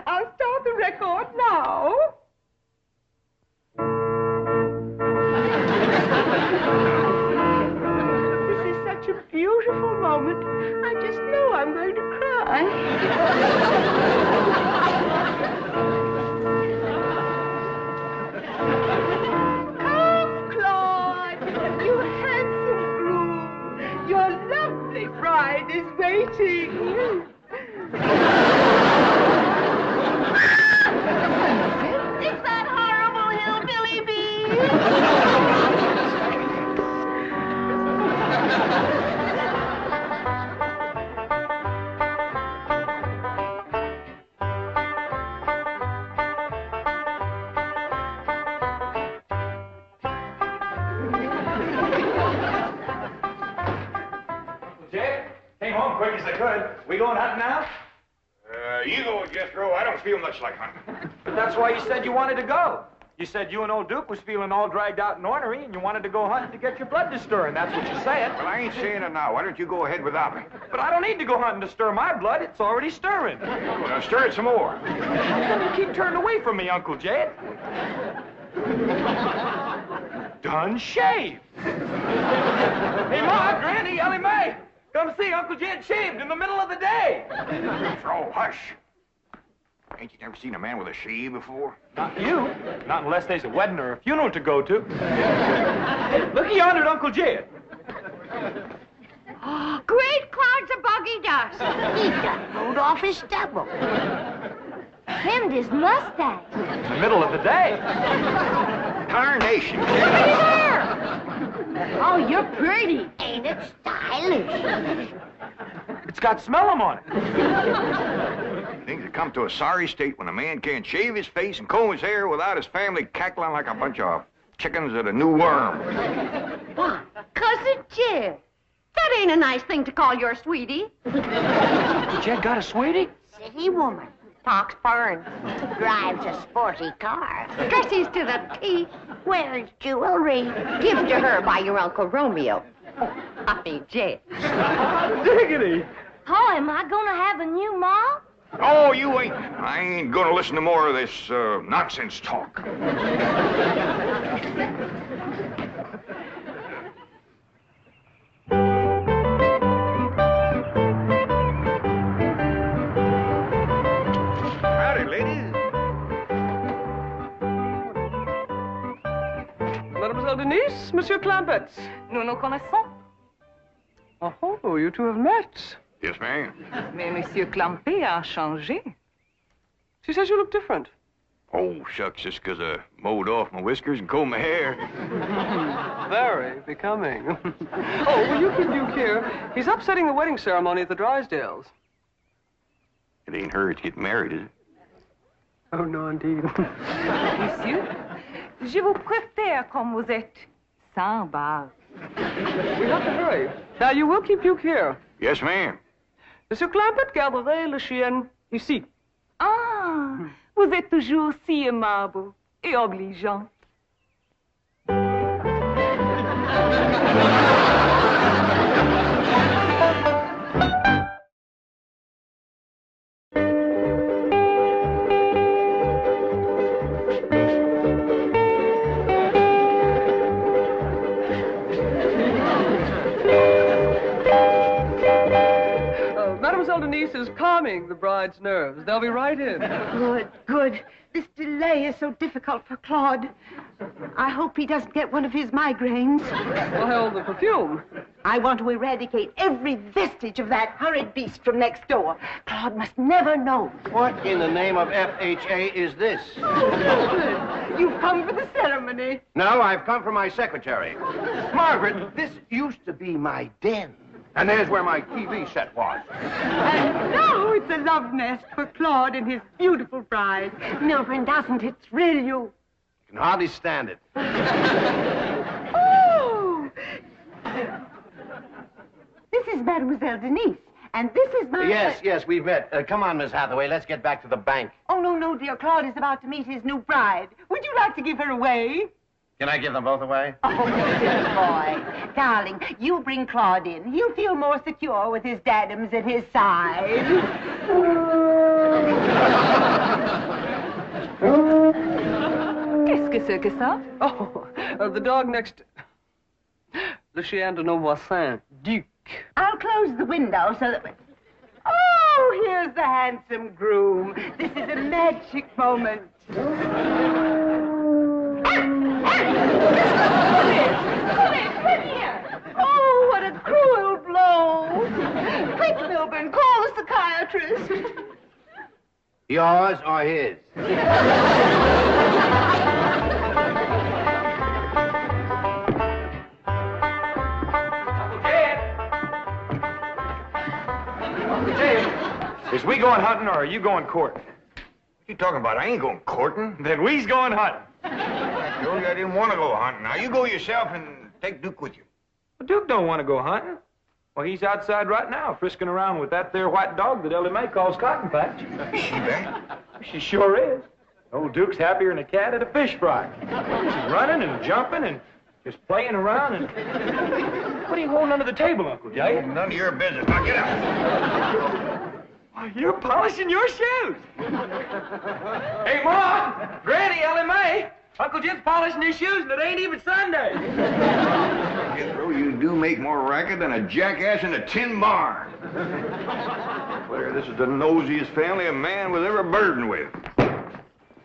I'll start the record now. This is such a beautiful moment. I just know I'm going to cry. Come, Claude, you handsome groom. Your lovely bride is waiting. It's that horrible hillbilly bee. Jed, came home quick as I could. We going hunting now? You go, Jed Throws. I don't feel much like hunting. But that's why you said you wanted to go. You said you and old Duke was feeling all dragged out and ornery, and you wanted to go hunting to get your blood to stirring. That's what you're saying. Well, I ain't saying it now. Why don't you go ahead without me? But I don't need to go hunting to stir my blood. It's already stirring. Now stir it some more. You keep turning away from me, Uncle Jed. Done shaved. Hey, Ma, Granny, Elly May, come see Uncle Jed shaved in the middle of the day. Oh, hush. Ain't you never seen a man with a shave before? Not you. Not unless there's a wedding or a funeral to go to. Look yonder at Uncle Jed. Oh, great clouds of buggy dust. He done rode off his stubble. Trimmed his mustache. In the middle of the day. Tarnation. Look at his hair. Oh, you're pretty. Ain't it stylish? It's got smellum on it. Things have come to a sorry state when a man can't shave his face and comb his hair without his family cackling like a bunch of chickens at a new worm. Why, Cousin Jed, that ain't a nice thing to call your sweetie. Jed got a sweetie? City woman. Talks foreign. Drives a sporty car. Dresses to the teeth. Wears jewelry. Given to her by your Uncle Romeo. Happy Jed. Diggity. Oh, am I gonna have a new mom? Oh, you ain't. I ain't gonna listen to more of this nonsense talk. Howdy, ladies. Mademoiselle Denise, Monsieur Clampetts. Nous nous connaissons. Oh, you two have met. Yes, ma'am. Mais Monsieur Clampetts a changé. She says you look different. Oh, shucks, just 'cause I mowed off my whiskers and combed my hair. Very becoming. Oh, will you keep Duke here? He's upsetting the wedding ceremony at the Drysdales. It ain't her that's getting married, is it? Oh, no, indeed. Monsieur, je vous préfère comme vous êtes, sans barbe. We have to hurry. Now, you will keep Duke here. Yes, ma'am. Monsieur Clampett garderait le chien ici. Ah, vous êtes toujours si aimable et obligeant. Mademoiselle Denise is calming the bride's nerves. They'll be right in. Good, good. This delay is so difficult for Claude. I hope he doesn't get one of his migraines. Well, the perfume. I want to eradicate every vestige of that horrid beast from next door. Claude must never know. What in the name of FHA is this? You've come for the ceremony. No, I've come for my secretary. Margaret, this used to be my den. And there's where my TV set was. And now it's a love nest for Claude and his beautiful bride. Milburn, doesn't it thrill you? I can hardly stand it. Oh! This is Mademoiselle Denise. And this is my... Yes, we've met. Come on, Miss Hathaway. Let's get back to the bank. Oh, no, dear. Claude is about to meet his new bride. Would you like to give her away? Can I give them both away? Oh, good boy. Darling, you bring Claude in. He'll feel more secure with his daddums at his side. Qu'est-ce que c'est que ça? Oh, the dog next... Le chien de nos voisins, Duke. I'll close the window so that... Oh, here's the handsome groom. This is a magic moment. Oh, what a cruel blow. Quick, Milburn, call the psychiatrist. Yours or his? Is we going hunting or are you going courting? What you talking about? I ain't going courting. Then we's going hunting. I told you I didn't want to go hunting. Now, you go yourself and take Duke with you. Well, Duke don't want to go hunting. Well, he's outside right now, frisking around with that there white dog that Elly May calls Cotton Patch. Is she back? She sure is. Old Duke's happier than a cat at a fish fry. She's running and jumping and just playing around and... What are you holding under the table, Uncle Jay? None of your business. Now, get out. Why, you're polishing your shoes. Hey, Ma! Granny, Elly May! Uncle Jim's polishing his shoes and it ain't even Sunday. Jethro, you do make more racket than a jackass in a tin barn. Claire, this is the nosiest family a man was ever burdened with.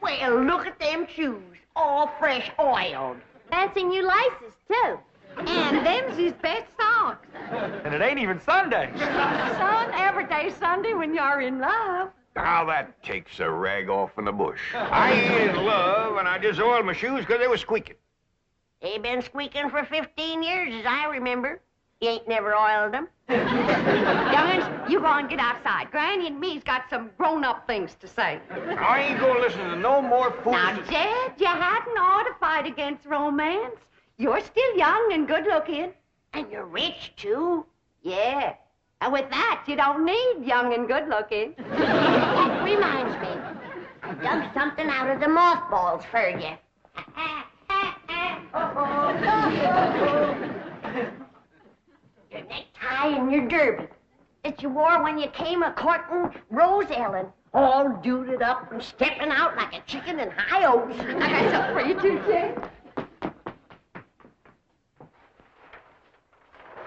Well, look at them shoes, all fresh oiled. Fancy new laces, too. And them's his best socks. And it ain't even Sunday. Son, every day's Sunday when you're in love. Now that takes a rag off in the bush. I ain't in love, and I just oiled my shoes because they were squeaking. They been squeaking for 15 years, as I remember. You ain't never oiled them. Young'uns, you go and get outside. Granny and me's got some grown-up things to say. I ain't gonna listen to no more fools. Now, Jed, you hadn't ought to fight against romance. You're still young and good-looking. And you're rich, too. Yeah. And with that, you don't need young and good-looking. That reminds me. I dug something out of the mothballs for you. Your necktie and your derby that you wore when you came a-courting Rose Ellen, all duded up and stepping out like a chicken in high oats. I got something for you, too, Jed.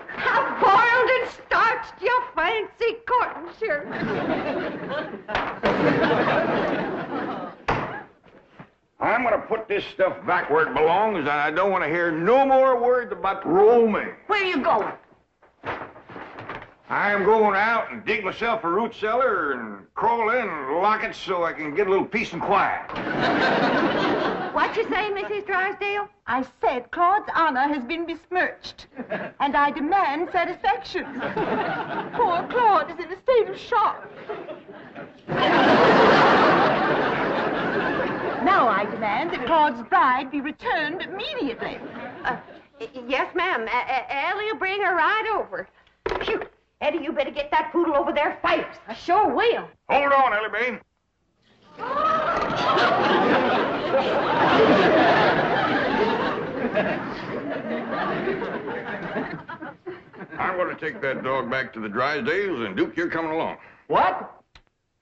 How boiled and starched your fancy courting shirt. I'm gonna put this stuff back where it belongs, and I don't want to hear no more words about romance. Where you going? I'm going out and dig myself a root cellar and crawl in and lock it so I can get a little peace and quiet. What you say, Mrs. Drysdale? I said Claude's honor has been besmirched, and I demand satisfaction. Poor Claude is in a state of shock. Now I demand that Claude's bride be returned immediately. Yes, ma'am. Elly will bring her right over. Phew. Eddie, you better get that poodle over there fast. I sure will. Hold on, Elly May. I'm going to take that dog back to the Drysdales, and Duke, you're coming along. What?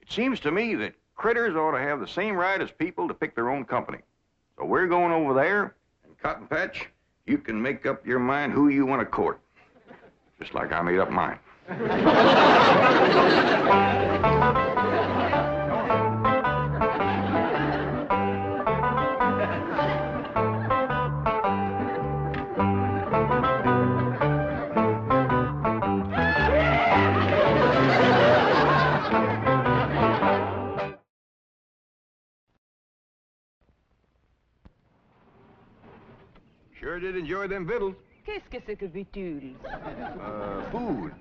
It seems to me that critters ought to have the same right as people to pick their own company. So we're going over there, and Cotton Patch, you can make up your mind who you want to court. Just like I made up mine. Sure did enjoy them victuals. Qu'est-ce que c'est que vitules? Food.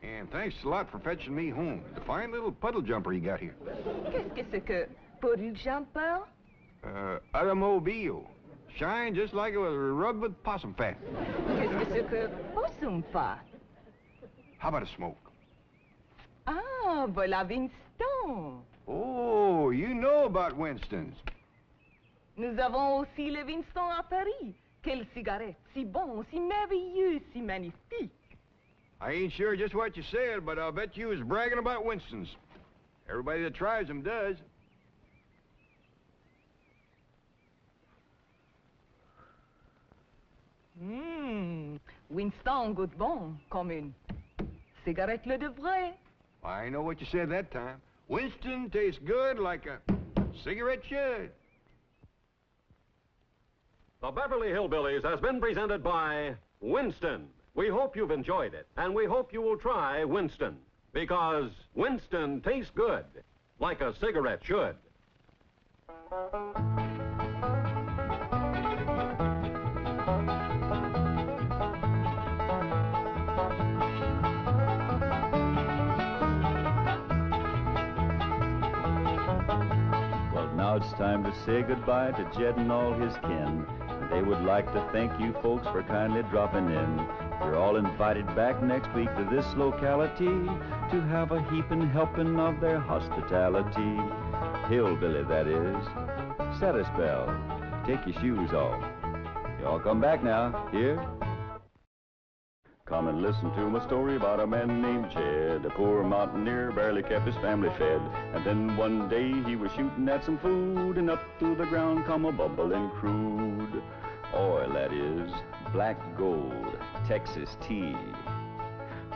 And thanks a lot for fetching me home. The fine little puddle jumper you got here. Qu'est-ce que c'est que puddle jumper? Automobile. Shine just like it was rubbed with possum fat. Qu'est-ce que c'est que possum fat? How about a smoke? Ah, voilà Winston. Oh, you know about Winston's. Nous avons aussi le Winston à Paris. Quelle cigarette, si bon, si merveilleux, si magnifique. I ain't sure just what you said, but I'll bet you was bragging about Winston's. Everybody that tries them does. Winston goûte bon, comme une cigarette le devrait. I know what you said that time. Winston tastes good like a cigarette should. The Beverly Hillbillies has been presented by Winston. We hope you've enjoyed it, and we hope you will try Winston, because Winston tastes good, like a cigarette should. Well, now it's time to say goodbye to Jed and all his kin. They would like to thank you folks for kindly dropping in. You're all invited back next week to this locality to have a heaping helping of their hospitality. Hillbilly, that is. Set a spell. Take your shoes off. Y'all come back now. Here? Come and listen to my story about a man named Jed. A poor mountaineer barely kept his family fed. And then one day he was shooting at some food, and up through the ground come a bubbling crude oil, that is, black gold, Texas tea.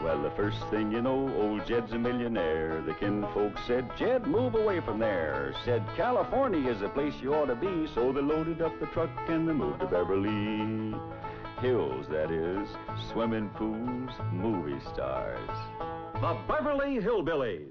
Well, the first thing you know, old Jed's a millionaire. The kinfolk said, Jed, move away from there. Said, California is the place you ought to be. So they loaded up the truck and they moved to Beverly Hills, that is, swimming pools, movie stars. The Beverly Hillbillies.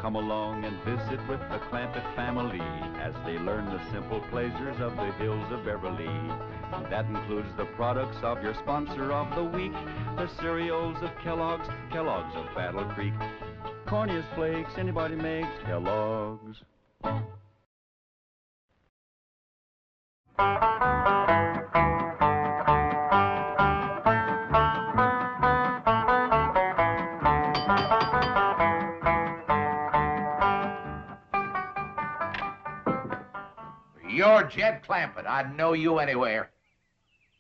Come along and visit with the Clampetts family as they learn the simple pleasures of the hills of Beverly. And that includes the products of your sponsor of the week, the cereals of Kellogg's, Kellogg's of Battle Creek. Corniest flakes anybody makes, Kellogg's. You're Jed Clampett. I'd know you anywhere.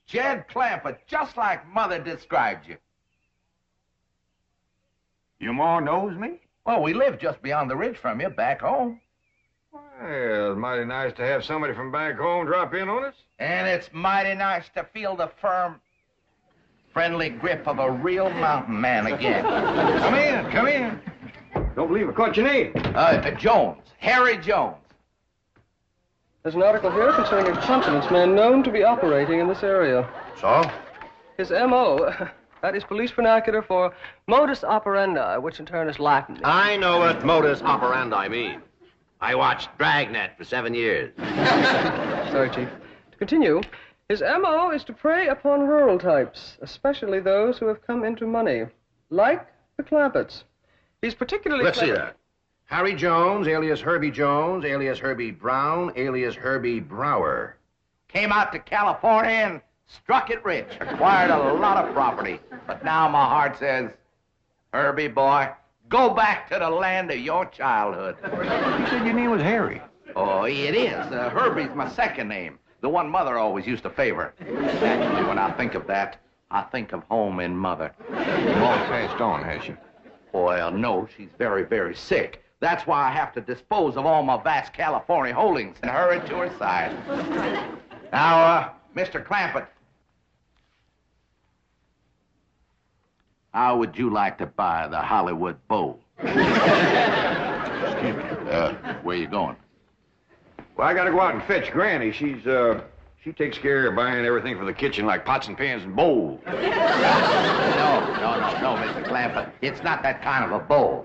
Jed Clampett, just like Mother described you. Your ma knows me? Well, we live just beyond the ridge from you, back home. Well, it's mighty nice to have somebody from back home drop in on us. And it's mighty nice to feel the firm, friendly grip of a real mountain man again. Come in, come in. Don't believe I caught your name. Jones, Harry Jones. There's an article here concerning a confidence man known to be operating in this area. So? His M.O., that is police vernacular for modus operandi, which in turn is Latin. I know what modus operandi means. I watched Dragnet for 7 years. Sorry, Chief. To continue, his M.O. is to prey upon rural types, especially those who have come into money, like the Clampetts. He's particularly Let's see that. Harry Jones, alias Herbie Jones, alias Herbie Brown, alias Herbie Brower. Came out to California and struck it rich, acquired a lot of property. But now my heart says, Herbie, boy, go back to the land of your childhood. You said your name was Harry. Oh, it is. Herbie's my second name. The one Mother always used to favor. Actually, when I think of that, I think of home and Mother. Mom's passed on, has she? Well, no, she's very, very sick. That's why I have to dispose of all my vast California holdings and hurry to her side. Now, Mr. Clampett, how would you like to buy the Hollywood Bowl? Excuse me. Where you going? Well, I gotta go out and fetch Granny. She takes care of buying everything for the kitchen, like pots and pans and bowls. No, Mr. Clampett. It's not that kind of a bowl.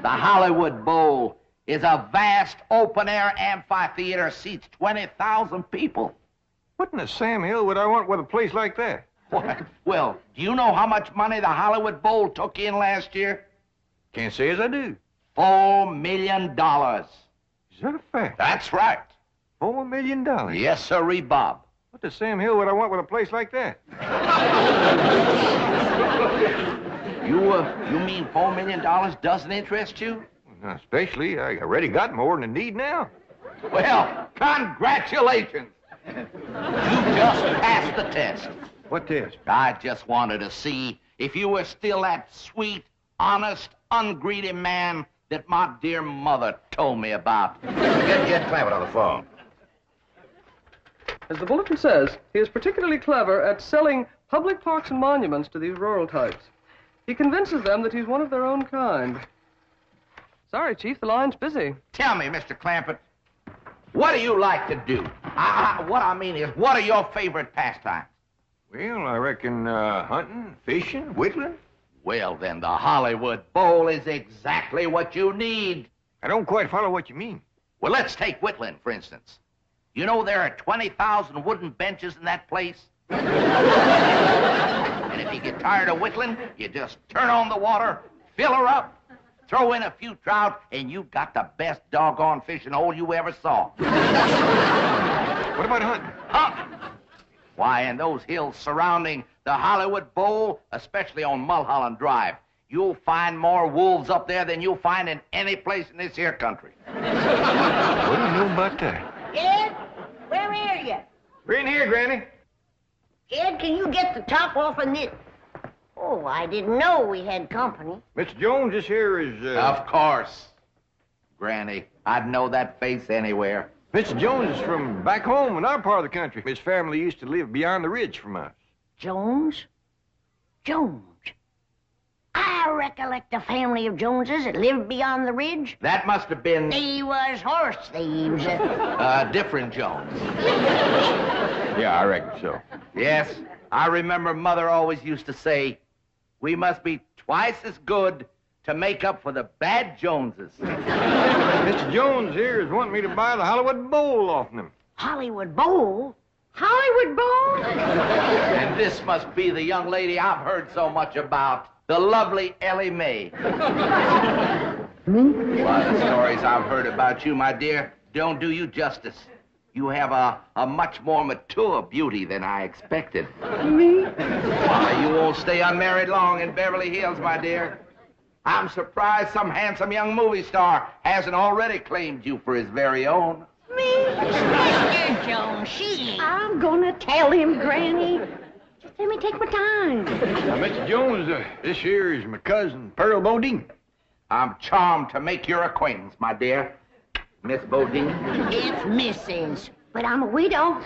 The Hollywood Bowl is a vast open-air amphitheater, seats 20,000 people. What in the Sam Hill would I want with a place like that? What? Well, do you know how much money the Hollywood Bowl took in last year? Can't say as I do. $4 million. Is that a fact? That's right. $4 million? Yes, sirree, Bob. What the Sam Hill would I want with a place like that? You mean $4 million doesn't interest you? Not especially. I already got more than I need now. Well, congratulations. You just passed the test. What test? I just wanted to see if you were still that sweet, honest, ungreedy man that my dear mother told me about. Get Clampett on the phone. As the bulletin says, he is particularly clever at selling public parks and monuments to these rural types. He convinces them that he's one of their own kind. Sorry, Chief, the line's busy. Tell me, Mr. Clampett, what do you like to do? What I mean is, what are your favorite pastimes? Well, I reckon hunting, fishing, whittling. Well, then, the Hollywood Bowl is exactly what you need. I don't quite follow what you mean. Well, let's take whittling, for instance. You know there are 20,000 wooden benches in that place? And if you get tired of whittling, you just turn on the water, fill her up, throw in a few trout, and you've got the best doggone fishing hole you ever saw. What about hunting? Hunting? Why, in those hills surrounding the Hollywood Bowl, especially on Mulholland Drive, you'll find more wolves up there than you'll find in any place in this here country. What do you know about that? Jed, where are you? We're in here, Granny. Jed, can you get the top off of this? Oh, I didn't know we had company. Mr. Jones, this here is, Of course. Granny, I'd know that face anywhere. Mr. Jones is from back home in our part of the country. His family used to live beyond the ridge from us. Jones? Jones. I recollect a family of Joneses that lived beyond the ridge. That must have been... They was horse thieves. Different Jones. Yeah, I reckon so. Yes, I remember Mother always used to say, we must be twice as good to make up for the bad Joneses. Mr. Jones here is wanting me to buy the Hollywood Bowl off him. Hollywood Bowl? Hollywood Bowl? And this must be the young lady I've heard so much about, the lovely Elly May. Well, the stories I've heard about you, my dear, don't do you justice. You have a much more mature beauty than I expected. Me? Why, you won't stay unmarried long in Beverly Hills, my dear. I'm surprised some handsome young movie star hasn't already claimed you for his very own. Me? Mr. Jones, she ain't. I'm gonna tell him, Granny. Just let me take my time. Now, Mr. Jones, this here is my cousin, Pearl Bodine. I'm charmed to make your acquaintance, my dear. Miss Bodine. It's Mrs., but I'm a widow.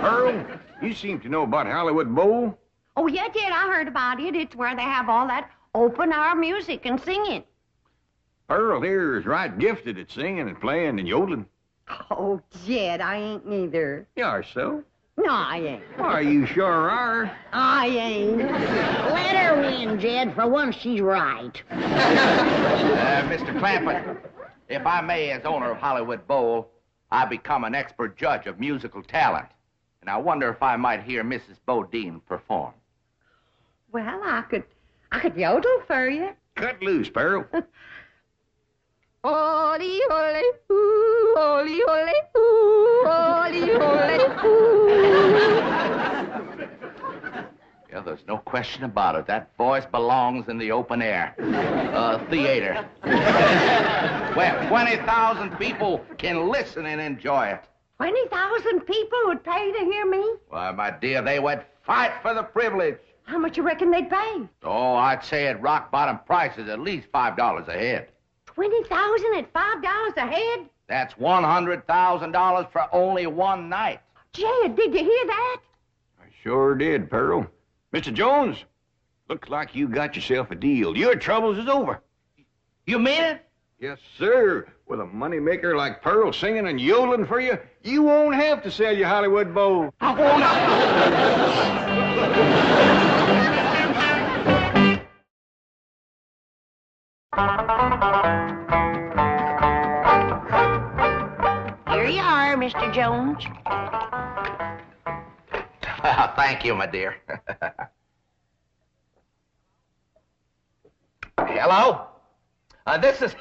Pearl, you seem to know about Hollywood Bowl. Oh, yeah, Jed, I heard about it. It's where they have all that open-air music and singing. Pearl here is right gifted at singing and playing and yodeling. Oh, Jed, I ain't neither. You are so. No, I ain't. Why, you sure are. I ain't. Let her win, Jed. For once, she's right. Mr. Clampett, if I may, as owner of Hollywood Bowl, I become an expert judge of musical talent. And I wonder if I might hear Mrs. Bodine perform. Well, I could yodel for you. Cut loose, Pearl. Oli, oli, ooh, oli, oli, ooh, oli, oli, ooh. Yeah, there's no question about it. That voice belongs in the open air. Theater. Where 20,000 people can listen and enjoy it. 20,000 people would pay to hear me? Why, my dear, they would fight for the privilege. How much you reckon they'd pay? Oh, I'd say at rock bottom prices at least $5 a head. 20,000 at $5 a head? That's $100,000 for only one night. Jed, did you hear that? I sure did, Pearl. Mr. Jones, looks like you got yourself a deal. Your troubles is over. You mean it? Yes, sir. With a moneymaker like Pearl singing and yodeling for you, you won't have to sell your Hollywood bowl. I won't. Here you are, Mr. Jones. Thank you, my dear. Hello? This is...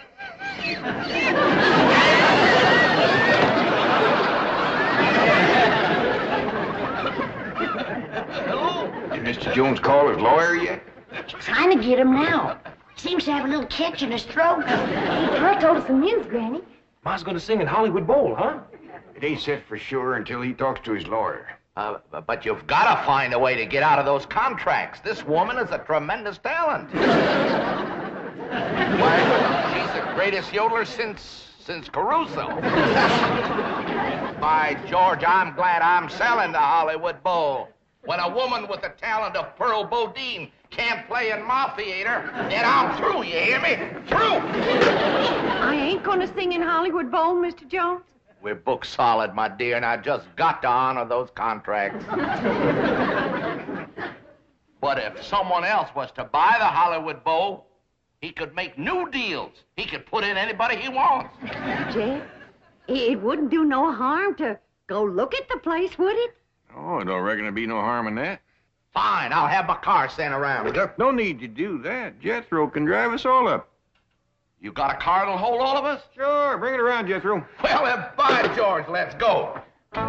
Did Mr. Jones call his lawyer yet? Trying to get him now. Seems to have a little catch in his throat. Pearl told us some news, Granny. Ma's gonna sing in Hollywood Bowl, huh? It ain't set for sure until he talks to his lawyer. But you've got to find a way to get out of those contracts. This woman is a tremendous talent. Why, she's the greatest yodeler since Caruso. By George, I'm glad I'm selling the Hollywood Bowl. When a woman with the talent of Pearl Bodine can't play in my theater, then I'm through, you hear me? Through! I ain't gonna sing in Hollywood Bowl, Mr. Jones. We're booked solid, my dear, and I just got to honor those contracts. But if someone else was to buy the Hollywood Bowl, he could make new deals. He could put in anybody he wants. Jed, it wouldn't do no harm to go look at the place, would it? Oh, I don't reckon there'd be no harm in that. Fine, I'll have my car sent around. No need to do that. Jethro can drive us all up. You got a car that'll hold all of us? Sure, bring it around, Jethro. Well, then, by George, let's go. You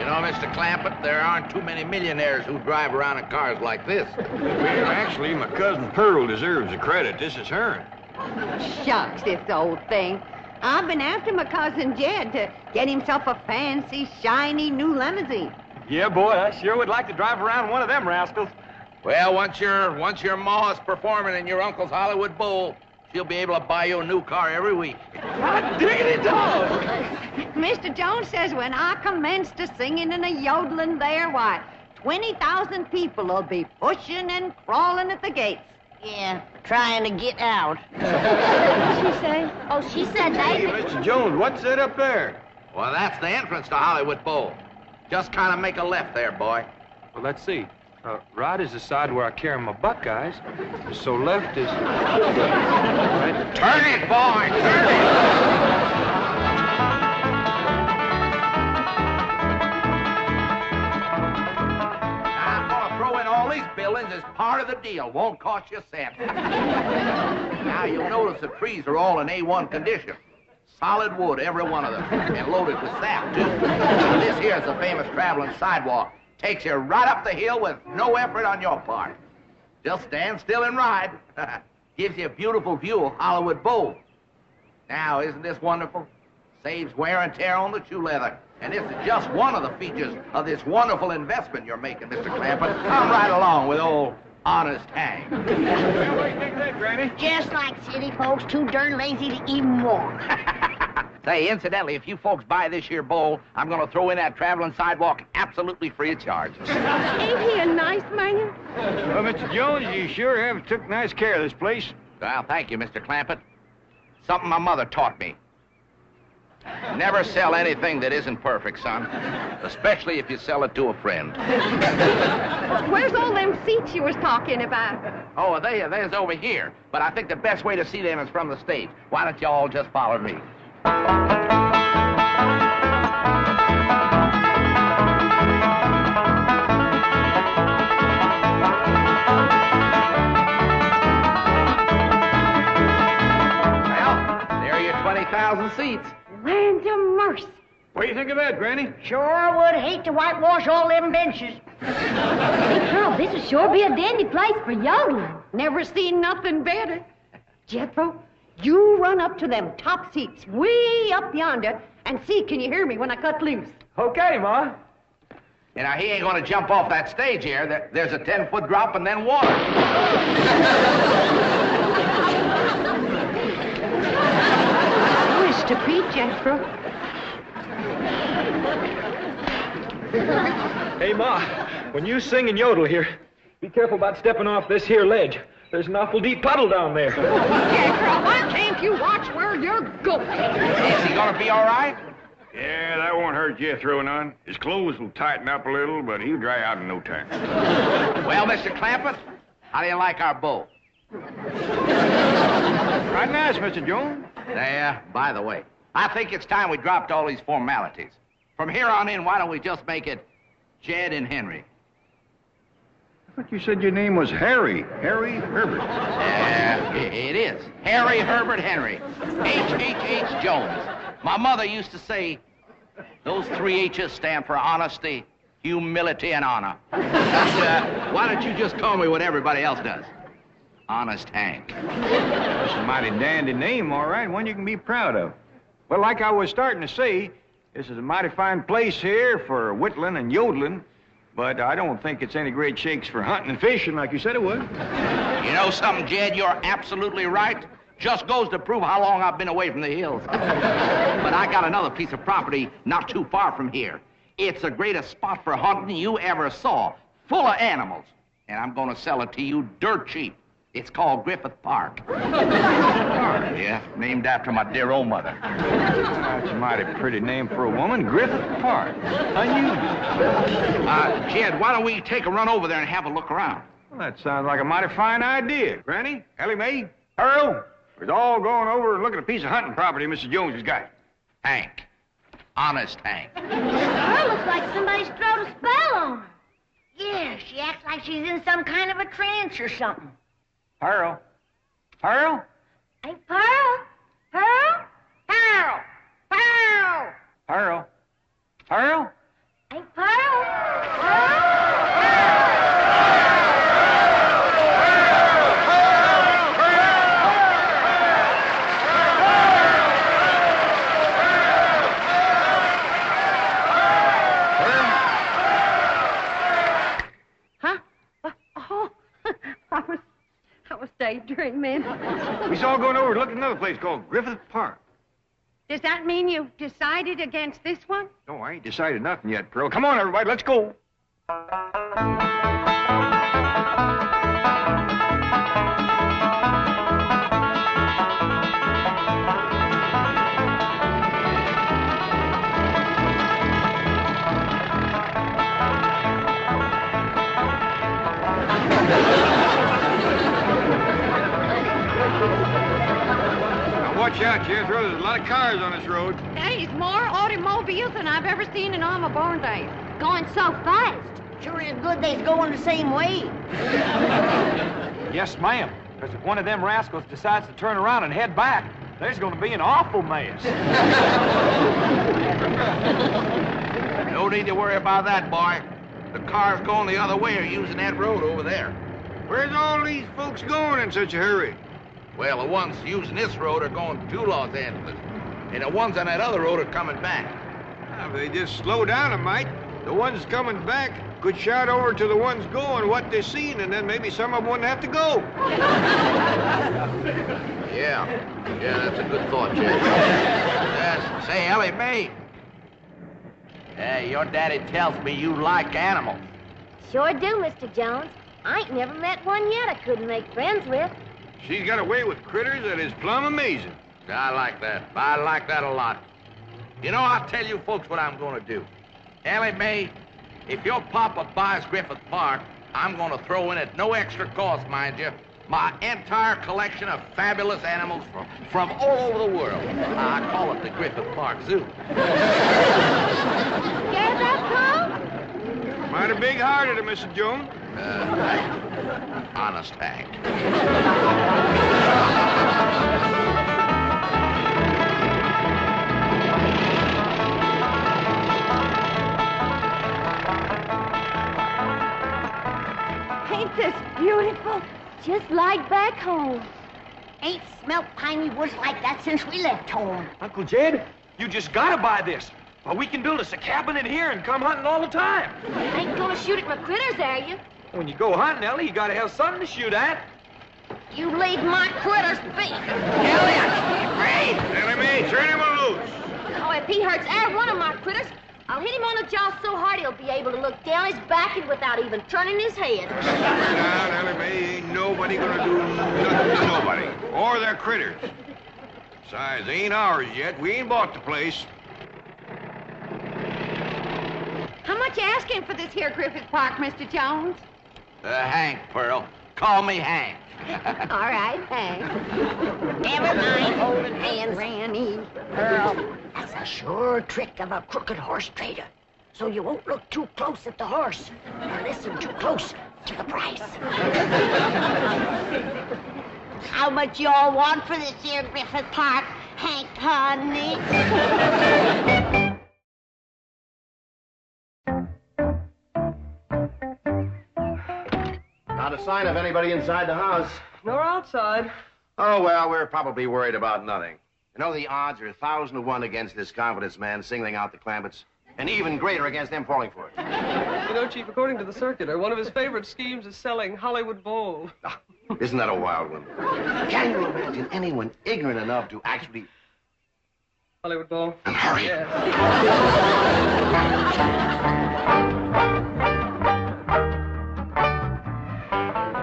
know, Mr. Clampett, there aren't too many millionaires who drive around in cars like this. Well, actually, my cousin Pearl deserves the credit. This is hers. Shucks, this old thing. I've been after my cousin Jed to get himself a fancy, shiny new limousine. Yeah, boy, I sure would like to drive around one of them rascals. Well, once your ma's performing in your uncle's Hollywood Bowl, she'll be able to buy you a new car every week. Hot diggity dog! Mr. Jones says when I commence to singing and a yodeling there, why, 20,000 people will be pushing and crawling at the gates. Yeah, trying to get out. What did she say? Oh, she said Hey, they... Mr. Jones, what's that up there? Well, that's the entrance to Hollywood Bowl. Just kind of make a left there, boy. Well, let's see. Right is the side where I carry my buckeyes. So left is... Right. Turn it, boy! Turn it! These buildings is part of the deal. Won't cost you a cent. Now, you'll notice the trees are all in A1 condition. Solid wood, every one of them, and loaded with sap, too. This here's the famous traveling sidewalk. Takes you right up the hill with no effort on your part. Just stand still and ride. Gives you a beautiful view of Hollywood Bowl. Now, isn't this wonderful? Saves wear and tear on the shoe leather. And this is just one of the features of this wonderful investment you're making, Mr. Clampett. Come right along with old Honest Hank. What do you think of that, Granny? Just like city folks, too darn lazy to even walk. Say, incidentally, if you folks buy this here bowl, I'm going to throw in that traveling sidewalk absolutely free of charge. Ain't he a nice man? Well, Mr. Jones, you sure have took nice care of this place. Well, thank you, Mr. Clampett. Something my mother taught me. Never sell anything that isn't perfect, son. Especially if you sell it to a friend. Where's all them seats you was talking about? Oh, there's over here. But I think the best way to see them is from the stage. Why don't you all just follow me? Well, there are your 20,000 seats. Land of mercy. What do you think of that, Granny? Sure would hate to whitewash all them benches. Hey, Pearl, this would sure be a dandy place for yodeling. Never seen nothing better. Jethro, you run up to them top seats way up yonder and see can you hear me when I cut loose. Okay, Ma. You know, he ain't gonna jump off that stage here. There's a 10-foot drop and then water. Wish to Pete, Jethro. Hey, Ma, when you sing and yodel here, be careful about stepping off this here ledge. There's an awful deep puddle down there. Jethro, why can't you watch where you're going? Is he gonna be all right? Yeah, that won't hurt Jethro none. His clothes will tighten up a little, but he'll dry out in no time. Well, Mr. Clampett, how do you like our bow? Right nice, Mr. Jones. By the way, I think it's time we dropped all these formalities. From here on in, why don't we just make it Jed and Henry? I thought you said your name was Harry. Harry Herbert. It is. Harry Herbert Henry. H.H.H. Jones. My mother used to say, those 3 H's stand for honesty, humility, and honor. Why don't you just call me what everybody else does? Honest Hank. That's a mighty dandy name, all right, one you can be proud of. Well, like I was starting to say, this is a mighty fine place here for whittling and yodeling, but I don't think it's any great shakes for hunting and fishing like you said it was. You know something, Jed? You're absolutely right. Just goes to prove how long I've been away from the hills. But I got another piece of property not too far from here. It's the greatest spot for hunting you ever saw, full of animals. And I'm going to sell it to you dirt cheap. It's called Griffith Park. Yeah, named after my dear old mother. That's a mighty pretty name for a woman, Griffith Park. Unusual. Jed, why don't we take a run over there and have a look around? Well, that sounds like a mighty fine idea. Granny, Elly Mae, Earl, we're all going over and looking at a piece of hunting property Mr. Jones has got. Hank. Honest Hank. Pearl looks like somebody's thrown a spell on her. Yeah, she acts like she's in some kind of a trance or something. Pearl. Pearl? Hey, Pearl. Pearl? Pearl! Pearl! Pearl. Pearl? Hey, Pearl. Pearl? I was daydreaming. We's all going over to look at another place called Griffith Park. Does that mean you've decided against this one? No, I ain't decided nothing yet, Pearl. Come on, everybody, let's go. Watch out, Jethro. There's a lot of cars on this road. There's more automobiles than I've ever seen in all my born days. Going so fast. Sure is good they's going the same way. Yes, ma'am. Because if one of them rascals decides to turn around and head back, there's going to be an awful mess. No need to worry about that, boy. The cars going the other way are using that road over there. Where's all these folks going in such a hurry? Well, the ones using this road are going to Los Angeles, and the ones on that other road are coming back. If they just slow down a mite, the ones coming back could shout over to the ones going what they're seeing, and then maybe some of them wouldn't have to go. Yeah, that's a good thought, Jed. Yes. Say, Elly Mae. Your daddy tells me you like animals. Sure do, Mr. Jones. I ain't never met one yet I couldn't make friends with. She's got a way with critters that is plumb amazing. I like that. I like that a lot. You know, I'll tell you folks what I'm going to do. Elly Mae, if your papa buys Griffith Park, I'm going to throw in at no extra cost, mind you, my entire collection of fabulous animals from all over the world. I call it the Griffith Park Zoo. Scared that, Paul? Mighty big-hearted of Mr. Jones. Honest Hank. Ain't this beautiful? Just like back home. Ain't smelt piney woods like that since we left home. Uncle Jed, you just gotta buy this. Well, we can build us a cabin in here and come hunting all the time. Ain't gonna shoot at my critters, are you? When you go hunting, Elly, you gotta have something to shoot at. You leave my critters be. Elly, I can't breathe. Elly Mae, turn him loose. Oh, if he hurts either one of my critters, I'll hit him on the jaw so hard he'll be able to look down his back and without even turning his head. Now, Elly Mae, ain't nobody gonna do nothing to nobody. Or their critters. Besides, they ain't ours yet. We ain't bought the place. How much you asking for this here Griffith Park, Mr. Jones? Hank, Pearl. Call me Hank. All right, Hank. Never mind holding hands. Granny. Earl, that's a sure trick of a crooked horse trader. So you won't look too close at the horse or listen too close to the price. How much y'all want for this here Griffith Park, Hank, honey? Not a sign of anybody inside the house. Nor outside. Oh, well, we're probably worried about nothing. You know, the odds are 1,000 to 1 against this confidence man singling out the Clampetts, and even greater against them falling for it. You know, Chief, according to the circular, one of his favorite schemes is selling Hollywood Bowl. Isn't that a wild one? Can you imagine anyone ignorant enough to actually... Hollywood Bowl? Hurry. Yes.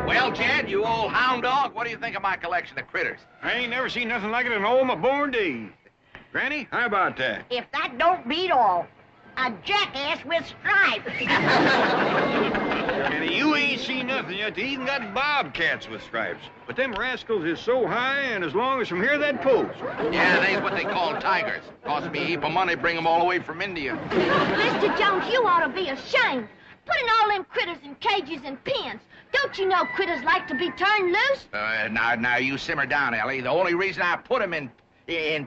Well, Jed, you old hound dog, what do you think of my collection of critters? I ain't never seen nothing like it in all my born days. Granny, how about that? If that don't beat all, a jackass with stripes. Granny, you ain't seen nothing yet. They even got bobcats with stripes. But them rascals is so high and as long as from here, that post. Yeah, they's what they call tigers. Cost me a heap of money, bring them all the way from India. Mr. Jones, you ought to be ashamed. Putting all them critters in cages and pens. Don't you know critters like to be turned loose? Now, you simmer down, Elly. The only reason I put them in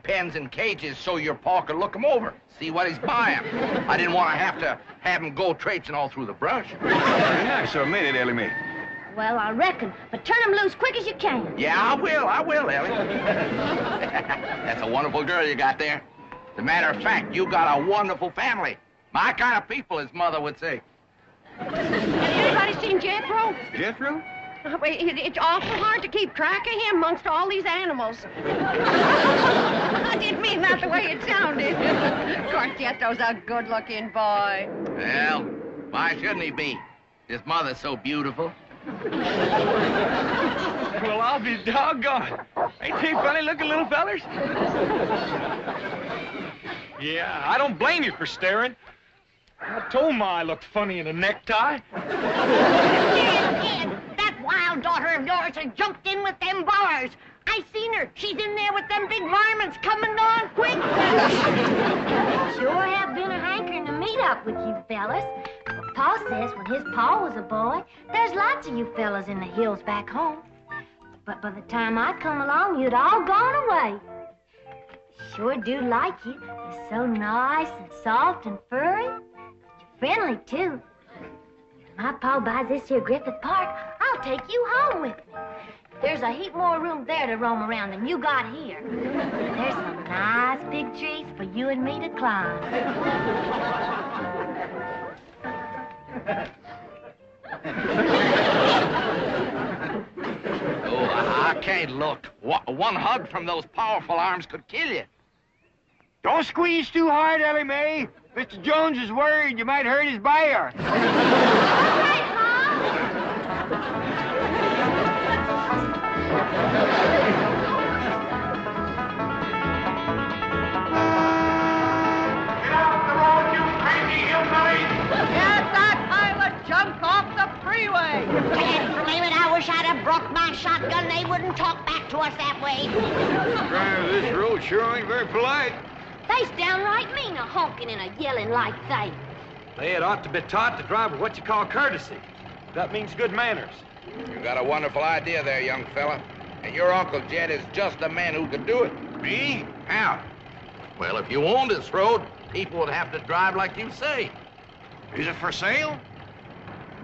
pens and cages so your pa could look them over, see what he's buying. I didn't want to have him go traipsing all through the brush. Very nice of me, Elly Mae. Well, I reckon. But turn them loose quick as you can. Yeah, I will, Elly. That's a wonderful girl you got there. As a matter of fact, you got a wonderful family. My kind of people, his mother would say. Has anybody seen Jethro? Jethro? It's awful hard to keep track of him amongst all these animals. I didn't mean that the way it sounded. Of course, Jethro's a good-looking boy. Well, why shouldn't he be? His mother's so beautiful. Well, I'll be doggone. Ain't they funny-looking little fellers? Yeah, I don't blame you for staring. I told Ma I looked funny in a necktie. Jed, that wild daughter of yours has jumped in with them bars. I seen her. She's in there with them big varmints coming on quick. Sure have been a hankering to meet up with you fellas. But Pa says when his pa was a boy, there's lots of you fellas in the hills back home. But by the time I come along, you'd all gone away. Sure do like you. You're so nice and soft and furry. Friendly, too. If my pa buys this here Griffith Park, I'll take you home with me. There's a heap more room there to roam around than you got here. There's some nice big trees for you and me to climb. Oh, I can't look. One hug from those powerful arms could kill you. Don't squeeze too hard, Elly Mae. Mr. Jones is worried you might hurt his buyer. Get that pile of junk off the freeway! Damn it, I wish I'd have brought my shotgun. They wouldn't talk back to us that way. Driver, this road sure ain't very polite. They's downright mean a honking and a yelling like they. They had ought to be taught to drive with what you call courtesy. That means good manners. You got a wonderful idea there, young fella. And your Uncle Jed is just the man who could do it. Me? How? Well, if you owned this road, people would have to drive like you say. Is it for sale?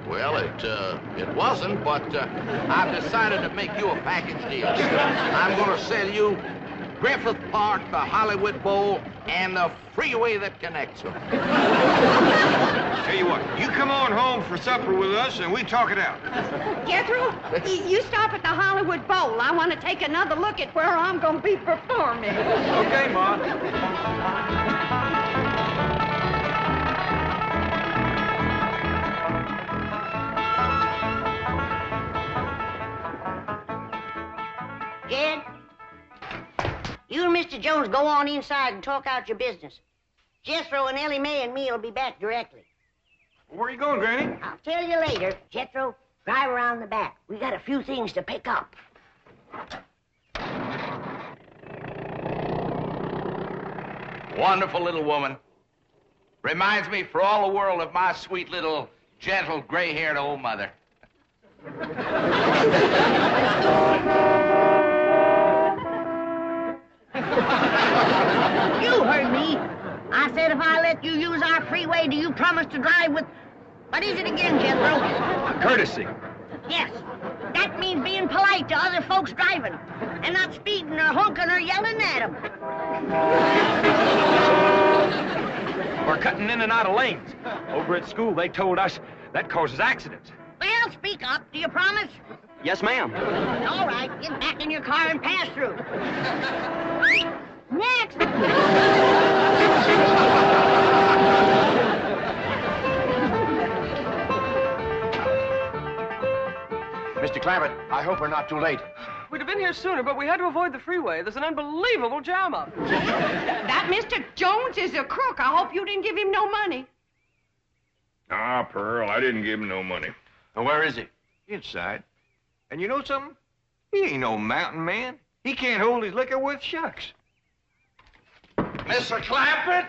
Well, it wasn't, but I've decided to make you a package deal. I'm going to sell you Griffith Park, the Hollywood Bowl, and the freeway that connects them. Tell you what, you come on home for supper with us and we talk it out. Jethro, you stop at the Hollywood Bowl. I want to take another look at where I'm going to be performing. Okay, Ma. Jed, you and Mr. Jones go on inside and talk out your business. Jethro and Elly Mae and me will be back directly. Where are you going, Granny? I'll tell you later. Jethro, drive around the back. We got a few things to pick up. Wonderful little woman. Reminds me for all the world of my sweet little, gentle, gray-haired old mother. You heard me. I said if I let you use our freeway, do you promise to drive with... What is it again, Jethro? Courtesy. Yes. That means being polite to other folks driving and not speeding or honking or yelling at them. We're cutting in and out of lanes. Over at school, they told us that causes accidents. Well, speak up. Do you promise? Yes, ma'am. All right. Get back in your car and pass through. Next. Mr. Clampett, I hope we're not too late. We'd have been here sooner, but we had to avoid the freeway. There's an unbelievable jam up. That Mr. Jones is a crook. I hope you didn't give him no money. Ah, Pearl, I didn't give him no money. Well, where is he? Inside. And you know something? He ain't no mountain man. He can't hold his liquor worth shucks. Mr. Clampett?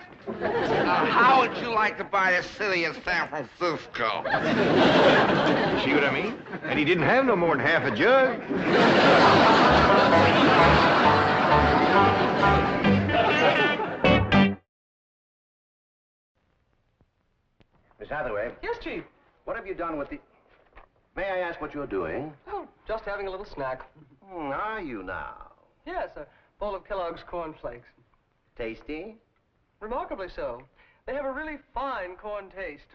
How would you like to buy a city in San Francisco? See what I mean? And he didn't have no more than half a jug. Miss Hathaway. Yes, Chief. What have you done with the... May I ask what you're doing? Oh, just having a little snack. Are you now? Yes, a bowl of Kellogg's Corn Flakes. Tasty? Remarkably so. They have a really fine corn taste.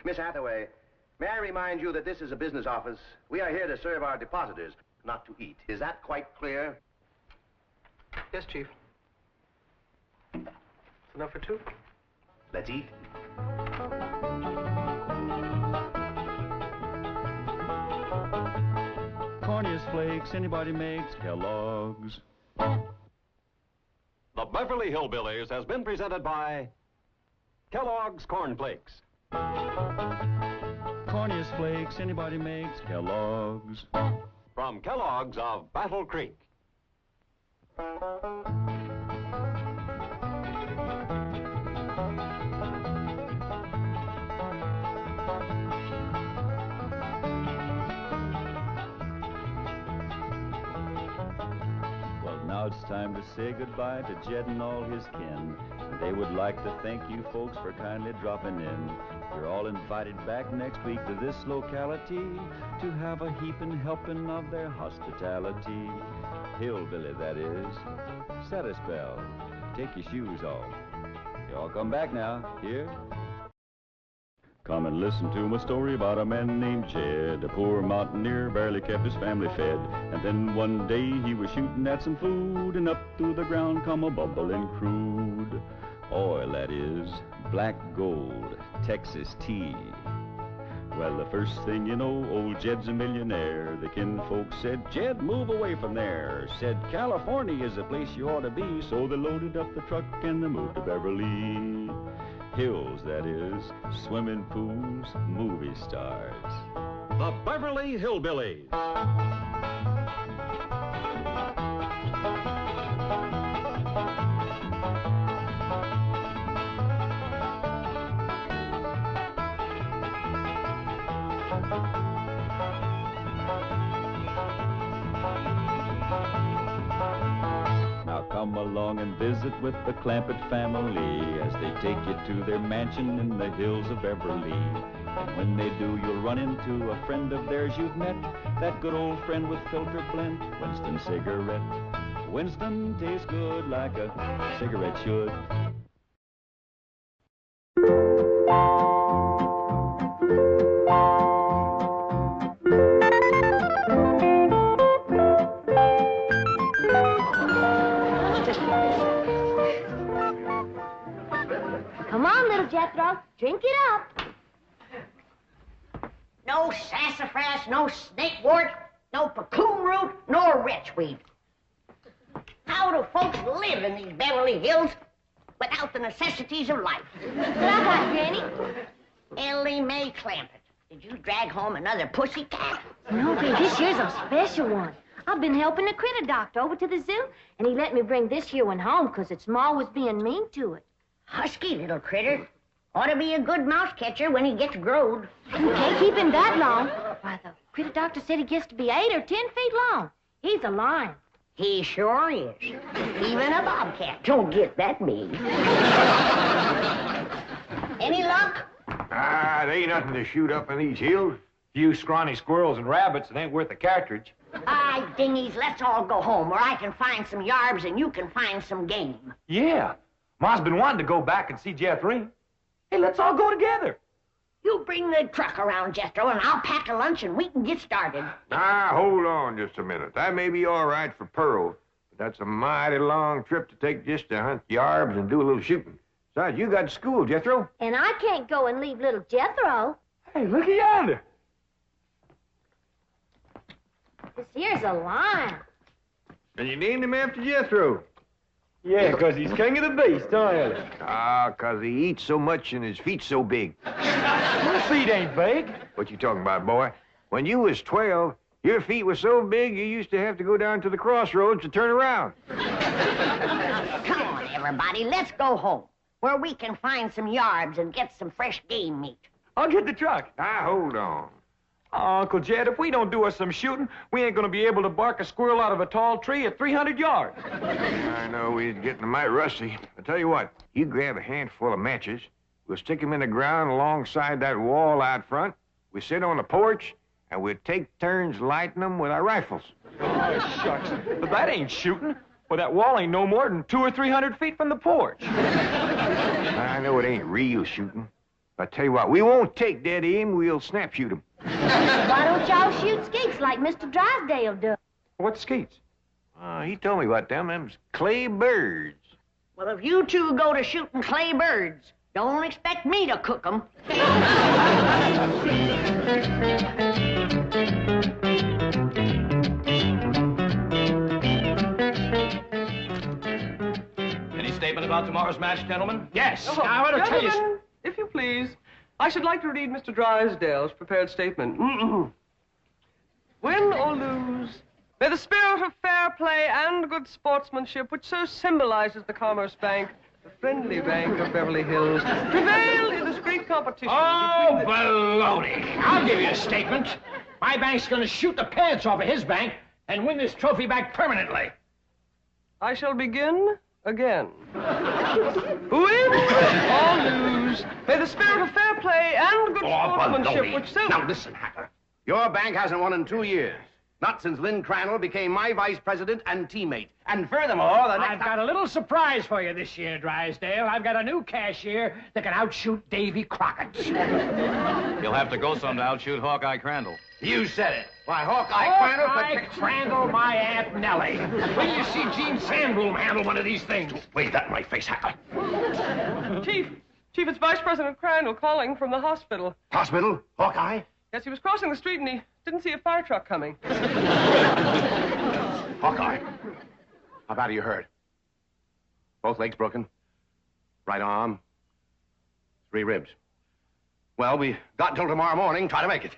Miss Hathaway, may I remind you that this is a business office. We are here to serve our depositors, not to eat. Is that quite clear? Yes, Chief. It's enough for two. Let's eat. Corniest flakes anybody makes, Kellogg's. The Beverly Hillbillies has been presented by Kellogg's Corn Flakes. Corniest flakes anybody makes, Kellogg's. From Kellogg's of Battle Creek. Now it's time to say goodbye to Jed and all his kin. They would like to thank you folks for kindly dropping in. You're all invited back next week to this locality to have a heaping helping of their hospitality. Hillbilly, that is. Set a spell. Take your shoes off. You all come back now. Here. Come and listen to my story about a man named Jed. A poor mountaineer, barely kept his family fed. And then one day he was shooting at some food, and up through the ground come a bubbling crude oil, that is, black gold, Texas tea. Well, the first thing you know, old Jed's a millionaire. The kinfolk said, Jed, move away from there. Said, California is the place you ought to be. So they loaded up the truck and they moved to Beverly Hills, that is, swimming pools, movie stars. The Beverly Hillbillies. Now come come along and visit with the Clampett family as they take you to their mansion in the hills of Beverly. And when they do, you'll run into a friend of theirs you've met, that good old friend with filter blend, Winston cigarette. Winston tastes good like a cigarette should. Come on, little Jed Throws, drink it up. No sassafras, no snakewort, no pacoon root, nor wretchweed. How do folks live in these Beverly Hills without the necessities of life? What I got, Granny? Elly May Clampett, did you drag home another pussy cat? No, babe, this year's a special one. I've been helping the critter doctor over to the zoo, and he let me bring this here one home because its ma was being mean to it. Husky little critter. Ought to be a good mouse catcher when he gets growed. You can't keep him that long. Why, the critter doctor said he gets to be 8 or 10 feet long. He's a lion. He sure is. Even a bobcat don't get that big. Any luck? Ah, there ain't nothing to shoot up in these hills. Few scrawny squirrels and rabbits, it ain't worth a cartridge. Aye, dingies, let's all go home where I can find some yarbs and you can find some game. Yeah. Ma's been wanting to go back and see Jethro. Hey, let's all go together. You bring the truck around, Jethro, and I'll pack a lunch and we can get started. Now, hold on just a minute. That may be all right for Pearl, but that's a mighty long trip to take just to hunt yarbs and do a little shooting. Besides, you got school, Jethro. And I can't go and leave little Jethro. Hey, look yonder. This here's a lion. And you named him after Jethro. Yeah, 'cause he's king of the beast, huh, Elly? Ah, 'cause he eats so much and his feet's so big. Your feet ain't big. What you talking about, boy? When you was 12, your feet were so big you used to have to go down to the crossroads to turn around. Come on, everybody, let's go home, where we can find some yarbs and get some fresh game meat. I'll get the truck. Now, hold on. Oh, Uncle Jed, if we don't do us some shooting, we ain't gonna be able to bark a squirrel out of a tall tree at 300 yards. I know we're getting mighty rusty. I tell you what, you grab a handful of matches, we'll stick them in the ground alongside that wall out front, we sit on the porch, and we'll take turns lighting them with our rifles. Oh, shucks. But that ain't shooting. Well, that wall ain't no more than 200 or 300 feet from the porch. I know it ain't real shooting. I tell you what, we won't take dead aim, we'll snap shoot them. Why don't y'all shoot skeets like Mr. Drysdale does? What's skeets? He told me about them. Them's clay birds. Well, if you two go to shooting clay birds, don't expect me to cook them. Any statement about tomorrow's match, gentlemen? Yes. Oh, Now, I want to tell you... gentlemen, if you please, I should like to read Mr. Drysdale's prepared statement. Win or lose, may the spirit of fair play and good sportsmanship, which so symbolizes the Commerce Bank, the friendly bank of Beverly Hills, prevail in this great competition. Oh, baloney. I'll give you a statement. My bank's going to shoot the pants off of his bank and win this trophy back permanently. I shall begin again. Win or lose, may the spirit of fair play and good sportsmanship, baloney. which so... Now, listen, Hacker. Your bank hasn't won in 2 years. Not since Lynn Crandall became my vice president and teammate. And furthermore, I've got a little surprise for you this year, Drysdale. I've got a new cashier that can outshoot Davy Crockett. You'll have to go some to outshoot Hawkeye Crandall. You said it. Why, Hawkeye Crandall, my Aunt Nellie. When you see Gene Sandbloom handle one of these things. Wave that in my face, Hacker. Chief, it's Vice President Crandall calling from the hospital. Hospital? Hawkeye? Yes, he was crossing the street and he didn't see a fire truck coming. Hawkeye, how bad are you hurt? Both legs broken? Right arm? 3 ribs. Well, we got until tomorrow morning. Try to make it.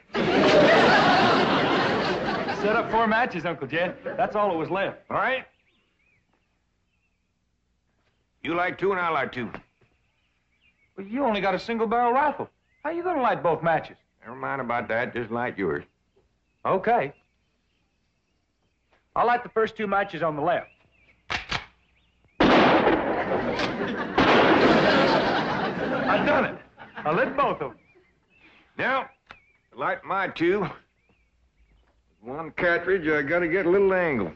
Set up 4 matches, Uncle Jed. That's all that was left. All right? You like 2 and I like 2. Well, you only got a single-barrel rifle. How you gonna light both matches? Never mind about that. Just light yours. Okay. I'll light the first 2 matches on the left. I done it. I lit both of them. Now, like my two, one cartridge, I gotta get a little angle.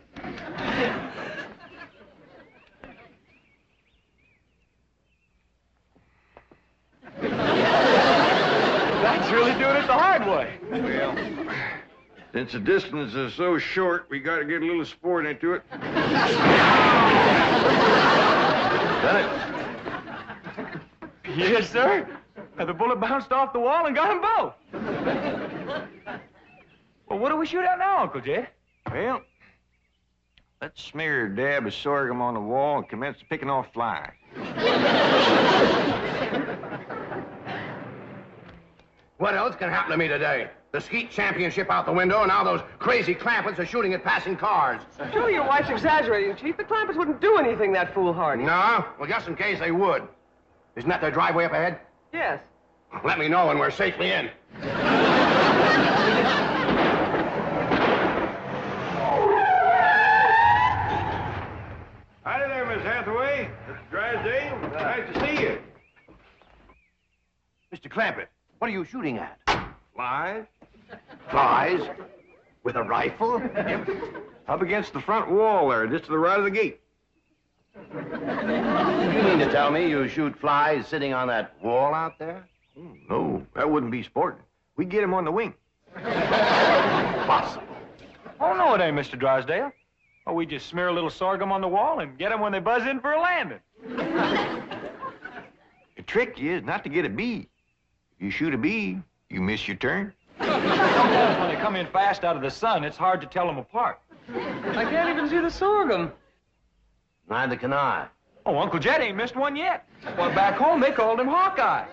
That's really doing it the hard way. Well, since the distance is so short, we gotta get a little sport into it. Done it. Yes, sir. And the bullet bounced off the wall and got them both. Well, what do we shoot at now, Uncle Jed? Well, let's smear a dab of sorghum on the wall and commence picking off flies. What else can happen to me today? The skeet championship out the window, and now those crazy Clampetts are shooting at passing cars. Surely your wife's exaggerating, Chief. The Clampetts wouldn't do anything that foolhardy. No? Well, just in case they would. Isn't that their driveway up ahead? Yes. Let me know when we're safely in. Howdy there, Miss Hathaway. Mr. Drysdale. Nice to see you. Mr. Clampett, what are you shooting at? Flies? Flies? With a rifle? Yep. Up against the front wall there, just to the right of the gate. You mean to tell me you shoot flies sitting on that wall out there? No, that wouldn't be sporting. We'd get him on the wing. Possible. Oh, no, it ain't, Mr. Drysdale. Oh, we just smear a little sorghum on the wall and get them when they buzz in for a landing. The trick is not to get a bee. If you shoot a bee, you miss your turn. Sometimes when they come in fast out of the sun, it's hard to tell them apart. I can't even see the sorghum. Neither can I. Oh, Uncle Jed ain't missed one yet. Well, back home, they called him Hawkeye.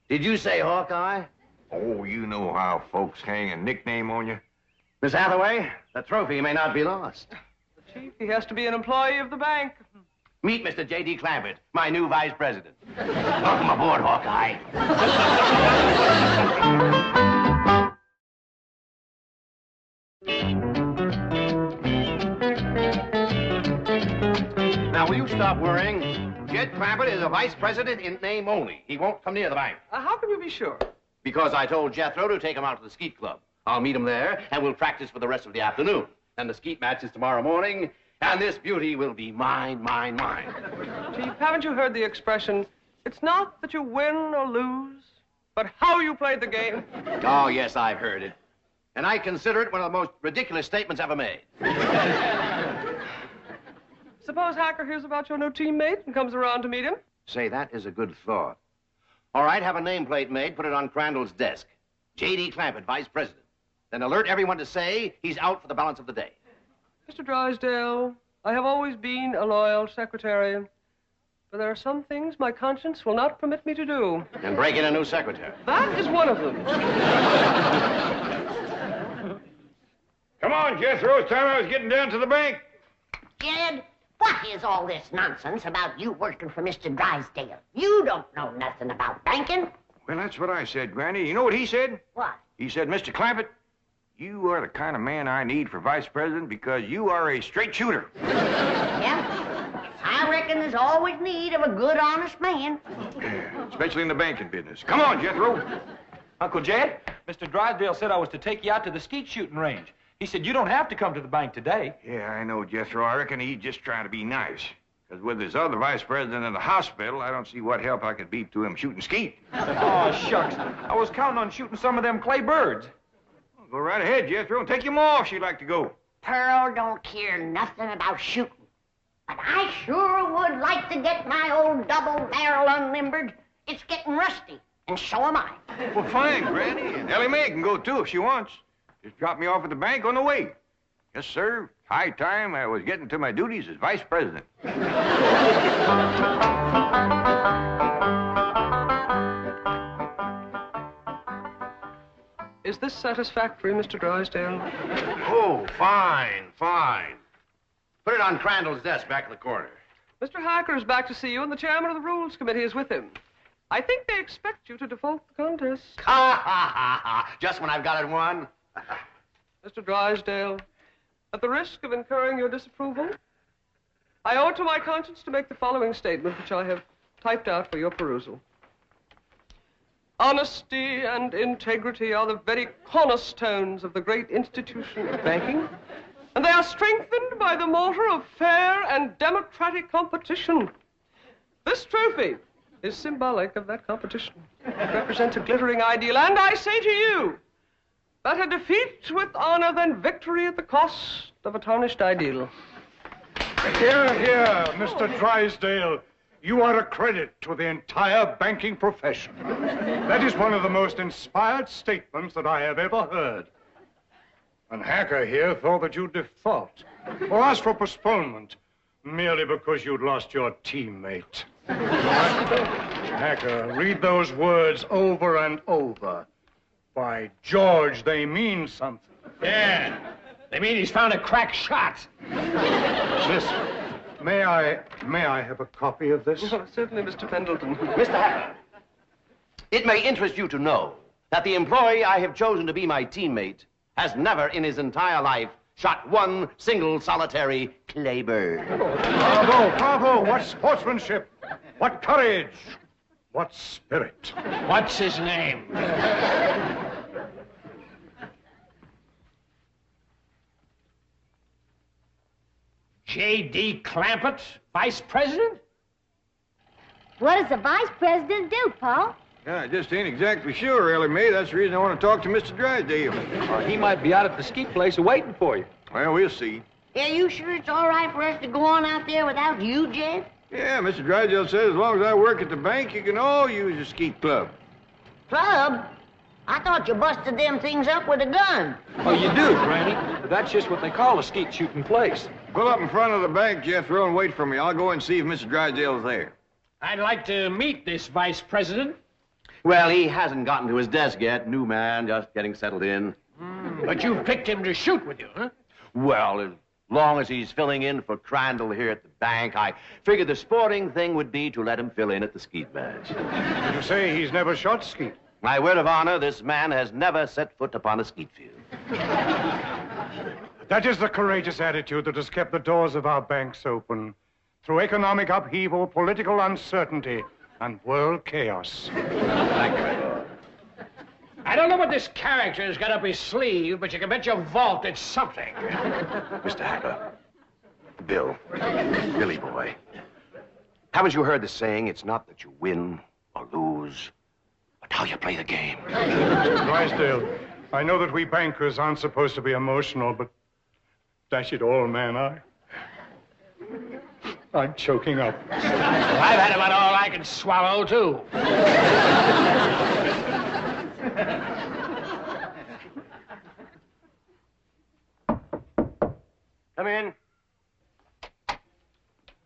Did you say Hawkeye? Oh, you know how folks hang a nickname on you. Miss Hathaway, the trophy may not be lost. Chief, he has to be an employee of the bank. Meet Mr. J.D. Clampett, my new vice president. Welcome aboard, Hawkeye. Now, will you stop worrying? Jed Clampett is a vice president in name only. He won't come near the bank. How can you be sure? Because I told Jethro to take him out to the skeet club. I'll meet him there, and we'll practice for the rest of the afternoon. And the skeet match is tomorrow morning, and this beauty will be mine, mine, mine. Chief, haven't you heard the expression, it's not that you win or lose, but how you played the game? Oh, yes, I've heard it. And I consider it one of the most ridiculous statements ever made. Suppose Hacker hears about your new teammate and comes around to meet him? Say, that is a good thought. All right, have a nameplate made, put it on Crandall's desk. J.D. Clampett, vice president. Then alert everyone to say he's out for the balance of the day. Mr. Drysdale, I have always been a loyal secretary, but there are some things my conscience will not permit me to do. And break in a new secretary. That is one of them. Come on, Jethro. It's time I was getting down to the bank. Jed, what is all this nonsense about you working for Mr. Drysdale? You don't know nothing about banking. Well, that's what I said, Granny. You know what he said? What? He said, Mr. Clampett, you are the kind of man I need for vice president because you are a straight shooter. Yeah? I reckon there's always need of a good, honest man. Yeah, especially in the banking business. Come on, Jethro. Uncle Jed, Mr. Drysdale said I was to take you out to the skeet shooting range. He said you don't have to come to the bank today. Yeah, I know, Jethro. I reckon he's just trying to be nice. Because with his other vice president in the hospital, I don't see what help I could be to him shooting skeet. Oh, shucks. I was counting on shooting some of them clay birds. Well, go right ahead, Jethro, and take your ma if she'd like to go. Pearl don't care nothing about shooting. But I sure would like to get my old double barrel unlimbered. It's getting rusty, and so am I. Well, fine, Granny. And Elly May can go, too, if she wants. Just drop me off at the bank on the way. Yes, sir. High time I was getting to my duties as vice president. Is this satisfactory, Mr. Drysdale? Oh, fine, fine. Put it on Crandall's desk back in the corner. Mr. Hacker is back to see you, and the chairman of the Rules Committee is with him. I think they expect you to default the contest. Ha, ha, ha, ha. Just when I've got it won. Mr. Drysdale, at the risk of incurring your disapproval, I owe it to my conscience to make the following statement, which I have typed out for your perusal. Honesty and integrity are the very cornerstones of the great institution of banking, and they are strengthened by the mortar of fair and democratic competition. This trophy is symbolic of that competition. It represents a glittering ideal, and I say to you, better defeat with honor than victory at the cost of a tarnished ideal. Here, here, Mr. Drysdale. You are a credit to the entire banking profession. That is one of the most inspired statements that I have ever heard. And Hacker here thought that you'd default or ask for postponement merely because you'd lost your teammate. Hacker, read those words over and over. By George, they mean something. Yeah, they mean he's found a crack shot. Listen, may I have a copy of this? Oh, certainly, Mr. Pendleton. Mr. Hacker, it may interest you to know that the employee I have chosen to be my teammate has never in his entire life shot one single solitary claybird. Bravo, bravo! What sportsmanship! What courage! What spirit! What's his name? J.D. Clampetts, Vice President? What does the vice president do, Paul? I just ain't exactly sure, Elly Mae. That's the reason I want to talk to Mr. Drysdale. He might be out at the ski place waiting for you. Well, we'll see. Are you sure it's all right for us to go on out there without you, Jed? Yeah, Mr. Drysdale says as long as I work at the bank, you can all use the skeet club. Club? I thought you busted them things up with a gun. Oh, you do, Granny. But that's just what they call a skeet shooting place. Pull up in front of the bank, Jed Throws, and wait for me. I'll go and see if Mr. Drysdale's there. I'd like to meet this Vice President. Well, he hasn't gotten to his desk yet. New man, just getting settled in. But you picked him to shoot with you, huh? Well, as long as he's filling in for Crandall here at the bank, I figured the sporting thing would be to let him fill in at the skeet match. You say he's never shot skeet? My word of honor, this man has never set foot upon a skeet field. That is the courageous attitude that has kept the doors of our banks open through economic upheaval, political uncertainty, and world chaos. Thank you. I don't know what this character has got up his sleeve, but you can bet your vault it's something. Mr. Hacker. Bill. Billy boy. Haven't you heard the saying, it's not that you win or lose, but how you play the game? Mr. Drysdale, I know that we bankers aren't supposed to be emotional, but dash it all, man, I'm choking up. I've had about all I can swallow, too. Come in.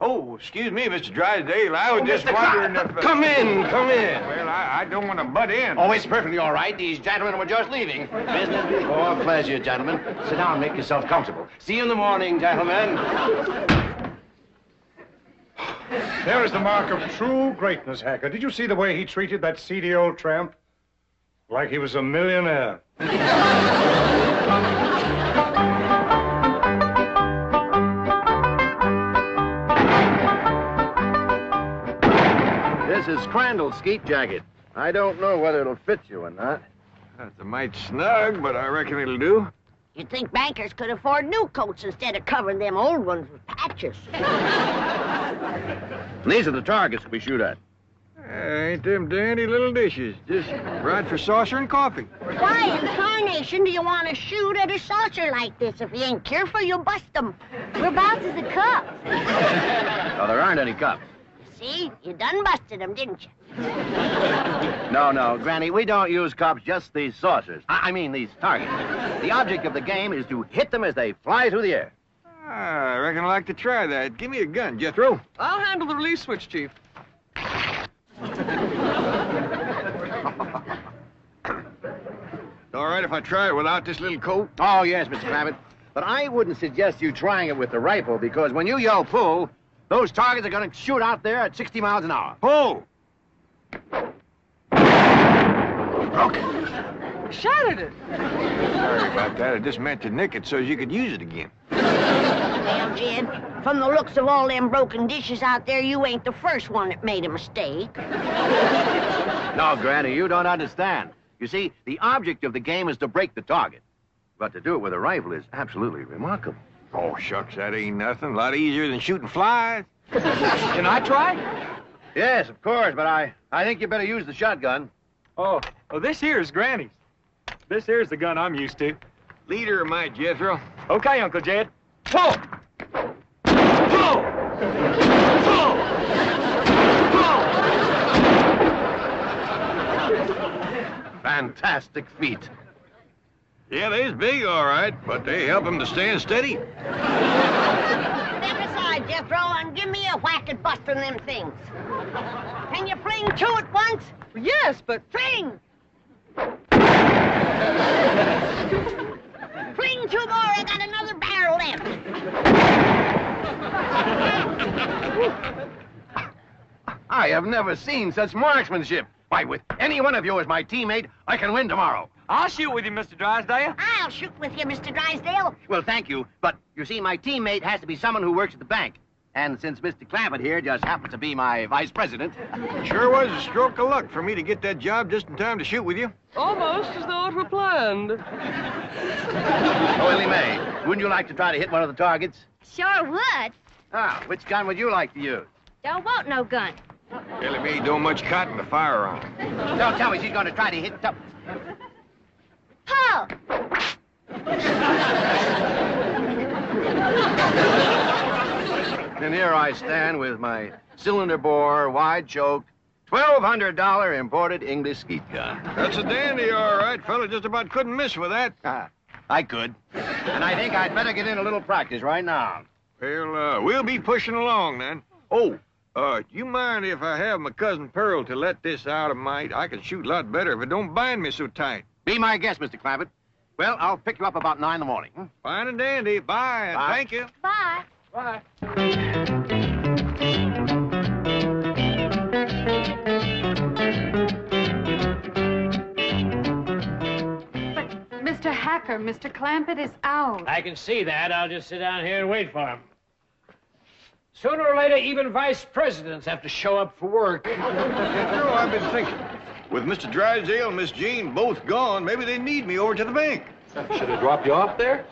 Oh, excuse me, Mr. Drysdale. I was just wondering if... Come in, come in. Well, I don't want to butt in. Oh, it's perfectly all right. These gentlemen were just leaving. Business? Oh, pleasure, gentlemen. Sit down and make yourself comfortable. See you in the morning, gentlemen. There is the mark of true greatness, Hacker. Did you see the way he treated that seedy old tramp? Like he was a millionaire. This is Crandall's skeet jacket. I don't know whether it'll fit you or not. That's a mite snug, but I reckon it'll do. You'd think bankers could afford new coats instead of covering them old ones with patches. These are the targets we shoot at. Ain't them dandy little dishes. Just right for saucer and coffee. Why in tarnation do you want to shoot at a saucer like this? If you ain't careful, you'll bust them. Whereabouts is the cup? Oh, there aren't any cups. See? You done busted them, didn't you? No, Granny, we don't use cups, just these saucers. I mean, these targets. The object of the game is to hit them as they fly through the air. I reckon I'd like to try that. Give me a gun, Jethro. I'll handle the release switch, Chief. All right if I try it without this little coat? Oh, yes, Mr. Clampett. But I wouldn't suggest you trying it with the rifle, because when you yell pull, those targets are going to shoot out there at 60 miles an hour. Pull! Broke it. Shattered it. Sorry about that. I just meant to nick it so you could use it again. Well, Jed, from the looks of all them broken dishes out there, you ain't the first one that made a mistake. No, Granny, you don't understand. You see, the object of the game is to break the target. But to do it with a rifle is absolutely remarkable. Oh, shucks, that ain't nothing. A lot easier than shooting flies. Can I try? Yes, of course, but I think you better use the shotgun. Oh, this here's Granny's. This here's the gun I'm used to. Leader of my Jethro. Okay, Uncle Jed. Pull! Fantastic feat. Yeah, they's big, all right, but they help them to stand steady. Step aside, Jethro, and give me a whack at busting them things. Can you fling two at once? Yes, but... Fling! Fling two more, I got another barrel left. I have never seen such marksmanship. Why, with any one of you as my teammate, I can win tomorrow. I'll shoot with you, Mr. Drysdale. I'll shoot with you, Mr. Drysdale. Well, thank you, but you see, my teammate has to be someone who works at the bank. And since Mr. Clampett here just happens to be my vice president... Sure was a stroke of luck for me to get that job just in time to shoot with you. Almost as though it were planned. Oh, Elly May, wouldn't you like to try to hit one of the targets? Sure would. Ah, which gun would you like to use? Don't want no gun. Elly May don't much cotton to fire on. Don't tell me she's going to try to hit... Pull! And here I stand with my cylinder bore, wide choke, $1,200 imported English skeet gun. That's a dandy, all right. Fella just about couldn't miss with that. I could. And I think I'd better get in a little practice right now. Well, we'll be pushing along then. Oh, do you mind if I have my cousin Pearl to let this out of mite? I can shoot a lot better if it don't bind me so tight. Be my guest, Mr. Clampett. Well, I'll pick you up about 9 in the morning. Fine and dandy. Bye, and thank you. Bye. Bye. Mr. Hacker, Mr. Clampett is out. I can see that. I'll just sit down here and wait for him. Sooner or later, even vice presidents have to show up for work. I've been thinking. With Mr. Drysdale and Miss Jean both gone, maybe they need me over to the bank. Should I drop you off there?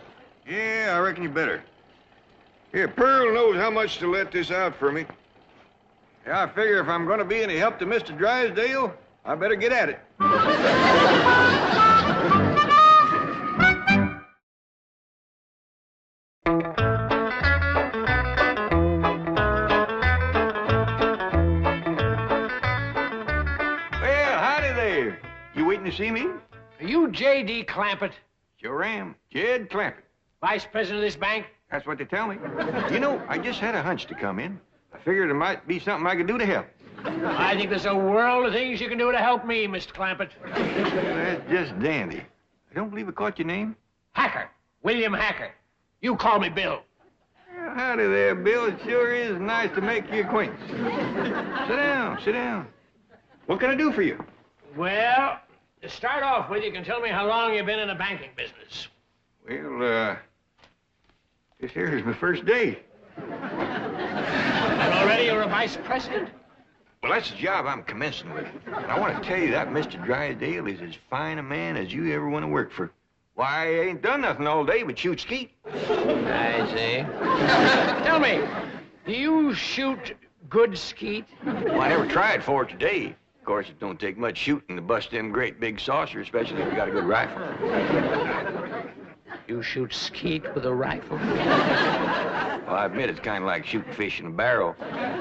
Yeah, I reckon you better. Here, Pearl knows how much to let this out for me. Yeah, I figure if I'm going to be any help to Mr. Drysdale, I better get at it. Well, howdy there. You waiting to see me? Are you J.D. Clampett? Sure am. Jed Clampett. Vice president of this bank? That's what they tell me. You know, I just had a hunch to come in. I figured there might be something I could do to help. I think there's a world of things you can do to help me, Mr. Clampett. That's just dandy. I don't believe I caught your name. Hacker. William Hacker. You call me Bill. Well, howdy there, Bill. It sure is nice to make your acquaintance. Sit down, sit down. What can I do for you? Well, to start off with, you can tell me how long you've been in the banking business. Well, this here is my first day. And already you're a vice president? Well, that's the job I'm commencing with. And I want to tell you that Mr. Drysdale is as fine a man as you ever want to work for. Why, I ain't done nothing all day but shoot skeet. I see. Tell me, do you shoot good skeet? Well, I never tried for it today. Of course, it don't take much shooting to bust them great big saucers, especially if you got a good rifle. You shoot skeet with a rifle? Well, I admit it's kind of like shooting fish in a barrel.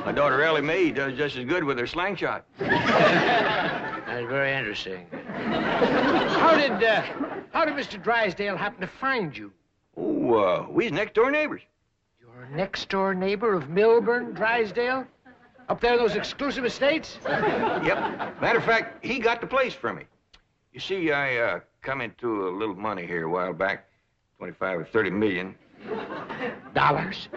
My daughter Elly May does just as good with her slingshot. That's very interesting. How did Mr. Drysdale happen to find you? Oh, we's next-door neighbors. Your next-door neighbor of Milburn, Drysdale? Up there in those exclusive estates? Yep. Matter of fact, he got the place for me. You see, I come into a little money here a while back, 25 or 30 million. Dollars?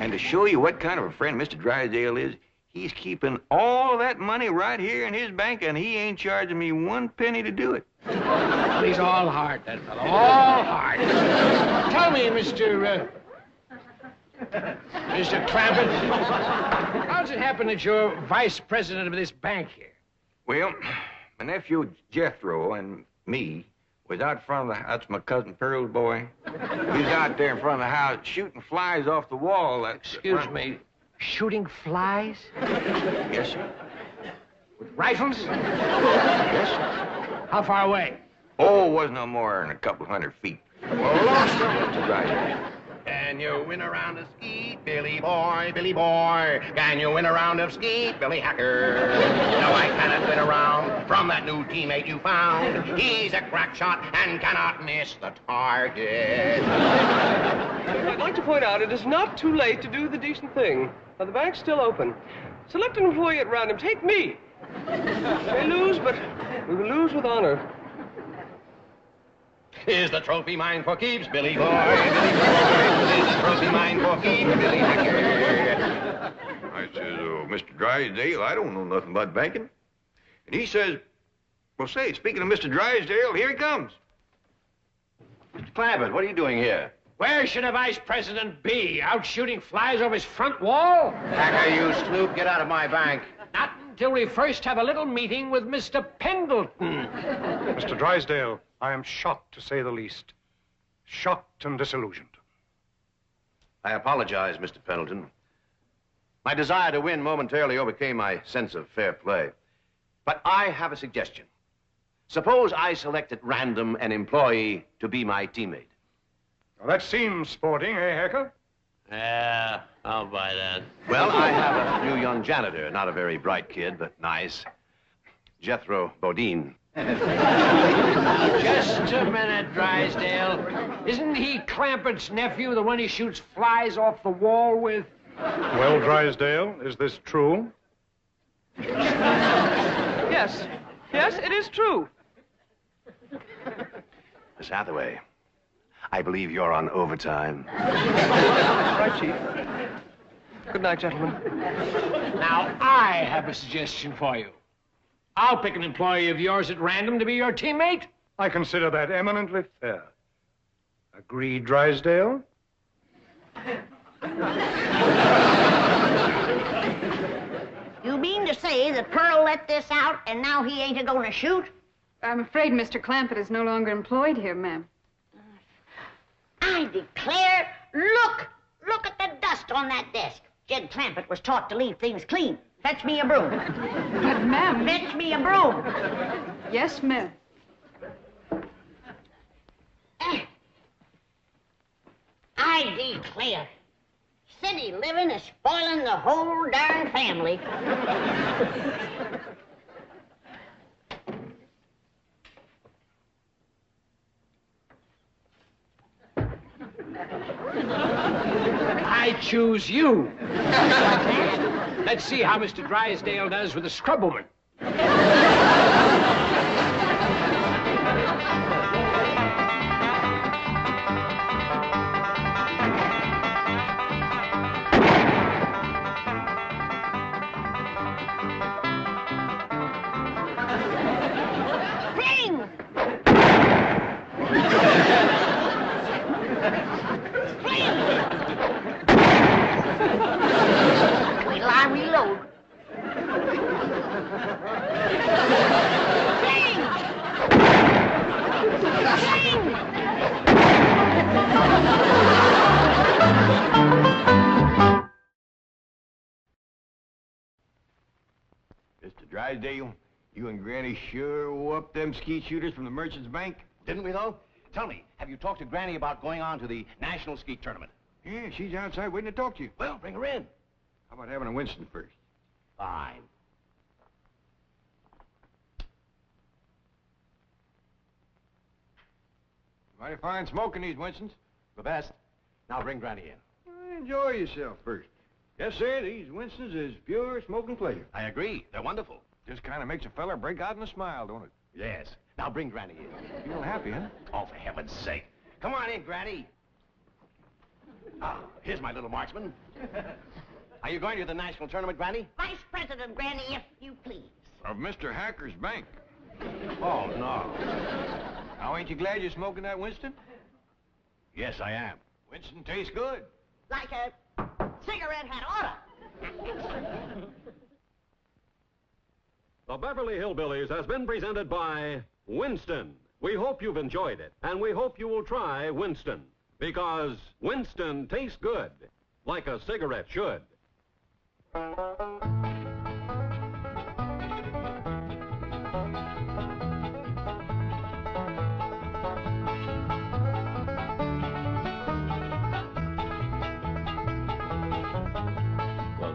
And to show you what kind of a friend Mr. Drysdale is, he's keeping all that money right here in his bank, and he ain't charging me one penny to do it. Well, he's all heart, that fellow. All heart. Tell me, Mr. Clampett, how does it happen that you're vice president of this bank here? Well, my nephew Jethro and me was out front of the... That's my cousin Pearl's boy. We was out there in front of the house shooting flies off the wall. Excuse me, shooting flies? Yes, sir. With rifles? Yes, sir. How far away? Oh, it wasn't no more than a couple 100 feet. Well, lost Mr. Drysdale. Can you win a round of skeet, Billy boy, Billy boy? Can you win a round of skeet, Billy Hacker? No, I cannot win a round from that new teammate you found. He's a crack shot and cannot miss the target. I'd like to point out it is not too late to do the decent thing. Now, the bank's still open. Select an employee at random. Take me. We may lose, but we will lose with honor. Is the trophy mine for keeps, Billy boy, Billy boy? Is the trophy mine for keeps, Billy Hacker? I says, Mr. Drysdale, I don't know nothing about banking. And he says, well, say, speaking of Mr. Drysdale, here he comes. Mr. Clampett, what are you doing here? Where should a vice president be? Out shooting flies off his front wall? Hacker, you snoop, get out of my bank. Not until we first have a little meeting with Mr. Pendleton. Mr. Drysdale, I am shocked, to say the least. Shocked and disillusioned. I apologize, Mr. Pendleton. My desire to win momentarily overcame my sense of fair play. But I have a suggestion. Suppose I select at random an employee to be my teammate. Well, that seems sporting, eh, Hacker? Yeah, I'll buy that. Well, I have a new young janitor, not a very bright kid, but nice. Jethro Bodine. Now, just a minute, Drysdale. Isn't he Clampett's nephew, the one he shoots flies off the wall with? Well, Drysdale, is this true? Yes. Yes, it is true. Miss Hathaway, I believe you're on overtime. Right, Chief. Good night, gentlemen. Now, I have a suggestion for you. I'll pick an employee of yours at random to be your teammate. I consider that eminently fair. Agreed, Drysdale? You mean to say that Pearl let this out and now he ain't a-going to shoot? I'm afraid Mr. Clampett is no longer employed here, ma'am. I declare, look at the dust on that desk. Jed Clampett was taught to leave things clean. Fetch me a broom. But, ma'am... Fetch me a broom. Yes, ma'am. I declare, city living is spoiling the whole darn family. I choose you. Let's see how Mr. Drysdale does with the scrubwoman. Fling! Wait till I reload. Mr. Drysdale, you and Granny sure whooped them skeet shooters from the Merchants Bank. Didn't we, though? Tell me, have you talked to Granny about going on to the National Skeet Tournament? Yeah, she's outside waiting to talk to you. Well, bring her in. How about having a Winston first? Fine. Mighty fine smoking these Winstons. The best. Now bring Granny in. Enjoy yourself first. Yes, sir, these Winstons is pure smoking pleasure. I agree. They're wonderful. Just kind of makes a fella break out in a smile, don't it? Yes. Now bring Granny in. Feel happy, huh? Oh, for heaven's sake. Come on in, Granny. Ah, here's my little marksman. Are you going to the national tournament, Granny? Vice President, Granny, if you please. Of Mr. Hacker's bank. Oh, no. Now, ain't you glad you're smoking that Winston? Yes, I am. Winston tastes good. Like a cigarette had oughta. The Beverly Hillbillies has been presented by Winston. We hope you've enjoyed it, and we hope you will try Winston, because Winston tastes good, like a cigarette should.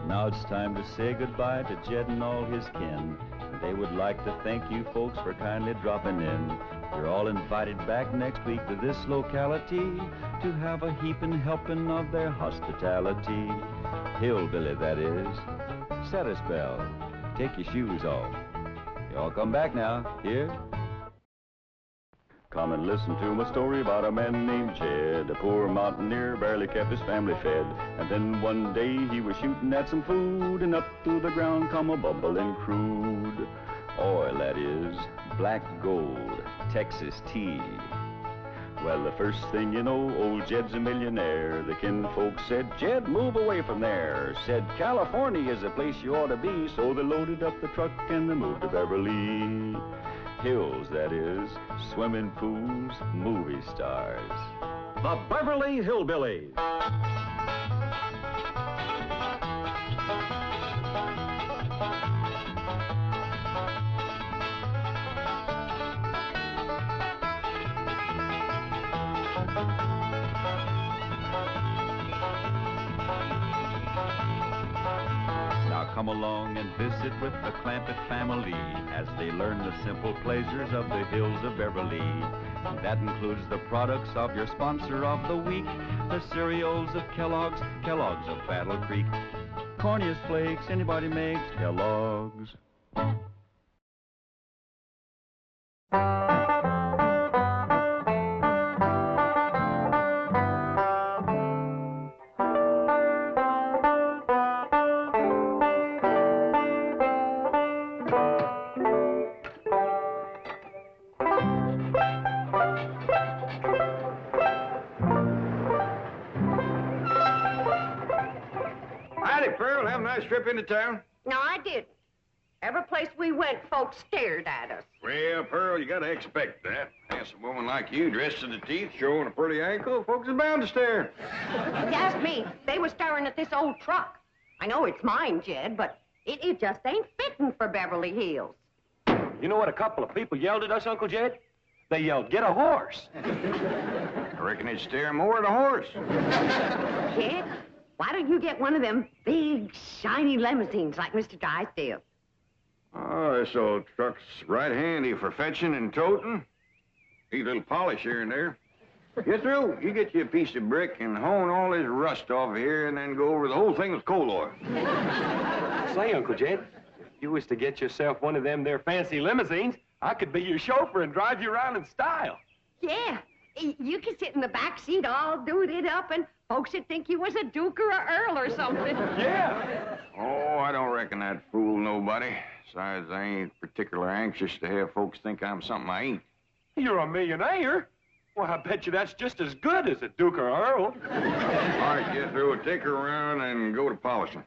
Now it's time to say goodbye to Jed and all his kin. They would like to thank you folks for kindly dropping in. You're all invited back next week to this locality to have a heaping helping of their hospitality. Hillbilly, that is. Set a spell. Take your shoes off. Y'all come back now. Here? Come and listen to my story about a man named Jed. A poor mountaineer barely kept his family fed. And then one day he was shooting at some food, and up through the ground come a bubbling crude oil, that is, black gold, Texas tea. Well, the first thing you know, old Jed's a millionaire. The kinfolks said, Jed, move away from there. Said, California is the place you ought to be. So they loaded up the truck and they moved to Beverly Hills, that is, swimming pools, movie stars. The Beverly Hillbillies. Come along and visit with the Clampetts family as they learn the simple pleasures of the hills of Beverly. That includes the products of your sponsor of the week, the cereals of Kellogg's, Kellogg's of Battle Creek. Corniest flakes anybody makes, Kellogg's. Trip into town? No, I didn't. Every place we went, folks stared at us. Well, Pearl, you gotta expect that. Handsome woman like you, dressed to the teeth, showing a pretty ankle, folks are bound to stare. If you ask me, they were staring at this old truck. I know it's mine, Jed, but it just ain't fitting for Beverly Hills. You know what a couple of people yelled at us, Uncle Jed? They yelled, get a horse. I reckon they'd stare more at a horse. Jed, why don't you get one of them big, shiny limousines like Mr. Drysdale? Oh, this old truck's right handy for fetching and toting. Need a little polish here and there. Get through. You get you a piece of brick and hone all this rust off here and then go over the whole thing with coal oil. Say, Uncle Jed, if you was to get yourself one of them there fancy limousines, I could be your chauffeur and drive you around in style. Yeah. You could sit in the back seat all duded up and folks would think you was a duke or a earl or something. Yeah. Oh, I don't reckon that'd fool nobody. Besides, I ain't particular anxious to have folks think I'm something I ain't. You're a millionaire. Well, I bet you that's just as good as a duke or a earl. All right, get through. Take her around and go to polishing.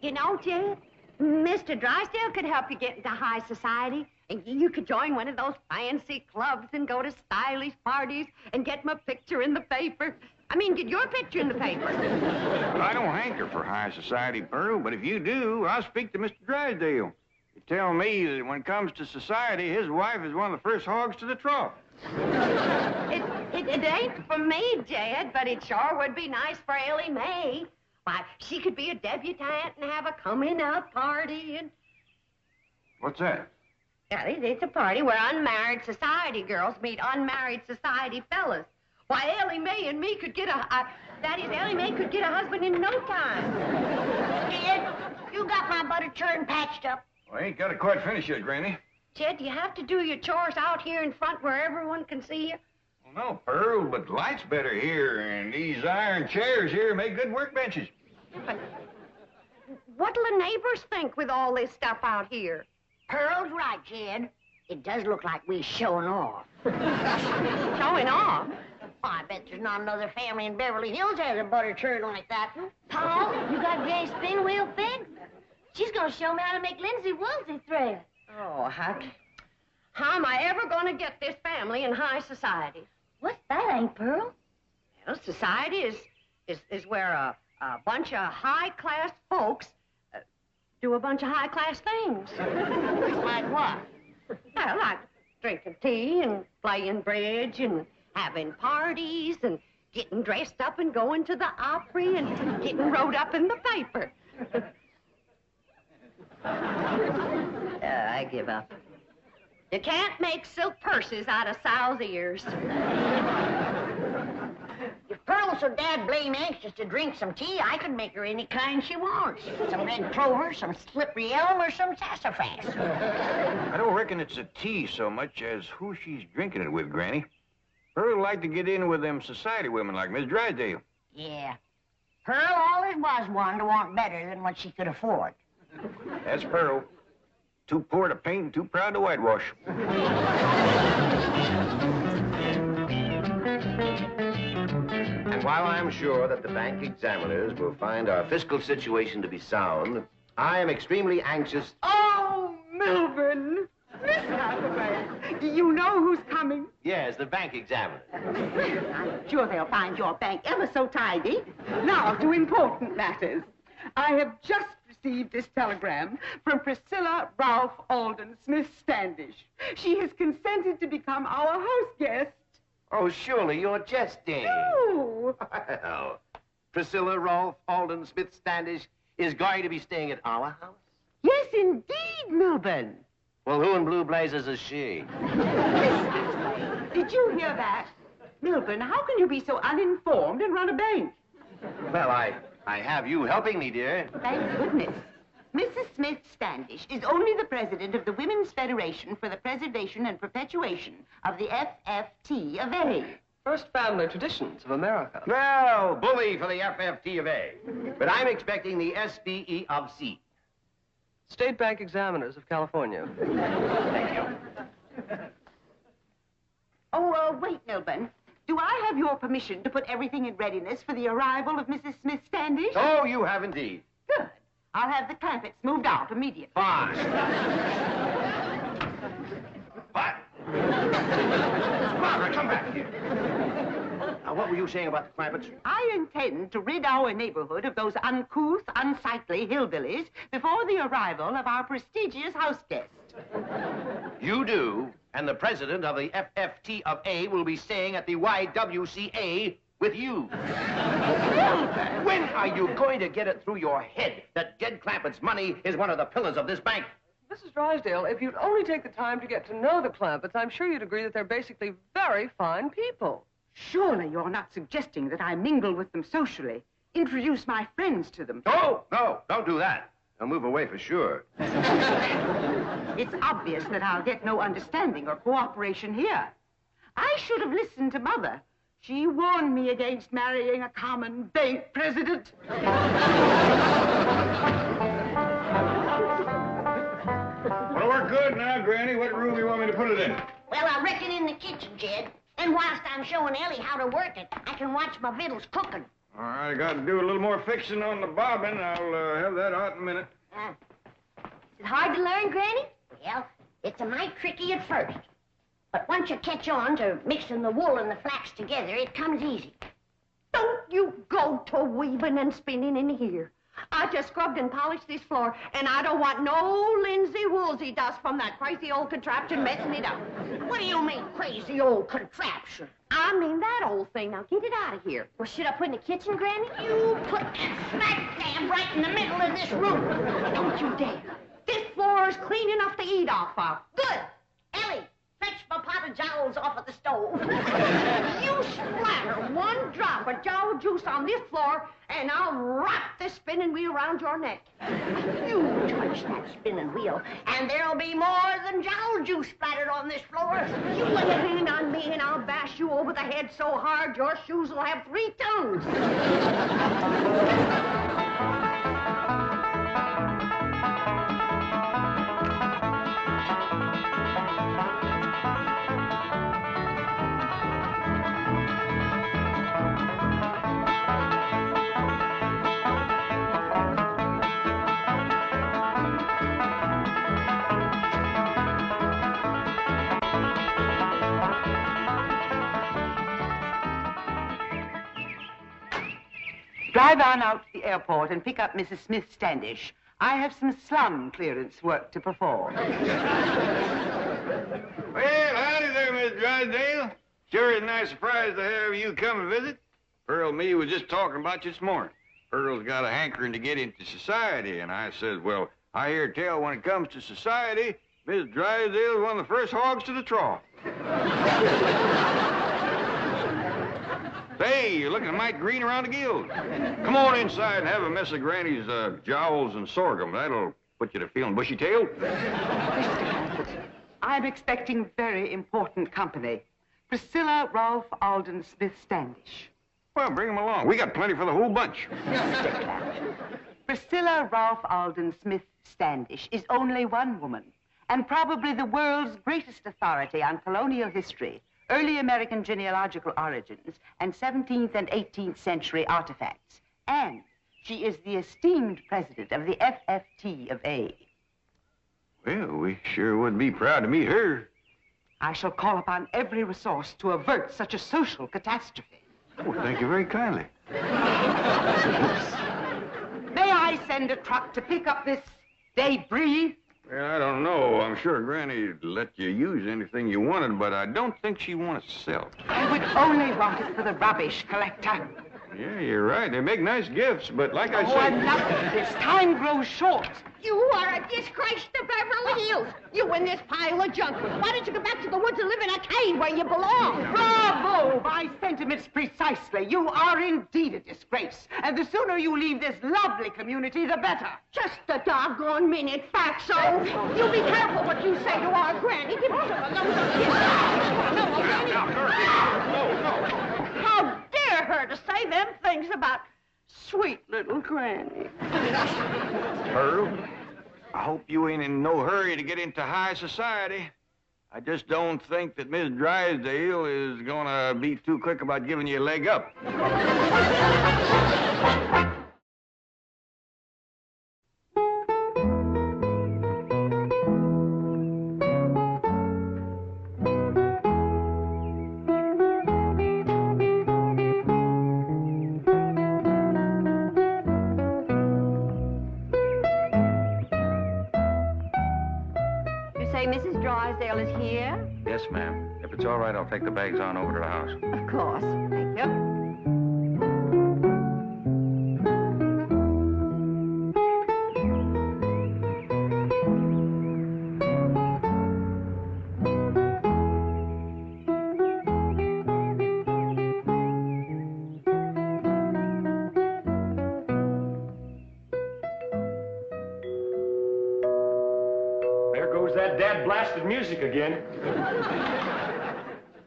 You know, Jed, Mr. Drysdale could help you get into high society. And you could join one of those fancy clubs and go to stylish parties and get my picture in the paper. I mean, get your picture in the paper. I don't hanker for high society, Pearl, but if you do, I'll speak to Mr. Drysdale. You tell me that when it comes to society, his wife is one of the first hogs to the trough. It ain't for me, Jed, but it sure would be nice for Elly May. Why, she could be a debutante and have a coming-out party and... What's that? Yeah, it's a party where unmarried society girls meet unmarried society fellas. Why, Elly May and me could get Elly May could get a husband in no time. Jed, you got my butter churn patched up. Well, I ain't got it quite finished yet, Granny. Jed, do you have to do your chores out here in front where everyone can see you? No, Pearl, but light's better here, and these iron chairs here make good workbenches. But what'll the neighbors think with all this stuff out here? Pearl's right, Jed. It does look like we're showing off. Showing off? I bet there's not another family in Beverly Hills has a butter churn like that. Paul, you got Granny's spin wheel fixed? She's gonna show me how to make linsey woolsey thread. Oh, how am I ever gonna get this family in high society? What's that, Aunt Pearl? Well, society is where a bunch of high-class folks do a bunch of high-class things. Like what? Well, like drinking tea and playing bridge and having parties and getting dressed up and going to the Opry and getting wrote up in the paper. I give up. You can't make silk purses out of sow's ears. If Pearl's so dad blame anxious to drink some tea, I could make her any kind she wants. Some red clover, some slippery elm, or some sassafras. I don't reckon it's the tea so much as who she's drinking it with, Granny. Pearl would like to get in with them society women like Miss Drysdale. Yeah. Pearl always was one to want better than what she could afford. That's Pearl. Too poor to paint and too proud to whitewash. And while I'm sure that the bank examiners will find our fiscal situation to be sound, I am extremely anxious. Oh, Milburn! Miss Hathaway, do you know who's coming? Yes, the bank examiners. I'm sure they'll find your bank ever so tidy. Now, to important matters. I have just received this telegram from Priscilla Ralph Alden Smith Standish. She has consented to become our house guest. Oh, surely you're jesting. No. Well, Priscilla Rolfe Alden Smith Standish is going to be staying at our house? Yes, indeed, Milburn. Well, who in blue blazes is she? Did you hear that? Milburn, how can you be so uninformed and run a bank? Well, I have you helping me, dear. Thank goodness. Mrs. Smith Standish is only the president of the Women's Federation for the Preservation and Perpetuation of the FFT of A. First family traditions of America. Well, bully for the FFT of A. But I'm expecting the SBE of C. State Bank Examiners of California. Thank you. Oh, wait, Milburn. Do I have your permission to put everything in readiness for the arrival of Mrs. Smith Standish? Oh, you have indeed. Good. I'll have the Clampetts moved out immediately. Fine. What? Barbara, come back here. Now, what were you saying about the Clampetts? I intend to rid our neighborhood of those uncouth, unsightly hillbillies before the arrival of our prestigious house guest. You do, and the president of the FFT of A will be staying at the YWCA with you. When are you going to get it through your head that Jed Clampett's money is one of the pillars of this bank? Mrs. Drysdale, if you'd only take the time to get to know the Clampetts, I'm sure you'd agree that they're basically very fine people. Surely you're not suggesting that I mingle with them socially, introduce my friends to them. No, don't do that. They'll move away for sure. It's obvious that I'll get no understanding or cooperation here. I should have listened to Mother. She warned me against marrying a common bank president. Well, we're good now, Granny. What room do you want me to put it in? Well, I reckon in the kitchen, Jed. And whilst I'm showing Elly how to work it, I can watch my victuals cooking. All right, I got to do a little more fixing on the bobbin. I'll have that out in a minute. Is it hard to learn, Granny? Well, it's a mite tricky at first. But once you catch on to mixing the wool and the flax together, it comes easy. Don't you go to weaving and spinning in here. I just scrubbed and polished this floor, and I don't want no linsey-woolsey dust from that crazy old contraption messing it up. What do you mean, crazy old contraption? I mean that old thing. Now get it out of here. Well, should I put in the kitchen, Granny? You put that smack dab right in the middle of this room. Don't you dare. This floor is clean enough to eat off of. Good. Elly, fetch my pot of the jowls off of the stove. You splatter one drop of jowl juice on this floor, and I'll wrap this spinning wheel around your neck. You touch that spinning wheel, and there'll be more than jowl juice splattered on this floor. You lay a hand on me, and I'll bash you over the head so hard your shoes will have 3 tongues. Drive on out to the airport and pick up Mrs. Smith Standish. I have some slum clearance work to perform. Well, howdy there, Miss Drysdale. Sure is a nice surprise to have you come and visit. Pearl and me was just talking about you this morning. Pearl's got a hankering to get into society, and I says, well, I hear tell when it comes to society, Miss Drysdale's one of the first hogs to the trough. Say, you're looking mighty green around the gills. Come on inside and have a mess of Granny's jowls and sorghum. That'll put you to feeling bushy-tailed. I'm expecting very important company. Priscilla Rolfe Alden Smith Standish. Well, bring them along. We got plenty for the whole bunch. Priscilla Rolfe Alden Smith Standish is only one woman, and probably the world's greatest authority on colonial history, early American genealogical origins, and 17th and 18th century artifacts. And she is the esteemed president of the FFT of A. Well, we sure would be proud to meet her. I shall call upon every resource to avert such a social catastrophe. Oh, thank you very kindly. May I send a truck to pick up this debris? Well, I don't know. I'm sure Granny'd let you use anything you wanted, but I don't think she wants to sell it. I would only want it for the rubbish collector. Yeah, you're right. They make nice gifts, but like I said... enough of this. Time grows short. You are a disgrace to Beverly Hills. You and this pile of junk. Why don't you go back to the woods and live in a cave where you belong? Bravo! My sentiments precisely. You are indeed a disgrace. And the sooner you leave this lovely community, the better. Just a doggone minute, Fatso. You be careful what you say to our Granny. Give us a How dare her to say them things about sweet little Granny. Pearl, I hope you ain't in no hurry to get into high society. I just don't think that Miss Drysdale is gonna be too quick about giving you a leg up. Mrs. Drysdale is here? Yes, ma'am. If it's all right, I'll take the bags on over to the house. Of course. Thank you. That dad-blasted music again.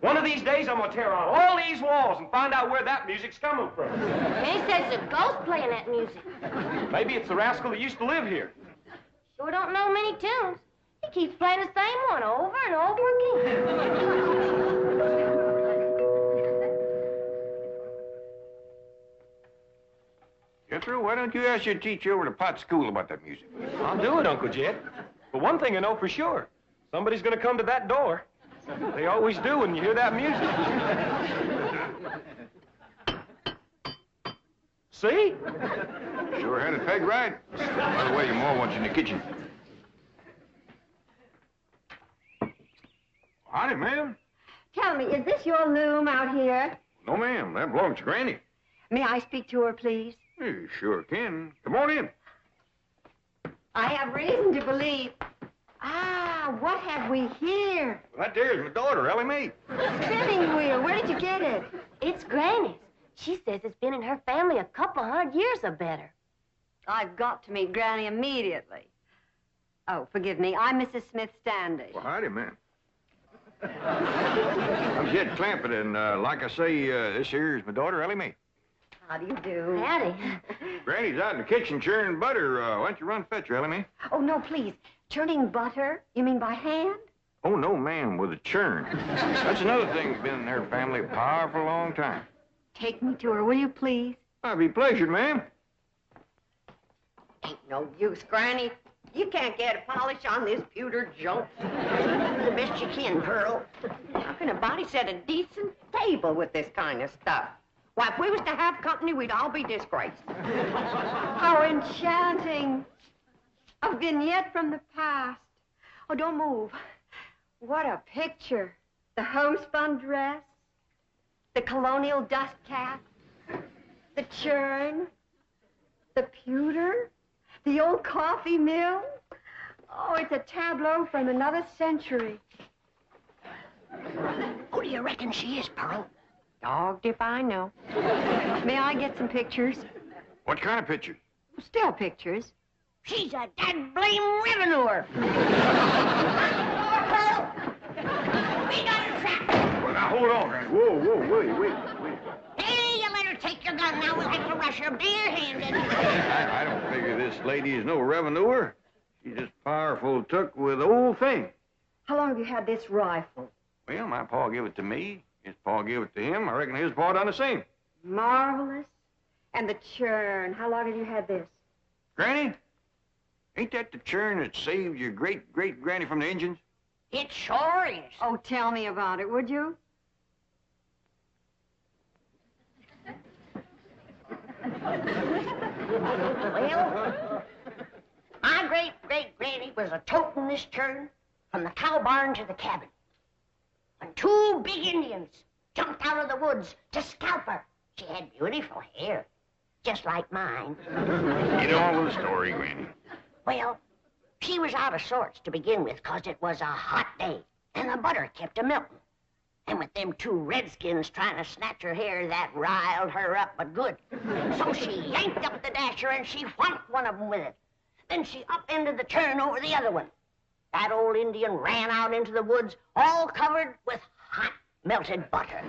One of these days, I'm gonna tear out all these walls and find out where that music's coming from. He says it's a ghost playing that music. Maybe it's the rascal that used to live here. Sure don't know many tunes. He keeps playing the same one over and over again. Jethro, why don't you ask your teacher over to Pot School about that music? I'll do it, Uncle Jed. But one thing I know for sure, somebody's gonna come to that door. They always do when you hear that music. See? Sure had it pegged right. By the way, your ma wants you in the kitchen. Howdy, ma'am. Tell me, is this your loom out here? No, ma'am. That belongs to Granny. May I speak to her, please? You sure can. Come on in. I have reason to believe. Ah, Now, what have we here? That there's my daughter, Elly Mae. Spinning wheel. Where did you get it? It's Granny's. She says it's been in her family a couple of 100 years or better. I've got to meet Granny immediately. Oh, forgive me. I'm Mrs. Smith Standish. Well, howdy, ma'am. I'm Jed Clampett, and like I say, this here is my daughter, Elly Mae. How do you do? Howdy. Granny's out in the kitchen churning butter. Why don't you run fetch her, Elly Mae? Oh, no, please. Churning butter? You mean by hand? Oh, no, ma'am, with a churn. That's another thing that's been in her family a powerful long time. Take me to her, will you, please? I'd be pleasured, ma'am. Ain't no use, Granny. You can't get a polish on this pewter junk. Do the best you can, Pearl. How can a body set a decent table with this kind of stuff? Why, if we was to have company, we'd all be disgraced. How enchanting. A vignette from the past. Oh, don't move. What a picture. The homespun dress, the colonial dust cap, the churn, the pewter, the old coffee mill. Oh, it's a tableau from another century. Who do you reckon she is, Pearl? Dogged if I know. May I get some pictures? What kind of picture? Still pictures. She's a dad blame revenuer. We got her trapped. Well, now, hold on, Granny. Whoa, wait. Hey, you let her take your gun. Now we'll have to rush her bare-handed. I don't figure this lady is no revenuer. She's just powerful took with the old thing. How long have you had this rifle? Well, my pa gave it to me. His pa gave it to him. I reckon his pa done the same. Marvelous. And the churn. How long have you had this? Granny, ain't that the churn that saved your great-great-granny from the Injuns? It sure is. Oh, tell me about it, would you? Well, my great-great-granny was a toting this churn from the cow barn to the cabin. And two big Indians jumped out of the woods to scalp her. She had beautiful hair, just like mine. Get on with the story, Granny. Well, she was out of sorts to begin with, 'cause it was a hot day, and the butter kept a-melting. And with them two redskins trying to snatch her hair, that riled her up but good. So she yanked up the dasher, and she whacked one of them with it. Then she upended the churn over the other one. That old Indian ran out into the woods, all covered with hot, melted butter.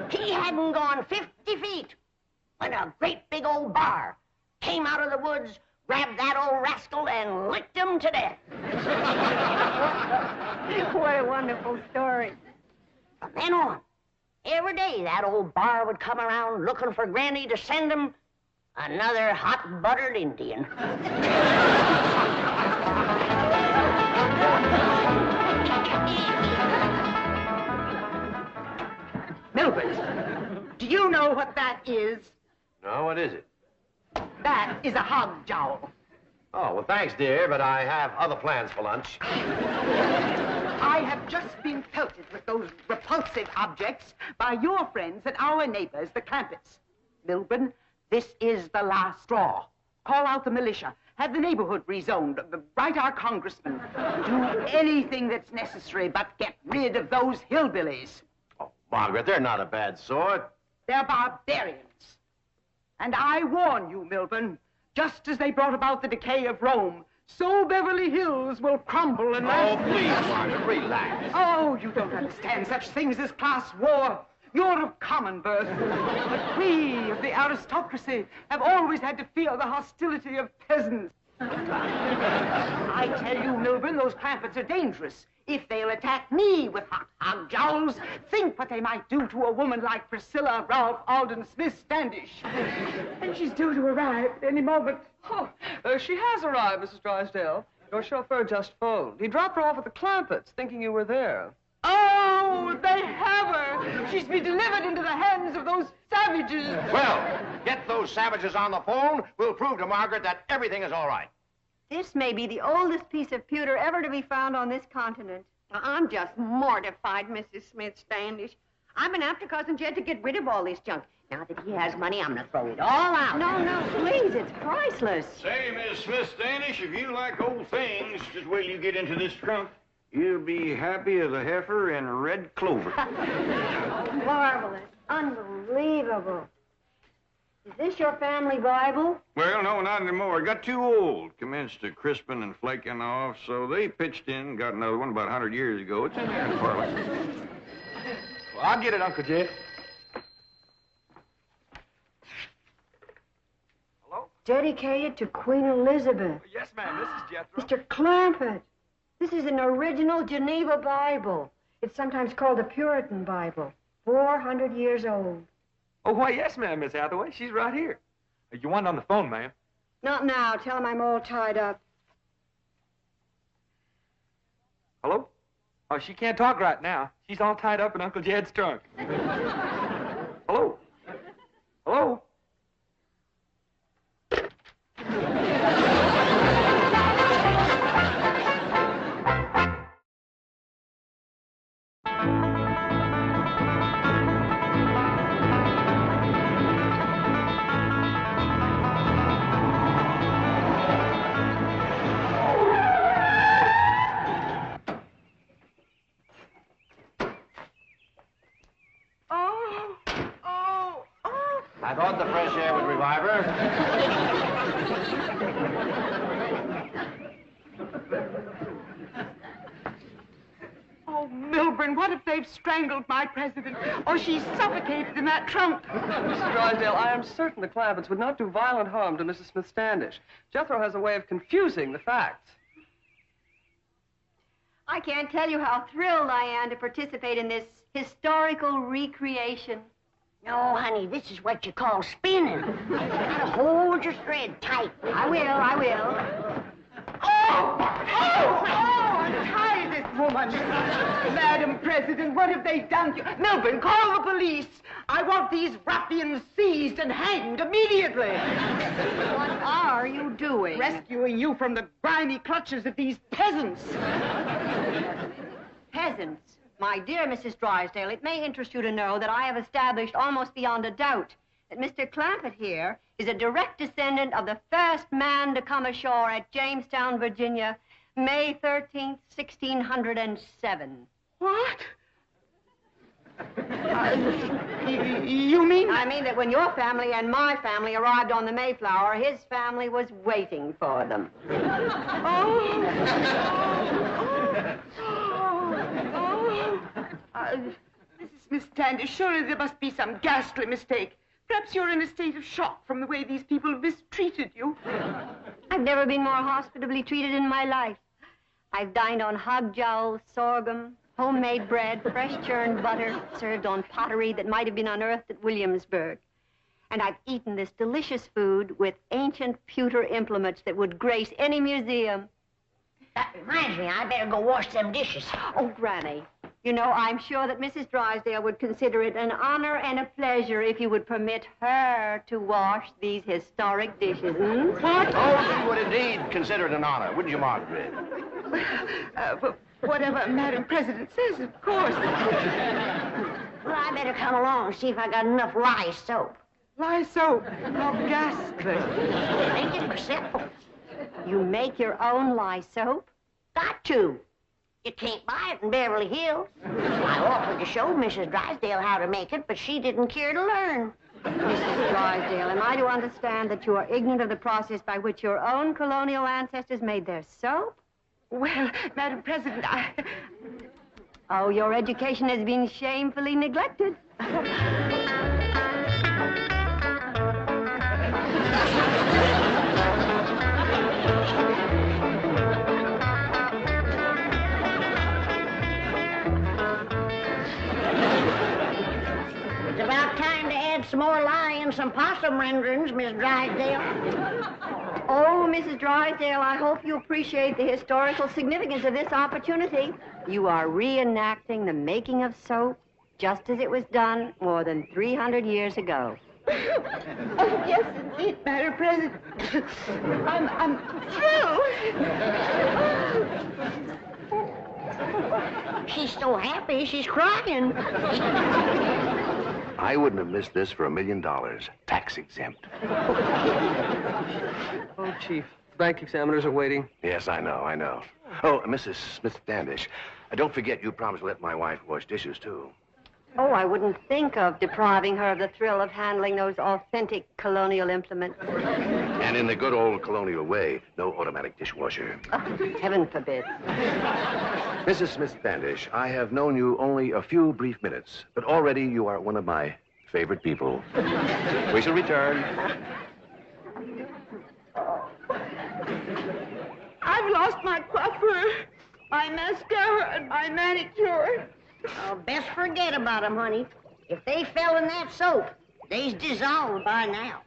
He hadn't gone 50 feet when a great big old bar came out of the woods, grabbed that old rascal, and licked him to death. What a wonderful story. From then on, every day that old bar would come around looking for Granny to send him another hot-buttered Indian. Milburn, do you know what that is? No, what is it? That is a hog jowl. Oh, well, thanks, dear, but I have other plans for lunch. I have just been pelted with those repulsive objects by your friends and our neighbors, the Clampetts. Milburn, this is the last straw. Call out the militia. Have the neighborhood rezoned. Write our congressman. Do anything that's necessary, but get rid of those hillbillies. Oh, Margaret, they're not a bad sort. They're barbarians. And I warn you, Milburn, just as they brought about the decay of Rome, so Beverly Hills will crumble and... Oh, please, Margaret, relax. Oh, you don't understand such things as class war. You're of common birth. But we of the aristocracy have always had to fear the hostility of peasants. I tell you, Milburn, those Clampetts are dangerous. If they'll attack me with hog jowls, think what they might do to a woman like Priscilla Ralph Alden Smith Standish. And she's due to arrive any moment. Oh, she has arrived, Mrs. Drysdale. Your chauffeur just phoned. He dropped her off at the Clampetts, thinking you were there. Oh, they have her! She's been delivered into the hands of those savages. Well, get those savages on the phone. We'll prove to Margaret that everything is all right. This may be the oldest piece of pewter ever to be found on this continent. I'm just mortified, Mrs. Smith Standish. I've been after Cousin Jed to get rid of all this junk. Now that he has money, I'm going to throw it all out. No, please, it's priceless. Say, Miss Smith Standish, if you like old things, just wait till you get into this trunk. You'll be happy as a heifer in red clover. Marvelous. Unbelievable. Is this your family Bible? Well, no, not anymore. It got too old. Commenced to crisping and flaking off, so they pitched in and got another one about 100 years ago. It's in there in the parlor. Well, I'll get it, Uncle Jed. Dedicated to Queen Elizabeth. Yes, ma'am. This is Jed Throws. Mr. Clampett, this is an original Geneva Bible. It's sometimes called a Puritan Bible. 400 years old. Oh, why, yes, ma'am, Miss Hathaway. She's right here. You want it on the phone, ma'am? Not now. Tell him I'm all tied up. Hello? Oh, she can't talk right now. She's all tied up in Uncle Jed's trunk. Hello? Hello? I thought the fresh air would revive her. Oh, Milburn, what if they've strangled my president? Or she's suffocated in that trunk? Mrs. Drysdale, I am certain the Clampetts would not do violent harm to Mrs. Smith Standish. Jethro has a way of confusing the facts. I can't tell you how thrilled I am to participate in this historical recreation. No, honey, this is what you call spinning. You gotta hold your thread tight. I will. Untie this woman. Madam President, what have they done to you? Milburn, call the police. I want these ruffians seized and hanged immediately. What are you doing? Rescuing you from the grimy clutches of these peasants. Peasants. My dear Mrs. Drysdale, it may interest you to know that I have established almost beyond a doubt that Mr. Clampett here is a direct descendant of the first man to come ashore at Jamestown, Virginia, May 13th, 1607. What? You mean? I mean that when your family and my family arrived on the Mayflower, his family was waiting for them. Mrs. Miss Standish, surely there must be some ghastly mistake. Perhaps you're in a state of shock from the way these people mistreated you. I've never been more hospitably treated in my life. I've dined on hog jowls, sorghum, homemade bread, fresh churned butter, served on pottery that might have been unearthed at Williamsburg. And I've eaten this delicious food with ancient pewter implements that would grace any museum. That reminds me, I better go wash them dishes. Oh, Granny, you know, I'm sure that Mrs. Drysdale would consider it an honor and a pleasure if you would permit her to wash these historic dishes. What? Oh, she would indeed consider it an honor, wouldn't you, Margaret? Whatever Madam President says, of course. Well, I better come along and see if I got enough lye soap. Lye soap? How ghastly. Make it myself. You make your own lye soap? Got to. You can't buy it in Beverly Hills. I offered to show Mrs. Drysdale how to make it, but she didn't care to learn. Mrs. Drysdale, am I to understand that you are ignorant of the process by which your own colonial ancestors made their soap? Well, Madam President, Oh, your education has been shamefully neglected. It's about time to add some more lye and some possum renderings, Miss Drysdale. Oh, Mrs. Drysdale, I hope you appreciate the historical significance of this opportunity. You are reenacting the making of soap just as it was done more than 300 years ago. Oh, yes, indeed, Madam President. I'm thrilled. She's so happy, she's crying. I wouldn't have missed this for $1 million. Tax exempt. Oh, Chief, bank examiners are waiting. Yes, I know. Oh, Mrs. Smith Standish, don't forget you promised to let my wife wash dishes, too. Oh, I wouldn't think of depriving her of the thrill of handling those authentic colonial implements. And in the good old colonial way, no automatic dishwasher. Oh, heaven forbid. Mrs. Smith Standish, I have known you only a few brief minutes, but already you are one of my favorite people. We shall return. I've lost my coiffure, my mascara, and my manicure. Oh, best forget about them, honey. If they fell in that soap, they's dissolved by now.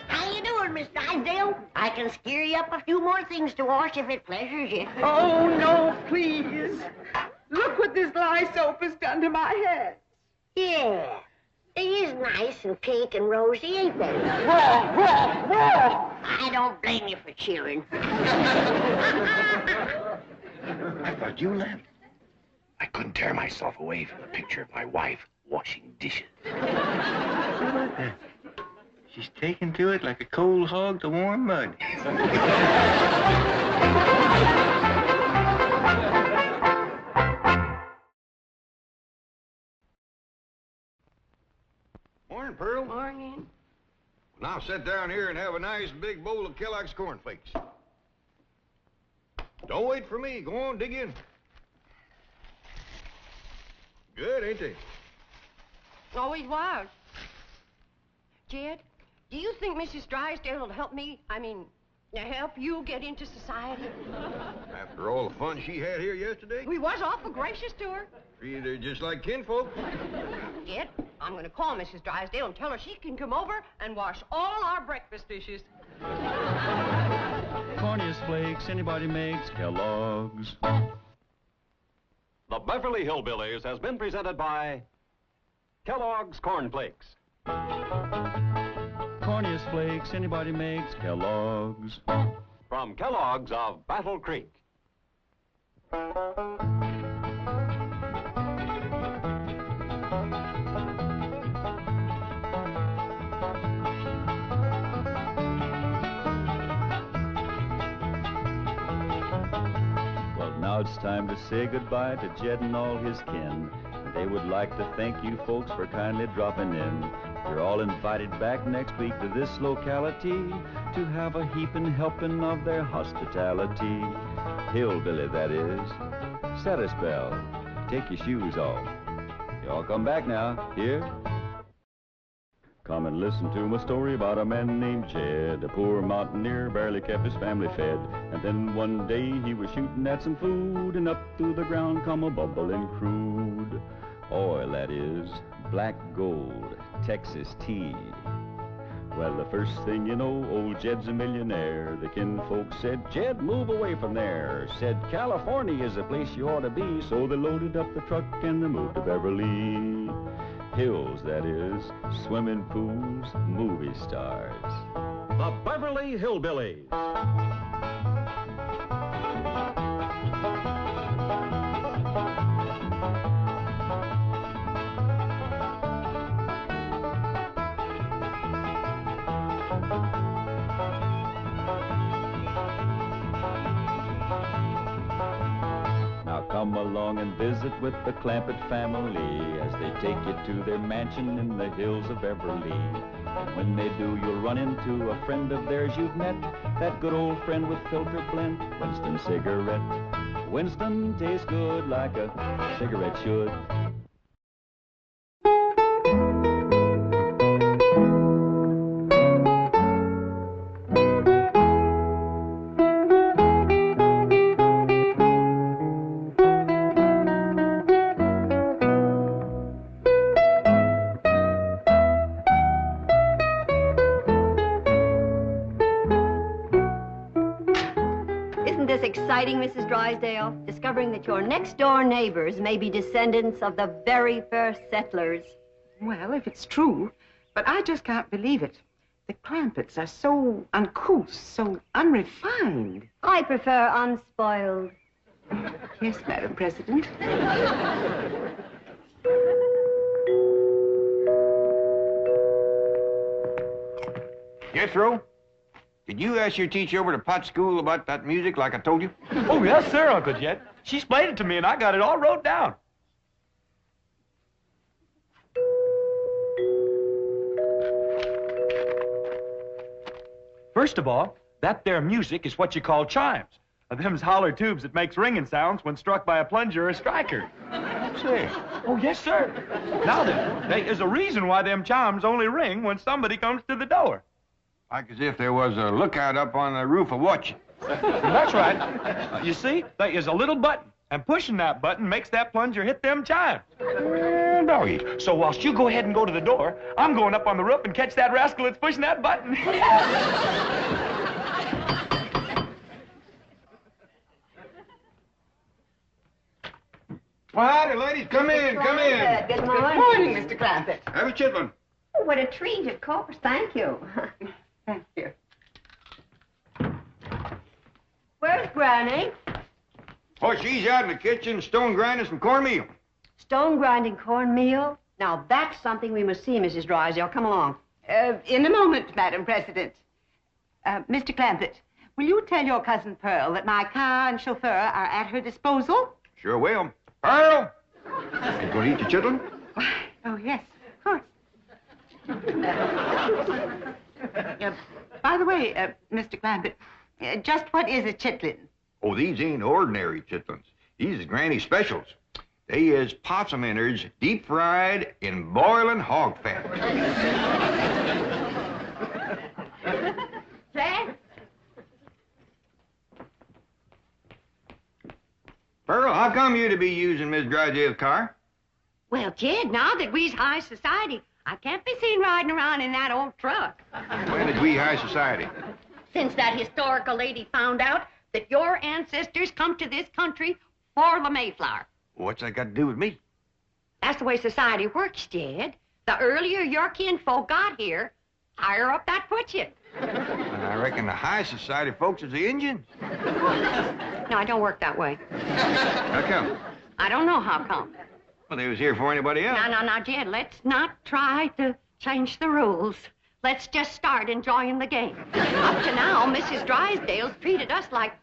How you doing, Miss Drysdale? I can scare you up a few more things to wash if it pleasures you. Oh, no, please. Look what this lye soap has done to my head. Yeah, they is nice and pink and rosy, ain't they? I don't blame you for cheering. I thought you left. I couldn't tear myself away from the picture of my wife washing dishes. She's taken to it like a cold hog to warm mud. Morning, Pearl. Morning. Now sit down here and have a nice big bowl of Kellogg's cornflakes. Don't wait for me. Go on, dig in. Good, ain't they? Always was. Jed, do you think Mrs. Drysdale will help me? Help you get into society? After all the fun she had here yesterday? We was awful gracious to her. They're just like kinfolk. Jed, I'm going to call Mrs. Drysdale and tell her she can come over and wash all our breakfast dishes. Corniest flakes anybody makes, Kellogg's. The Beverly Hillbillies has been presented by Kellogg's Corn Flakes. Corniest flakes anybody makes, Kellogg's. From Kellogg's of Battle Creek. Well, now it's time to say goodbye to Jed and all his kin. They would like to thank you folks for kindly dropping in. You're all invited back next week to this locality to have a heaping helping of their hospitality. Hillbilly, that is. Set a spell. Take your shoes off. You all come back now. Here? Come and listen to my story about a man named Jed. A poor mountaineer, barely kept his family fed. And then one day he was shooting at some food, and up through the ground come a bubbling crude. Oil, that is. Black gold. Texas tea. Well, the first thing you know, old Jed's a millionaire. The kinfolk said, Jed, move away from there. Said, California is the place you ought to be. So they loaded up the truck and they moved to Beverly Hills, that is. Swimming pools, movie stars. The Beverly Hillbillies. Come along and visit with the Clampett family as they take you to their mansion in the hills of Beverly. And when they do, you'll run into a friend of theirs you've met, that good old friend with filter blend, Winston cigarette. Winston tastes good like a cigarette should. Exciting, Mrs. Drysdale, discovering that your next-door neighbors may be descendants of the very first settlers. Well, if it's true, but I just can't believe it. The Clampetts are so uncouth, so unrefined. I prefer unspoiled. Yes, Madam President. Jethro, did you ask your teacher over to Pot School about that music like I told you? Oh, yes, sir, Uncle Jed. She explained it to me, and I got it all wrote down. First of all, that there music is what you call chimes. Them's holler tubes that makes ringing sounds when struck by a plunger or a striker. Say. Oh, yes, sir. Now then, there is a reason why them chimes only ring when somebody comes to the door. Like as if there was a lookout up on the roof of watching. That's right. You see, there is a little button, and pushing that button makes that plunger hit them chimes. Doggy. So whilst you go ahead and go to the door, I'm going up on the roof and catch that rascal that's pushing that button. Well, howdy, ladies. Come in, come in. Good morning. Good morning, Mr. Clampett. Have a chitlin. Oh, what a treat, of course. Thank you. Thank you. Where's Granny? Oh, she's out in the kitchen stone grinding some cornmeal. Stone grinding cornmeal? Now, that's something we must see, Mrs. Drysdale. Come along. In a moment, Madam President. Mr. Clampett, will you tell your cousin Pearl that my car and chauffeur are at her disposal? Sure will. Pearl! You going to eat your chitlin? Oh, yes, of course. By the way, Mr. Clampett, just what is a chitlin? Oh, these ain't ordinary chitlins. These is Granny specials. They is possum innards deep fried in boiling hog fat. Jed? Pearl, how come you to be using Miss Drysdale's car? Well, Jed, now that we's high society, I can't be seen riding around in that old truck. When is we high society? Since that historical lady found out that your ancestors come to this country for the Mayflower. What's that got to do with me? That's the way society works, Jed. The earlier your kinfolk got here, higher up that puts you. I reckon the high society folks is the Indians. No, I don't work that way. How come? I don't know how come. Well, they was here for anybody else. Now, Jed, let's not try to change the rules. Let's just start enjoying the game. Up to now, Mrs. Drysdale's treated us like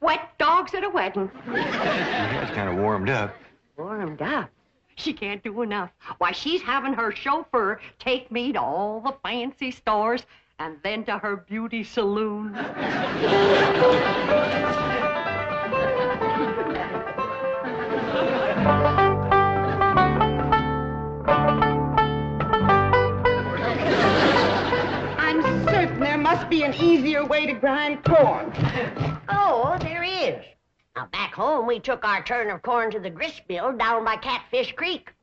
wet dogs at a wedding. It's kind of warmed up. Warmed up? She can't do enough. Why, she's having her chauffeur take me to all the fancy stores and then to her beauty saloon. I'm certain there must be an easier way to grind corn. Oh, there is. Now, back home, we took our turn of corn to the grist mill down by Catfish Creek.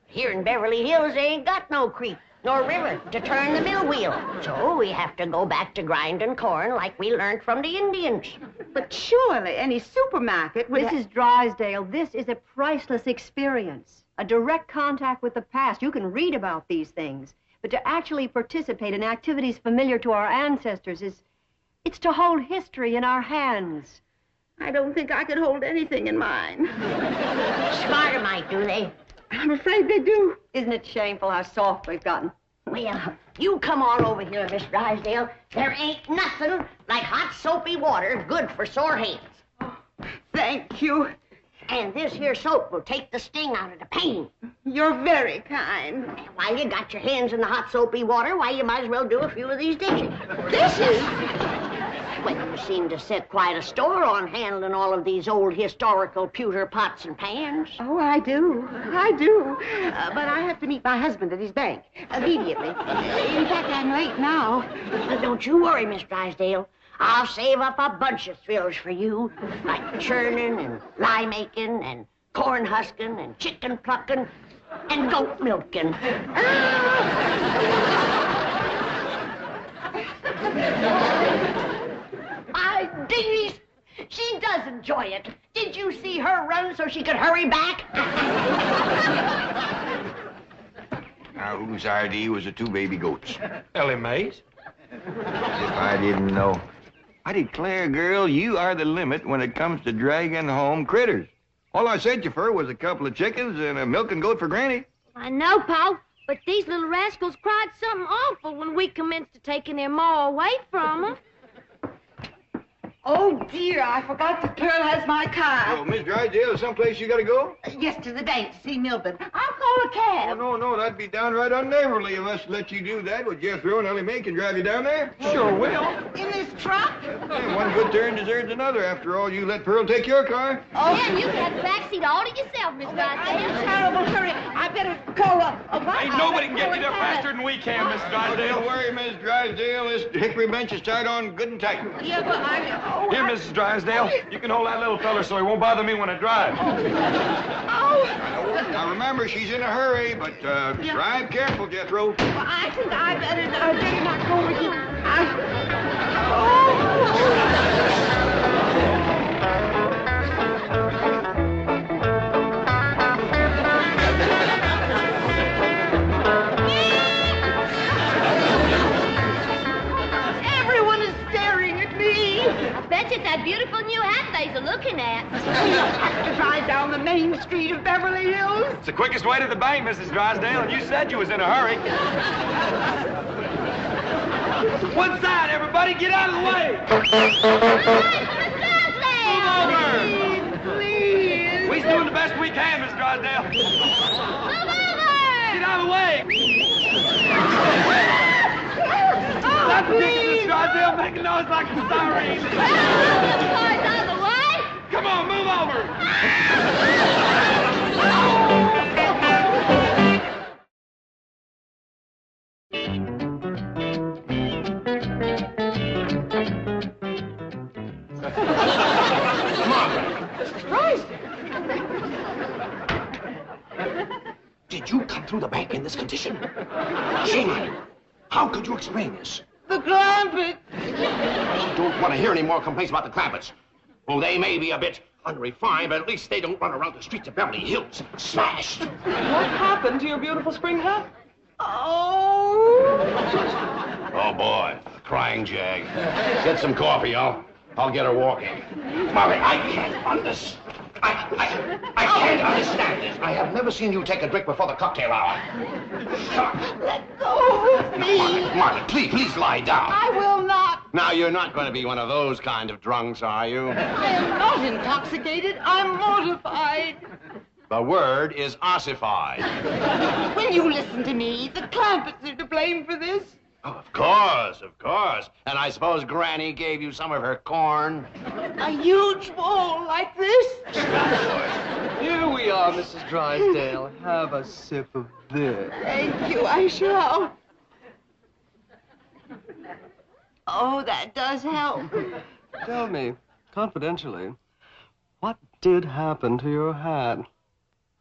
Here in Beverly Hills, they ain't got no creek nor river to turn the mill wheel. So we have to go back to grinding corn like we learned from the Indians. But surely any supermarket would... Mrs. Drysdale, this is a priceless experience. A direct contact with the past. You can read about these things. But to actually participate in activities familiar to our ancestors it's to hold history in our hands. I don't think I could hold anything in mine. Smarter might, do they? I'm afraid they do. Isn't it shameful how soft we've gotten? Well, you come on over here, Miss Drysdale. There ain't nothing like hot soapy water good for sore hands. Thank you. And this here soap will take the sting out of the pain. You're very kind. While you got your hands in the hot soapy water, why, you might as well do a few of these dishes. Dishes? Well, you seem to set quite a store on handling all of these old historical pewter pots and pans. Oh, I do. I do. But I have to meet my husband at his bank immediately. In fact, I'm late now. Well, don't you worry, Miss Drysdale. I'll save up a bunch of thrills for you, like churning and lye making and corn husking and chicken plucking and goat milking. My dingies, she does enjoy it. Did you see her run so she could hurry back? Now, whose idea was the two baby goats? Elly Mae's. As if I didn't know. I declare, girl, you are the limit when it comes to dragging home critters. All I sent you for was a couple of chickens and a milking goat for Granny. I know, Pa, but these little rascals cried something awful when we commenced to taking their ma away from them. Oh, dear, I forgot that Pearl has my car. Oh, Miss Drysdale, is someplace you gotta go? Yes, to the bank to see Milburn. I'll call a cab. Oh, no, that'd be downright unneighborly of us to let you do that. Would Jed Throws and Elly May can drive you down there? Sure will. In this truck? Yeah, one good turn deserves another. After all, you let Pearl take your car. Oh, yeah, you had the back seat all to yourself, Miss Drysdale. I'm in a terrible hurry. I better call Ain't nobody can get you there faster than we can, Miss Drysdale. Don't worry, Miss Drysdale. This hickory bench is tied on good and tight. Yeah, but Here, Mrs. Drysdale, you can hold that little fella so he won't bother me when I drive. Now remember, she's in a hurry, but drive careful, Jethro. I think I better not go with you. Everyone is staring at me. I bet you it's that beautiful new hat they're looking at. I have to drive down the main street of Beverly Hills. It's the quickest way to the bank, Mrs. Drysdale, and you said you was in a hurry. One side, everybody, get out of the way! Move over! Please. We's doing the best we can, Miss Drysdale. Move over! Get out of the way! That's ridiculous, Miss Drysdale. Make a noise like a siren. Cars out of the way! Come on, move over! Did you come through the bank in this condition? Shame on you. How could you explain this? The Clampetts. I don't want to hear any more complaints about the Clampetts. Oh, they may be a bit unrefined, but at least they don't run around the streets of Beverly Hills smashed. What happened to your beautiful spring hat? Oh, boy. Crying jag. Get some coffee. I'll get her walking. Molly, I can't understand. I can't understand this. I have never seen you take a drink before the cocktail hour. Let go of me. Molly, please lie down. I will not. Now, you're not going to be one of those kind of drunks, are you? I am not intoxicated. I'm mortified. The word is ossified. Will you listen to me? The Clampetts are to blame for this. Oh, of course. And I suppose Granny gave you some of her corn? A huge bowl like this? Here we are, Mrs. Drysdale. Have a sip of this. Thank you, I shall. Oh, that does help. Tell me, confidentially, what did happen to your hat?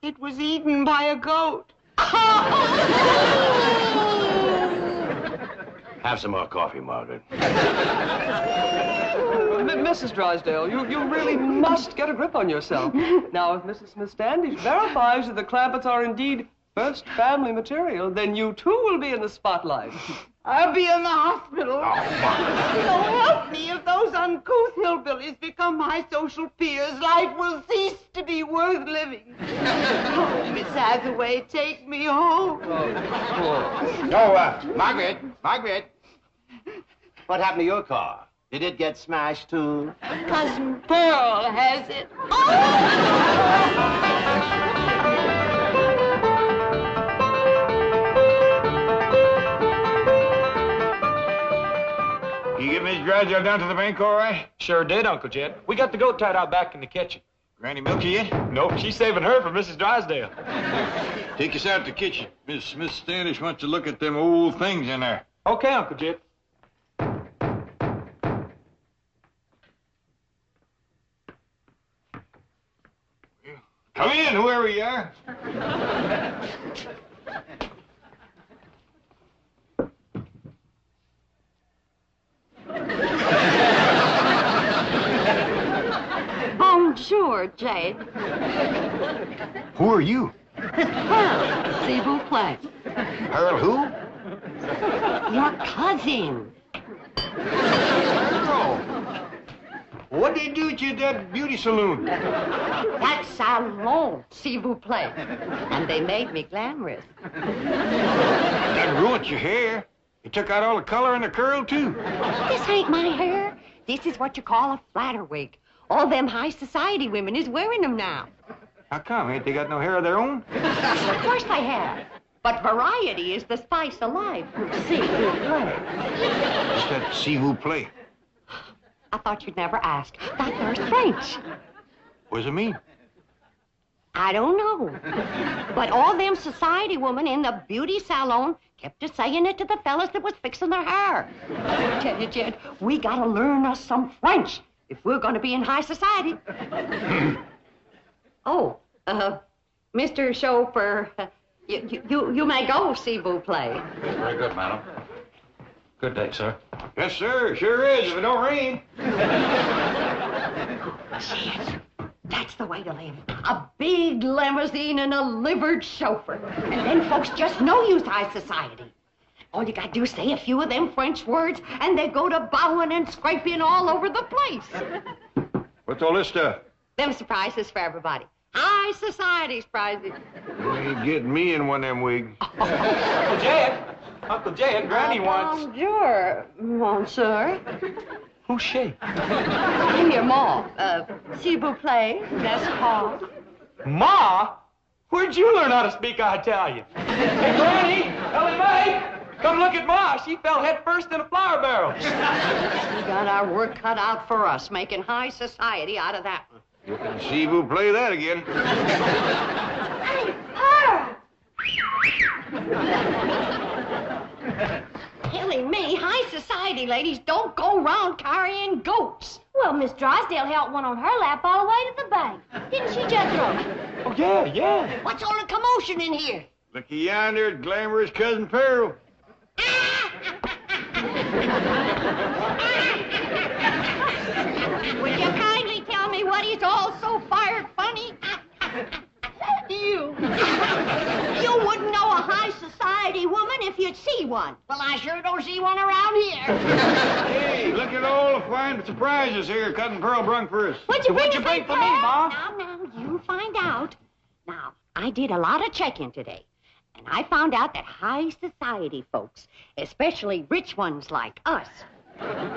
It was eaten by a goat. Have some more coffee, Margaret. Mrs. Drysdale, you really must get a grip on yourself. Now, if Mrs. Smith Standish verifies that the Clampetts are indeed first family material, then you too will be in the spotlight. I'll be in the hospital. So help me, if those uncouth hillbillies become my social peers, life will cease to be worth living. Oh, Miss Hathaway, take me home. Margaret. What happened to your car? Did it get smashed, too? Cousin Pearl has it. You get Miss Drysdale down to the bank all right? Sure did, Uncle Jed. We got the goat tied out back in the kitchen. Granny milk you yet? Nope, she's saving her for Mrs. Drysdale. Take us out to the kitchen. Miss Smith Standish wants to look at them old things in there. Okay, Uncle Jed. Come in, whoever you are. Bonjour, Jed. Who are you? Pearl, s'il vous plaît. Pearl who? Your cousin. Pearl. What did they do to you at that beauty saloon? That's salon, s'il vous plaît. And they made me glamorous. That ruined your hair. You took out all the color and the curl, too. This ain't my hair. This is what you call a flatter wig. All them high society women is wearing them now. How come? Ain't they got no hair of their own? Of course they have. But variety is the spice of life. S'il vous plaît. What's that s'il vous plaît? I thought you'd never ask. That there's French. What does it mean? I don't know. But all them society women in the beauty salon kept saying it to the fellas that was fixing their hair. I tell you, Jed, we gotta learn us some French if we're gonna be in high society. Oh, Mr. Chauffeur, you may go, s'il vous plaît. Very good, madam. Good day, sir. Yes, sir. Sure is, if it don't rain. Jed, that's the way to live. A big limousine and a livered chauffeur. And then folks just know you's high society. All you gotta do is say a few of them French words, and they go to bowing and scraping all over the place. What's all this stuff? Them surprises for everybody. High society surprises. You ain't getting me in one of them wigs. Uncle Jed, Granny wants... Bonjour, monsieur. Who's she? I'm your ma. S'il vous plaît, n'est-ce pas? Ma? Where'd you learn how to speak Italian? Hey, Granny! Elly Mae! Come look at Ma. She fell head first in a flour barrel. We got our work cut out for us, making high society out of that one. You can see who play that again. Hey, her! Elly Mae, high society ladies don't go around carrying goats. Well, Miss Drysdale held one on her lap all the way to the bank. Didn't she, Jed Throws? Oh, yeah. What's all the commotion in here? Looky yonder at glamorous Cousin Pearl. Would you kindly tell me what is all so fired funny? You wouldn't know a high society woman if you'd see one. Well, I sure don't see one around here. Hey, look at all the fine surprises here Cousin Pearl brung for us. What'd you bring for me, Ma? Now, you find out. Now, I did a lot of checking today, and I found out that high society folks, especially rich ones like us,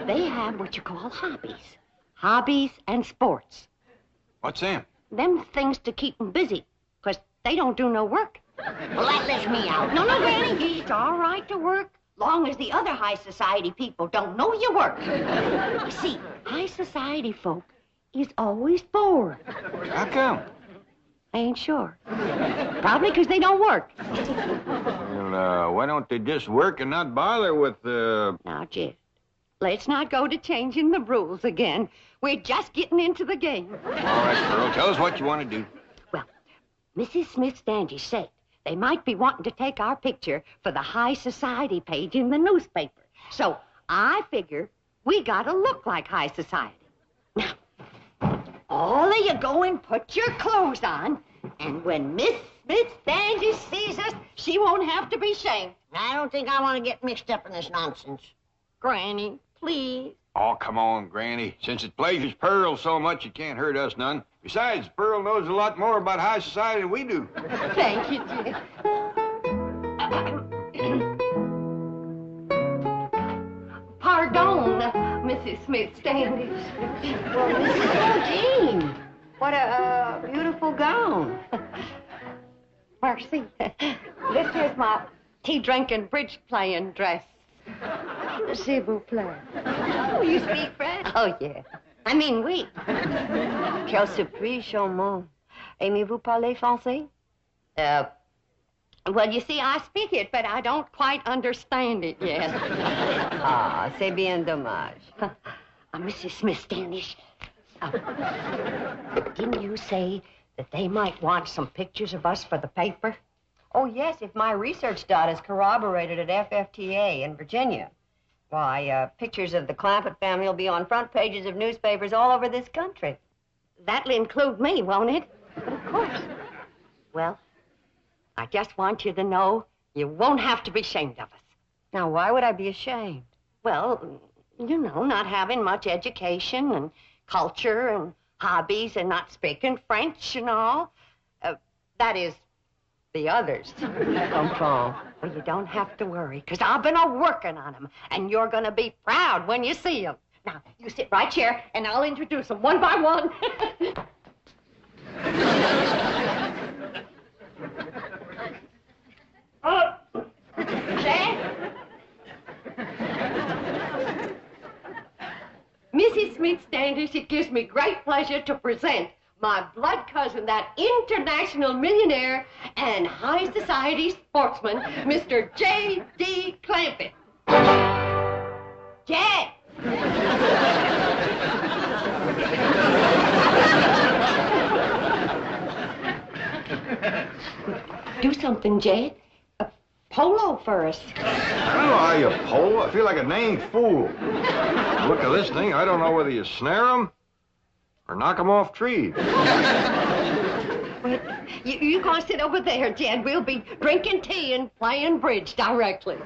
they have what you call hobbies. Hobbies and sports. What's them? Them things to keep them busy, 'cause they don't do no work. Well, that lets me out. No, Granny, it's all right to work, long as the other high society people don't know you work. You see, high society folk is always bored. How come? I ain't sure. Probably 'cause they don't work. Well, why don't they just work and not bother with, Now, Jed, let's not go to changing the rules again. We're just getting into the game. All right, Pearl, tell us what you want to do. Well, Mrs. Smith Standish said they might be wanting to take our picture for the high society page in the newspaper. So I figure we gotta look like high society. Now, all of you go and put your clothes on, and when Miss Smith Standish sees us, she won't have to be shamed. I don't think I want to get mixed up in this nonsense. Granny, please. Oh, come on, Granny. Since it pleasures Pearl so much, it can't hurt us none. Besides, Pearl knows a lot more about high society than we do. Thank you, Jed. Pardon, Mrs. Smith Standish. Well, Mrs. Jean, what a beautiful gown. Mercy. This is my tea-drinking, bridge-playing dress. S'il vous plaît. Oh, you speak French? Oh, yeah. I mean, oui. Quel surprise, charmant. Aimez-vous parler français? Well, you see, I speak it, but I don't quite understand it yet. Ah, c'est bien dommage. Mrs. Smith Standish, didn't you say that they might want some pictures of us for the paper? Oh, yes, if my research data is corroborated at FFTA in Virginia. Why, pictures of the Clampett family will be on front pages of newspapers all over this country. That'll include me, won't it? Of course. Well, I just want you to know you won't have to be ashamed of us. Now, why would I be ashamed? Well, you know, not having much education and culture and hobbies and not speaking French and all. That is, the others. Well, you don't have to worry, because I've been a-working on them, and you're going to be proud when you see them. Now, you sit right here, and I'll introduce them one by one. Mrs. Smith Standish, it gives me great pleasure to present my blood cousin, that international millionaire and high society sportsman, Mr. J.D. Clampett. Jed! Do something, Jed. A polo for us. I don't know how you pole. I feel like a named fool. Look at this thing. I don't know whether you snare them or knock them off trees. Wait, you go sit over there, Jed. We'll be drinking tea and playing bridge directly.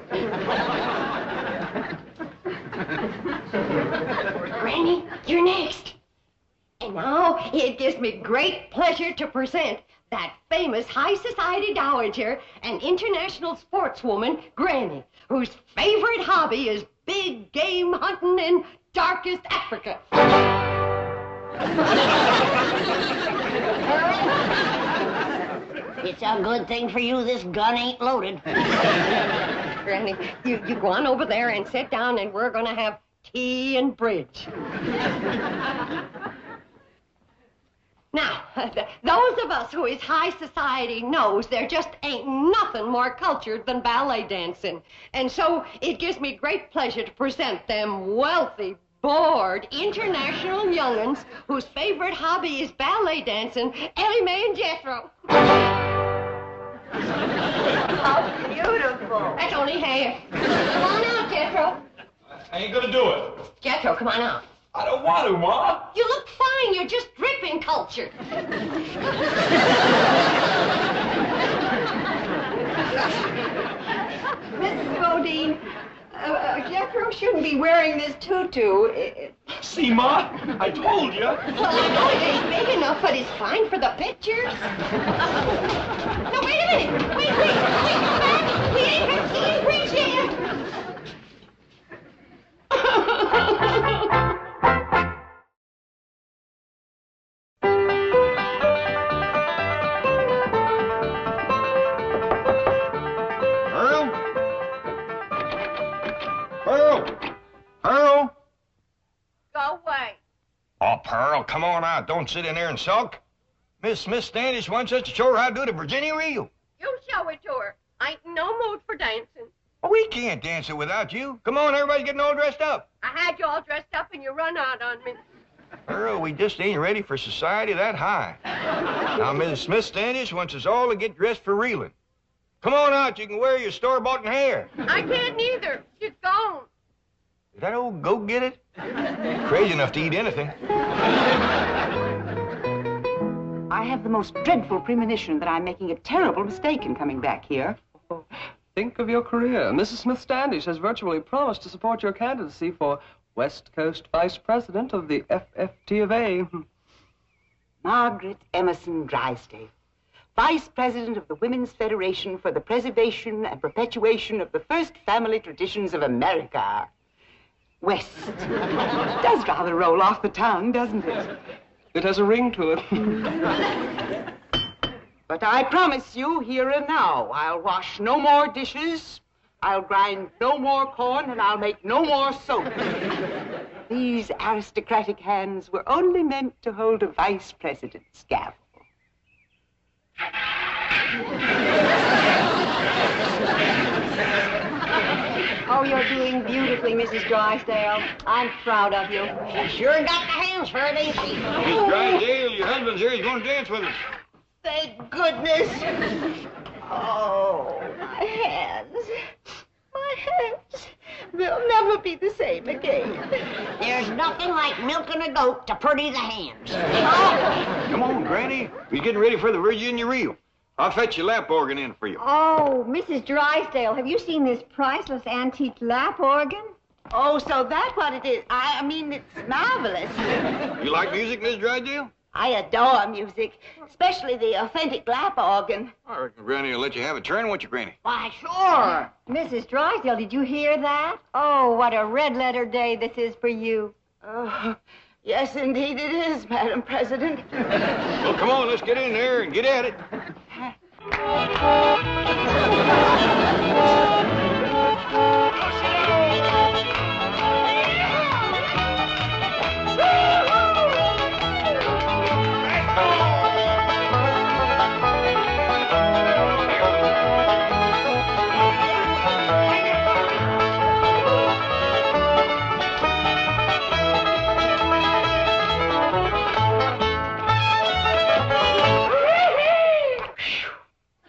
Granny, you're next. And now it gives me great pleasure to present that famous high society dowager and international sportswoman, Granny, whose favorite hobby is big game hunting in darkest Africa. It's a good thing for you this gun ain't loaded. Granny, you go on over there and sit down, and we're going to have tea and bridge. Now, those of us who is high society knows there just ain't nothing more cultured than ballet dancing. And so it gives me great pleasure to present them wealthy, bored, international young'uns whose favorite hobby is ballet dancing, Elly, May, and Jethro. How beautiful. That's only half. Come on out, Jethro. I ain't gonna do it. Jethro, come on out. I don't want to, Ma. You look fine. You're just dripping culture. Mrs. Bodine, Jethro shouldn't be wearing this tutu. See, Ma? I told you. Well, I know it ain't big enough, but it's fine for the pictures. No, wait a minute. Wait, come back. We ain't had tea and bridge yet. Pearl? Go away. Oh, Pearl, come on out. Don't sit in there and sulk. Miss Smith Standish wants us to show her how to do the Virginia reel. You show it to her. I ain't in no mood for dancing. Oh, we can't dance it without you. Come on, everybody's getting all dressed up. I had you all dressed up and you run out on me. Pearl, we just ain't ready for society that high. Now, Mrs. Smith Standish wants us all to get dressed for reeling. Come on out. You can wear your store-bought hair. I can't neither. She's gone. Is that old goat get it? Crazy enough to eat anything. I have the most dreadful premonition that I'm making a terrible mistake in coming back here. Oh, think of your career. Mrs. Smith Standish has virtually promised to support your candidacy for West Coast Vice President of the FFT of A. Margaret Emerson Drysdale, Vice President of the Women's Federation for the Preservation and Perpetuation of the First Family Traditions of America. West. Does rather roll off the tongue, doesn't it? It has a ring to it. But I promise you, here and now, I'll wash no more dishes, I'll grind no more corn, and I'll make no more soap. These aristocratic hands were only meant to hold a vice president's gavel. Oh, you're doing beautifully, Mrs. Drysdale. I'm proud of you. She sure got the hands for it, ain't she? Miss Drysdale, your husband's here. He's going to dance with us. Thank goodness. Oh, my hands. My hands. They'll never be the same again. There's nothing like milking a goat to pretty the hands. Come on, Granny. We're getting ready for the Virginia reel. I'll fetch your lap organ in for you. Oh, Mrs. Drysdale, have you seen this priceless antique lap organ? Oh, so that's what it is. I mean, it's marvelous. You like music, Miss Drysdale? I adore music, especially the authentic lap organ. I reckon Granny will let you have a turn, won't you, Granny? Why, sure. Mrs. Drysdale, did you hear that? Oh, what a red letter day this is for you. Oh, yes, indeed it is, Madam President. Well, come on, let's get in there and get at it.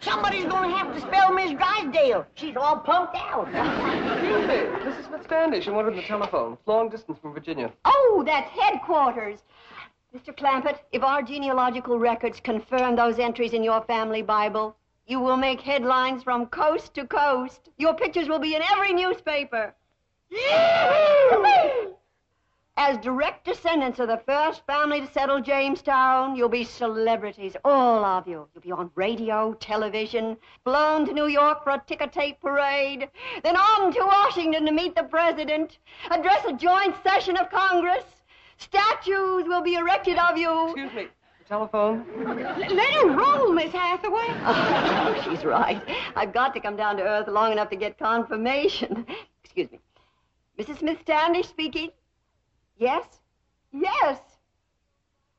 Somebody's gonna have to spell Miss Drysdale. She's all pumped out. Excuse me, Mrs. Fitzstanley. She wanted the telephone. It's long distance from Virginia. Oh, that's headquarters. Mr. Clampett, if our genealogical records confirm those entries in your family Bible, you will make headlines from coast to coast. Your pictures will be in every newspaper. As direct descendants of the first family to settle Jamestown, you'll be celebrities, all of you. You'll be on radio, television, flown to New York for a ticker-tape parade, then on to Washington to meet the president, address a joint session of Congress. Statues will be erected of you. Excuse me. Telephone? Let her roll, Miss Hathaway. Oh, she's right. I've got to come down to earth long enough to get confirmation. Excuse me. Mrs. Smith Standish speaking. Yes? Yes.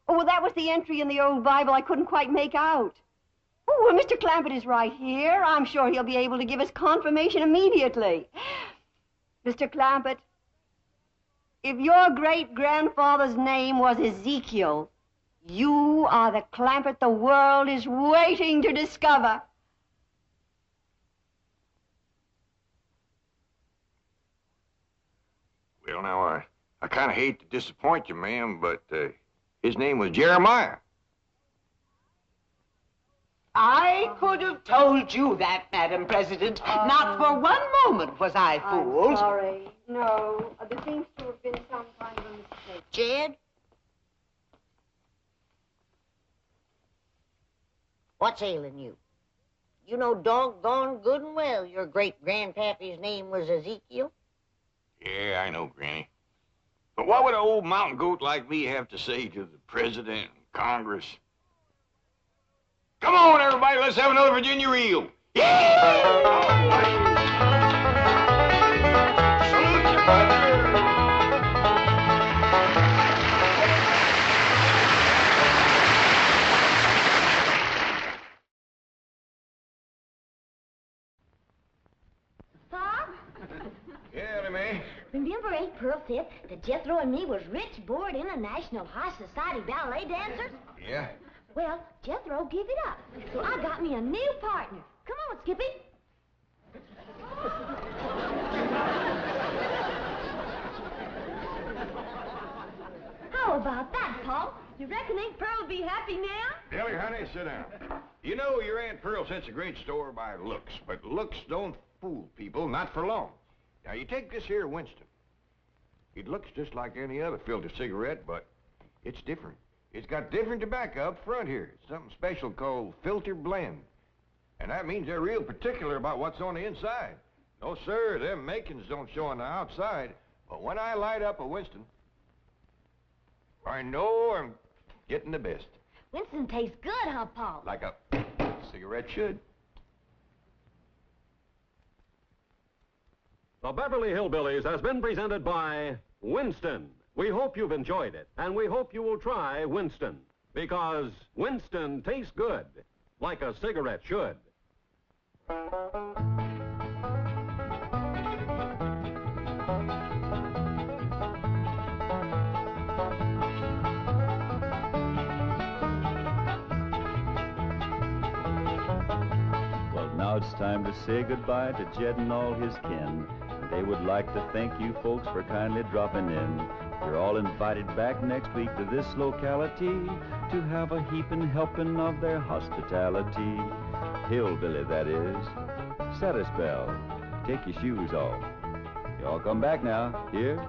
Oh, well, that was the entry in the old Bible I couldn't quite make out. Oh, well, Mr. Clampett is right here. I'm sure he'll be able to give us confirmation immediately. Mr. Clampett, if your great-grandfather's name was Ezekiel, you are the Clampett the world is waiting to discover. Well, now, I kind of hate to disappoint you, ma'am, but his name was Jeremiah. I could have told you that, Madam President. Not for one moment was I fooled. I'm sorry. No, there seems to have been some kind of a mistake. Jed? What's ailing you? You know doggone good and well your great-grandpappy's name was Ezekiel. Yeah, I know, Granny. But what would an old mountain goat like me have to say to the president and Congress? Come on, everybody, let's have another Virginia reel. Yeah! Salute you, brother. Bob? Yeah, Elly May. Remember April 5th that Jethro and me was rich board international high society ballet dancers? Yeah? Well, Jethro gave it up, so I got me a new partner. Come on, Skippy. How about that, Paul? You reckon Aunt Pearl'll be happy now? Elly, honey, sit down. You know your Aunt Pearl sets a great store by looks, but looks don't fool people, not for long. Now, you take this here Winston. It looks just like any other filter cigarette, but it's different. It's got different tobacco up front here. It's something special called filter blend. And that means they're real particular about what's on the inside. No, sir, them makings don't show on the outside. But when I light up a Winston, I know I'm getting the best. Winston tastes good, huh, Paul? Like a cigarette should. The Beverly Hillbillies has been presented by Winston. We hope you've enjoyed it, and we hope you will try Winston, because Winston tastes good, like a cigarette should. Well, now it's time to say goodbye to Jed and all his kin. They would like to thank you folks for kindly dropping in. You're all invited back next week to this locality to have a heaping helping of their hospitality. Hillbilly, that is. Set a spell. Take your shoes off. Y'all come back now. Here.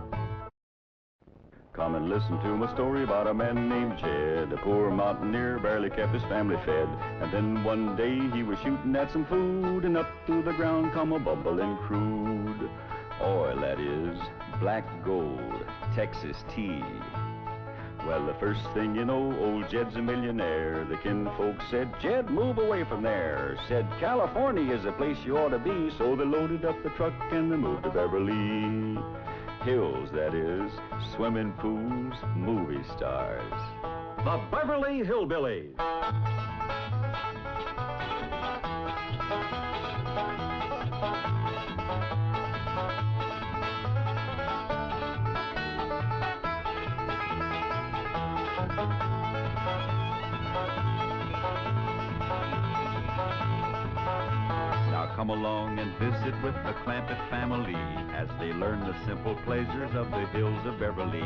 Come and listen to my story about a man named Jed. A poor mountaineer, barely kept his family fed. And then one day he was shooting at some food, and up through the ground come a bubbling crude oil, that is, black gold, Texas tea. Well, the first thing you know, old Jed's a millionaire. The kinfolk said, Jed, move away from there. Said, California is the place you ought to be. So they loaded up the truck and they moved to Beverly Hills, that is, swimming pools, movie stars. The Beverly Hillbillies. Come along and visit with the Clampetts family as they learn the simple pleasures of the hills of Beverly.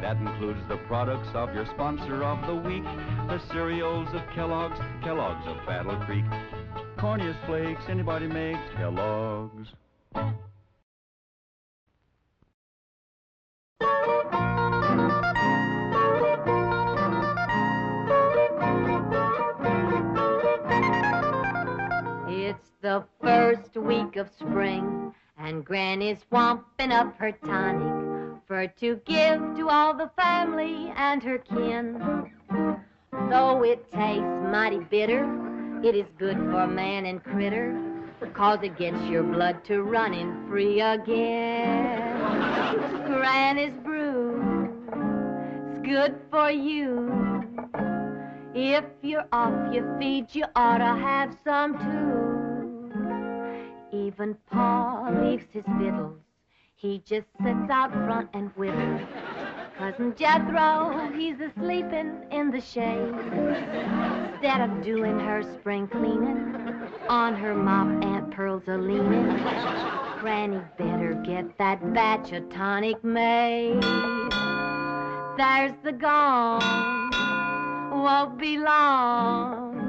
That includes the products of your sponsor of the week, the cereals of Kellogg's, Kellogg's of Battle Creek. Corniest flakes anybody makes, Kellogg's. The first week of spring, and Granny's swamping up her tonic for to give to all the family and her kin. Though it tastes mighty bitter, it is good for man and critter, 'cause it gets your blood to running free again. Granny's brew, it's good for you. If you're off your feet, you ought to have some too. Even Pa leaves his fiddles. He just sits out front and whittles. Cousin Jed Throws, he's a-sleeping in the shade. Instead of doing her spring cleaning, on her mop Aunt Pearl's a-leaning. Granny better get that batch of tonic made. There's the gong, won't be long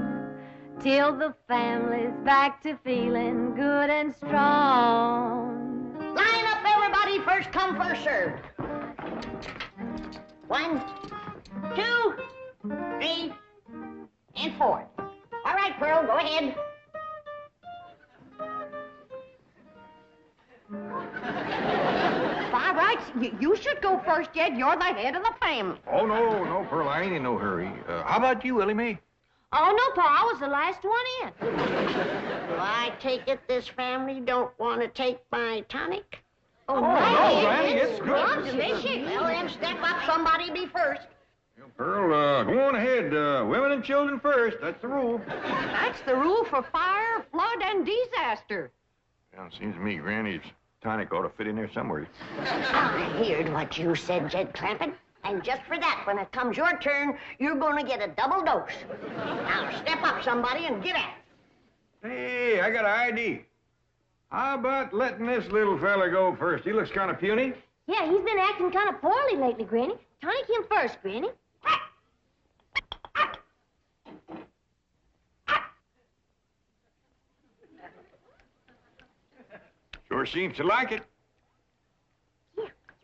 till the family's back to feeling good and strong. Line up, everybody. First come, first served. 1, 2, 3, and 4. All right, Pearl, go ahead. By rights, you should go first, Jed. You're the head of the family. Oh, no, Pearl, I ain't in no hurry. How about you, Elly Mae? Oh, no, Pa, I was the last one in. Well, I take it this family don't want to take my tonic? Oh, no, Granny, it's good. Well, delicious. Well, then step up. Somebody be first. Pearl, go on ahead. Women and children first. That's the rule. That's the rule for fire, flood, and disaster. Well, it seems to me Granny's tonic ought to fit in there somewhere. I heard what you said, Jed Clampett. And just for that, when it comes your turn, you're going to get a double dose. Now, step up, somebody, and get at it. Hey, I got an idea. How about letting this little fella go first? He looks kind of puny. Yeah, he's been acting kind of poorly lately, Granny. Tonic him first, Granny. Sure seems to like it.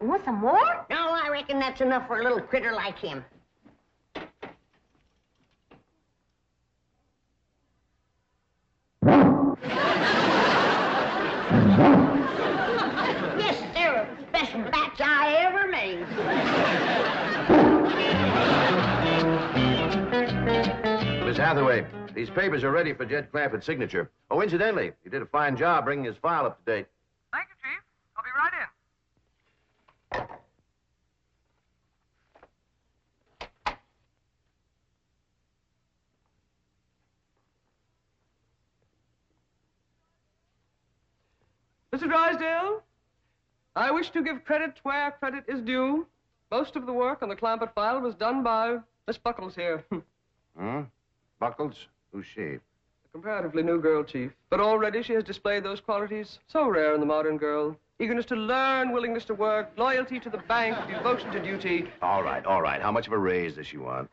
You want some more? No, I reckon that's enough for a little critter like him. Yes, they're the best batch I ever made. Miss Hathaway, these papers are ready for Jed Clampett's signature. Oh, incidentally, he did a fine job bringing his file up to date. Thank you, Chief. I'll be right in. Mr. Drysdale, I wish to give credit where credit is due. Most of the work on the Clampett file was done by Miss Buckles here. Buckles? Who's she? A comparatively new girl, Chief. But already she has displayed those qualities so rare in the modern girl. Eagerness to learn, willingness to work, loyalty to the bank, devotion to duty. All right. How much of a raise does she want?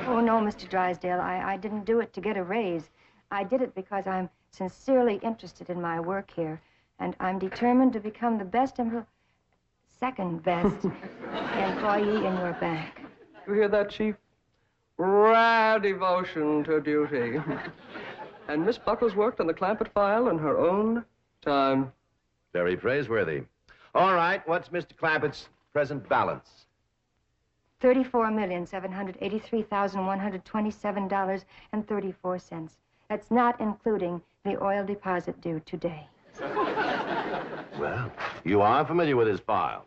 Oh, no, Mr. Drysdale. I didn't do it to get a raise. I did it because I'm sincerely interested in my work here. And I'm determined to become the second best employee in your bank. You hear that, Chief? Rare devotion to duty. And Miss Buckles worked on the Clampett file in her own time. Very praiseworthy. All right, what's Mr. Clampett's present balance? $34,783,127.34. That's not including the oil deposit due today. Well, you are familiar with his file.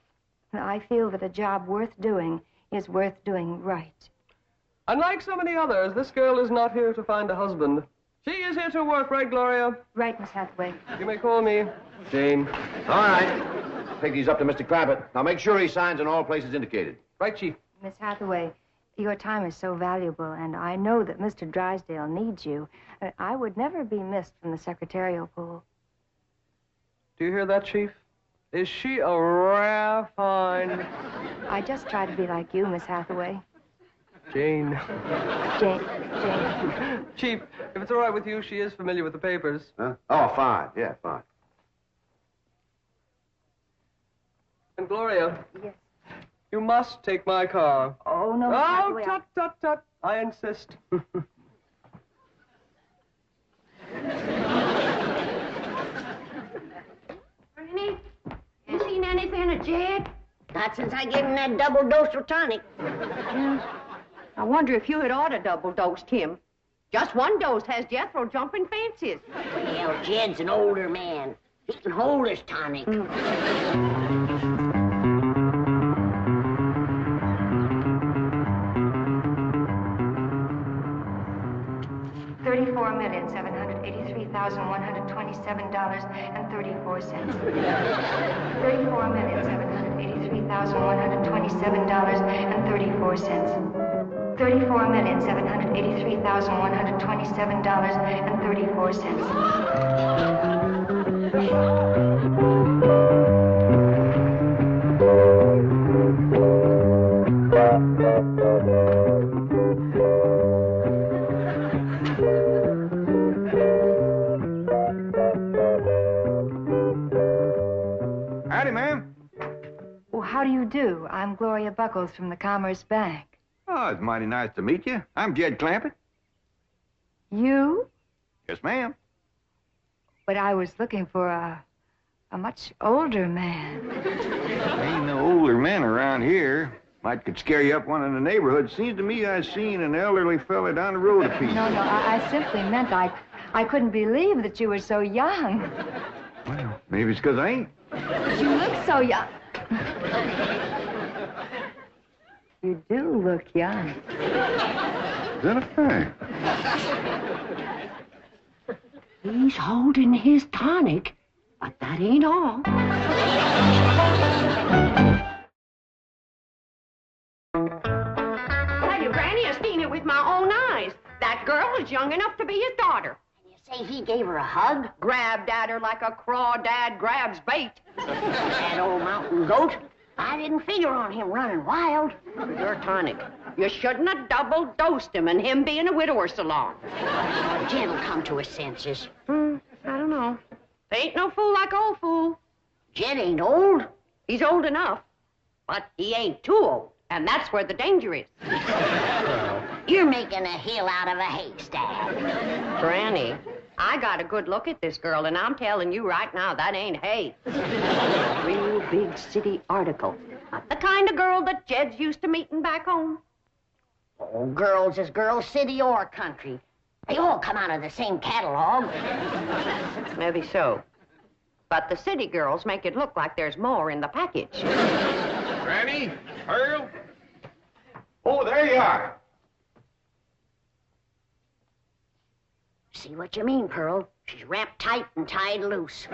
I feel that a job worth doing is worth doing right. Unlike so many others, this girl is not here to find a husband. She is here to work, right, Gloria? Right, Miss Hathaway. You may call me Jane. All right. Take these up to Mr. Clampett. Now make sure he signs in all places indicated. Right, Chief. Miss Hathaway, your time is so valuable, and I know that Mr. Drysdale needs you. I would never be missed from the secretarial pool. Do you hear that, Chief? Is she a rare find? I just try to be like you, Miss Hathaway. Jane. Jane. Chief, if it's all right with you, she is familiar with the papers. Huh? Oh, fine. Yeah, fine. And Gloria. Yes. You must take my car. Oh, no, Miss Oh, Hathaway, tut, tut, tut. I insist. Granny, you seen anything of Jed? Not since I gave him that double dose of tonic. I wonder if you had ought to double-dosed him. Just one dose has Jethro jumping fancies. Well, Jed's an older man. He can hold his tonic. $34,783,127.34. $34,783,127.34. Howdy, ma'am. Well, how do you do? I'm Gloria Buckles from the Commerce Bank. Oh, it's mighty nice to meet you. I'm Jed Clampett. You? Yes, ma'am. But I was looking for a much older man. Ain't no older men around here. Might could scare you up one in the neighborhood. Seems to me I seen an elderly fella down the road a piece. No, I simply meant I couldn't believe that you were so young. Well, maybe it's 'cause I ain't. You look so young. You do look young. Is that a fact? He's holding his tonic, but that ain't all. Tell you, Granny, I've seen it with my own eyes. That girl is young enough to be his daughter. You say he gave her a hug? Grabbed at her like a crawdad grabs bait. That old mountain goat. I didn't figure on him running wild. Your tonic. You shouldn't have double-dosed him and him being a widower so long. Jed'll come to his senses. I don't know. Ain't no fool like old fool. Jed ain't old. He's old enough, but he ain't too old, and that's where the danger is. You're making a hill out of a haystack. Granny, I got a good look at this girl, and I'm telling you right now, that ain't hay. Real big city article. Not the kind of girl that Jed's used to meeting back home. Oh, girls is girls, city or country. They all come out of the same catalog. Maybe so. But the city girls make it look like there's more in the package. Granny, Earl. Oh, there you are. See what you mean, Pearl. She's wrapped tight and tied loose.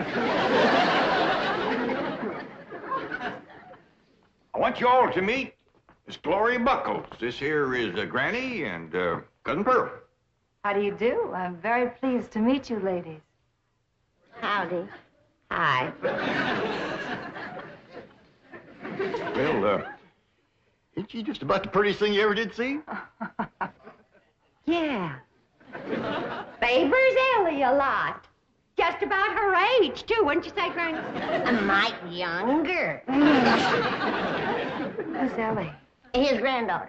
I want you all to meet Miss Gloria Buckles. This here is Granny and Cousin Pearl. How do you do? I'm very pleased to meet you, ladies. Howdy. Hi. Well, Ain't she just about the prettiest thing you ever did see? Yeah. Favors Elly a lot. Just about her age, too, wouldn't you say, Granny? A mite younger. Who's Elly? His granddaughter.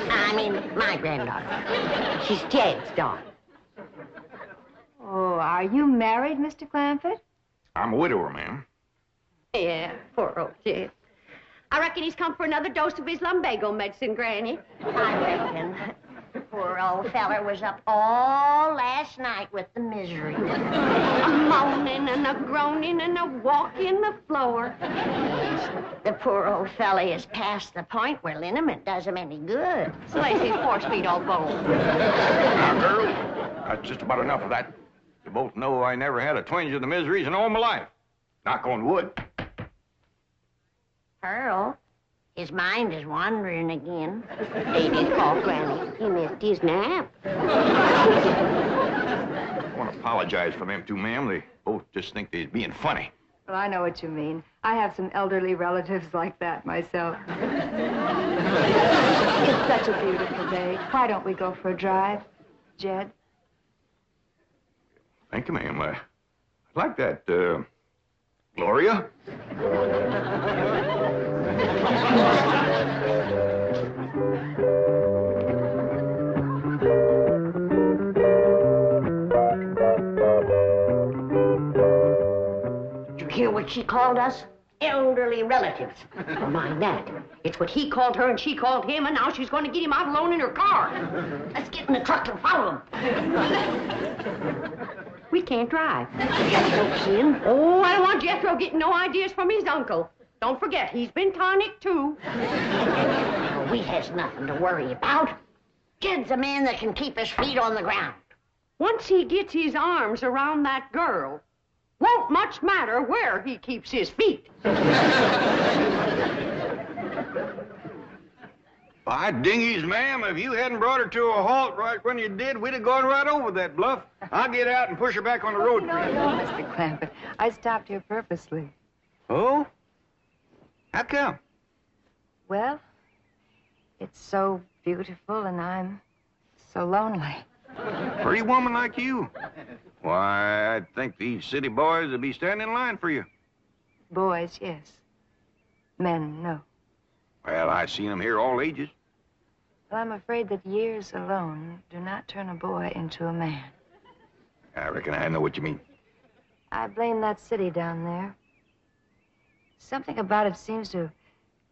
I mean, my granddaughter. She's Jed's daughter. Oh, are you married, Mr. Clampett? I'm a widower, ma'am. Yeah, poor old Jed. I reckon he's come for another dose of his lumbago medicine, Granny. I reckon. Poor old feller was up all last night with the misery. A moaning and a groaning and a walking the floor. Yes, the poor old fella is past the point where liniment does him any good. Slays his force-feed all bone. Now, girl, that's just about enough of that. You both know I never had a twinge of the miseries in all my life. Knock on wood. Pearl, his mind is wandering again. Ain't his fault, Granny. He missed his nap. I want to apologize for them two, ma'am. They both just think they're being funny. Well, I know what you mean. I have some elderly relatives like that myself. It's such a beautiful day. Why don't we go for a drive, Jed? Thank you, ma'am. I'd like that, Gloria? Did you hear what she called us? Elderly relatives. Mind that. It's what he called her and she called him, and now she's going to get him out alone in her car. Let's get in the truck and follow him. We can't drive. Jethro can. Oh, I don't want Jethro getting no ideas from his uncle. Don't forget, he's been tonic, too. We has nothing to worry about. Jed's a man that can keep his feet on the ground. Once he gets his arms around that girl, won't much matter where he keeps his feet. By dingies, ma'am, if you hadn't brought her to a halt right when you did, we'd have gone right over that bluff. I'll get out and push her back on the road. No, Mr. Clampett. I stopped here purposely. Oh? How come? Well, it's so beautiful and I'm so lonely. Pretty woman like you. Why, I'd think these city boys would be standing in line for you. Boys, yes. Men, no. Well, I've seen them here all ages. Well, I'm afraid that years alone do not turn a boy into a man. I reckon I know what you mean. I blame that city down there. Something about it seems to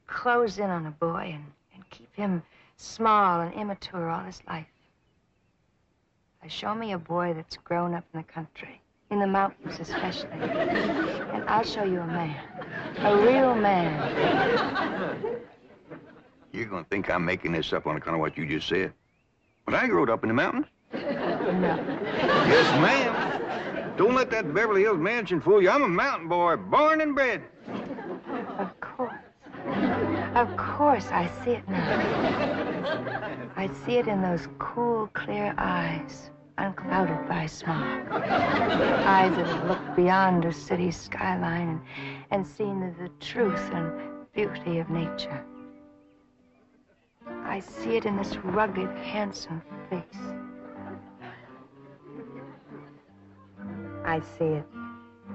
close in on a boy and keep him small and immature all his life. Show me a boy that's grown up in the country, in the mountains especially, and I'll show you a man, a real man. You're going to think I'm making this up on account of what you just said. But I grew up in the mountains. No. Yes, ma'am. Don't let that Beverly Hills mansion fool you. I'm a mountain boy, born and bred. Of course. Of course, I see it now. I see it in those cool, clear eyes, unclouded by smog. Eyes that have looked beyond a city skyline and seen the truth and beauty of nature. I see it in this rugged, handsome face. I see it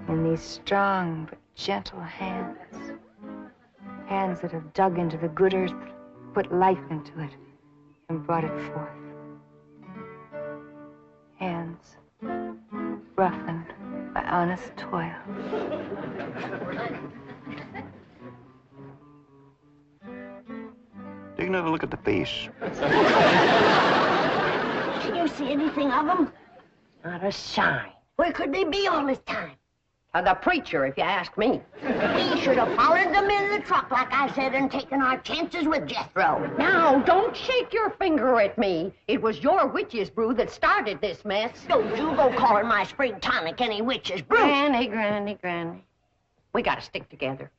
in these strong but gentle hands. Hands that have dug into the good earth, put life into it, and brought it forth. Hands roughened by honest toil. Take another look at the face. Can you see anything of them? Not a sign. Where could they be all this time? The preacher, if you ask me. We should have followed them in the truck, like I said, and taken our chances with Jethro. Now, don't shake your finger at me. It was your witch's brew that started this mess. Don't you go calling my spring tonic any witch's brew. Granny. We gotta stick together.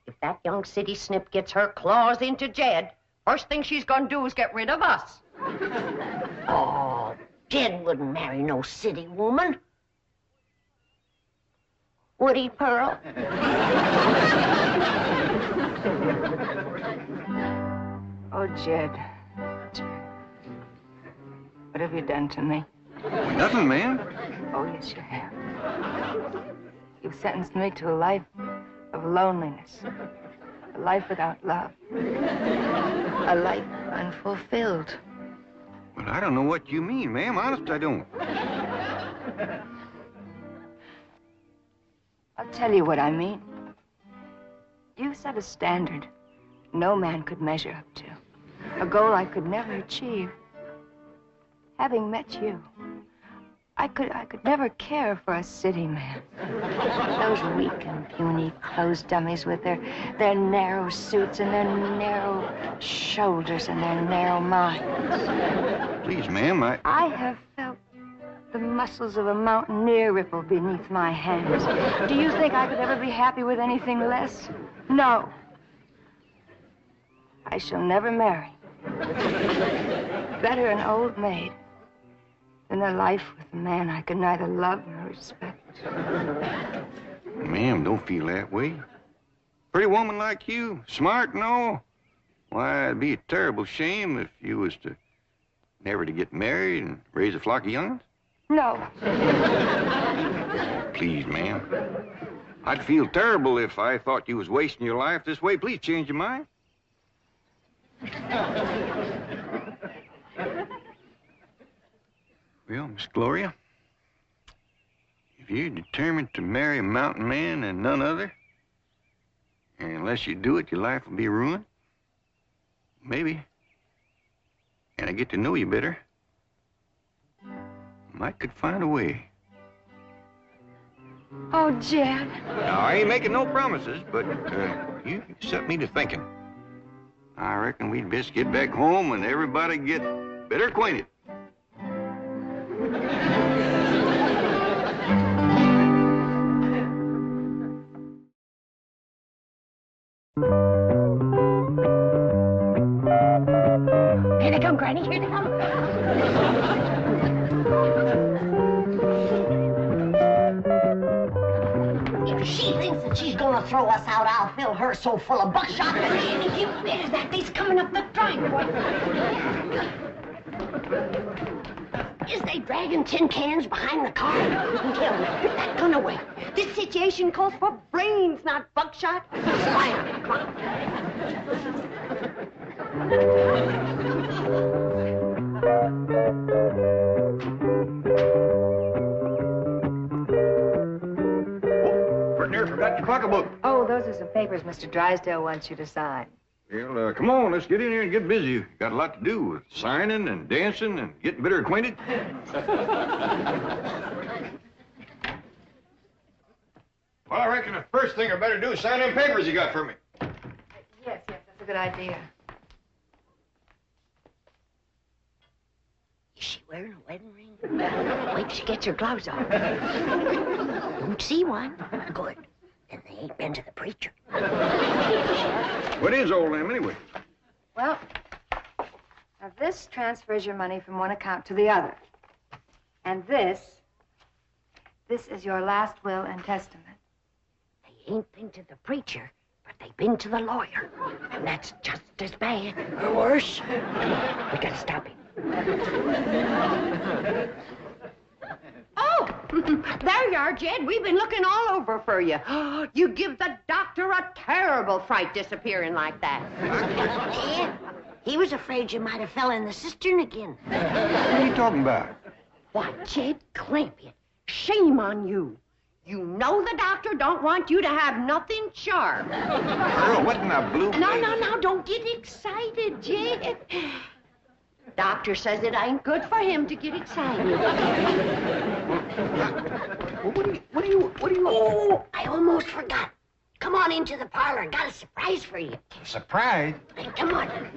If that young city snip gets her claws into Jed, first thing she's gonna do is get rid of us. Oh, Jed wouldn't marry no city woman. Would he, Pearl? Oh, Jed. What have you done to me? Nothing, ma'am. Oh, yes, you have. You've sentenced me to a life of loneliness, a life without love, a life unfulfilled. Well, I don't know what you mean, ma'am. Honest, I don't. I'll tell you what I mean. You set a standard no man could measure up to, a goal I could never achieve. Having met you, I could never care for a city man. Those weak and puny clothes dummies with their narrow suits and their narrow shoulders and their narrow minds. Please, ma'am, I have felt the muscles of a mountaineer ripple beneath my hands. Do you think I could ever be happy with anything less? No. I shall never marry. Better an old maid than a life with a man I could neither love nor respect. Ma'am, don't feel that way. Pretty woman like you, smart and all. Why, it'd be a terrible shame if you was to never to get married and raise a flock of young'uns. No. Please, ma'am. I'd feel terrible if I thought you was wasting your life this way. Please change your mind. Well, Miss Gloria, if you're determined to marry a mountain man and none other, and unless you do it, your life will be ruined, maybe, and I get to know you better, might could find a way. Oh, Jed. Now, I ain't making no promises, but you set me to thinking. I reckon we'd best get back home and everybody get better acquainted. Here they come, Granny. Here they come. If she thinks that she's gonna throw us out, I'll fill her so full of buckshot. Where's that? They's coming up the driveway. Is they dragging tin cans behind the car? Tell me, put that gun away. This situation calls for brains, not buckshot. Slam. Come on. Near forgot your pocketbook. Oh, those are some papers Mr. Drysdale wants you to sign. Well, come on, let's get in here and get busy. Got a lot to do with signing and dancing and getting better acquainted. Well, I reckon the first thing I better do is sign them papers you got for me. Yes, that's a good idea. Is she wearing a wedding ring? Wait till she gets her gloves on. Don't see one. Good. Then they ain't been to the preacher. What is all them, anyway? Well, now this transfers your money from one account to the other. And this is your last will and testament. They ain't been to the preacher, but they've been to the lawyer. And that's just as bad, or worse. We gotta stop him. Oh, there you are, Jed. We've been looking all over for you. You give the doctor a terrible fright disappearing like that. Yeah, he was afraid you might have fell in the cistern again. What are you talking about? Why, Jed Clampetts, shame on you. You know the doctor don't want you to have nothing sharp. Earl, what in the blue... No, don't get excited, Jed. Doctor says it ain't good for him to get excited. What do you... Oh, I almost forgot. Come on into the parlor. Got a surprise for you. Surprise? Hey, come on.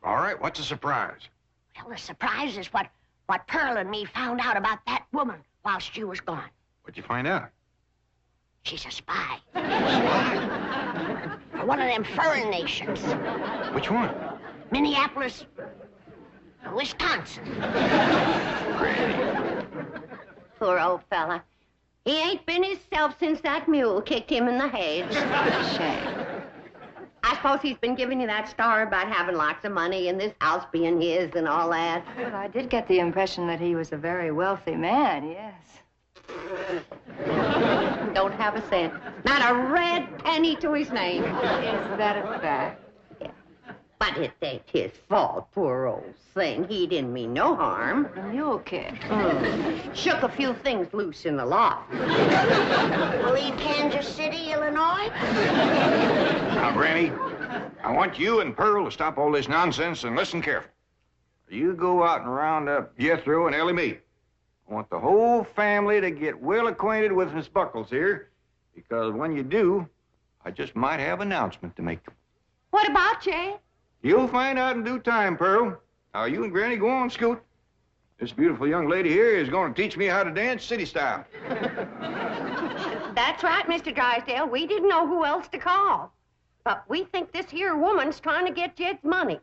All right, what's a surprise? Well, the surprise is what Pearl and me found out about that woman whilst you was gone. What'd you find out? She's a spy. For one of them foreign nations. Which one? Minneapolis, Wisconsin. Poor old fella. He ain't been himself since that mule kicked him in the head. Shame. I suppose he's been giving you that story about having lots of money and this house being his and all that. Well, I did get the impression that he was a very wealthy man, yes. Don't have a cent. Not a red penny to his name. Is that a fact? Yeah. But it ain't his fault, poor old thing. He didn't mean no harm. A mule kick. Shook a few things loose in the loft. Leave Kansas City, Illinois? Now, Granny, I want you and Pearl to stop all this nonsense and listen careful. You go out and round up Jethro and Elly me. I want the whole family to get well acquainted with Miss Buckles here, because when you do, I just might have an announcement to make. What about Jed? You'll find out in due time, Pearl. Now, you and Granny go on, Scoot. This beautiful young lady here is going to teach me how to dance city style. That's right, Mr. Drysdale. We didn't know who else to call. But we think this here woman's trying to get Jed's money.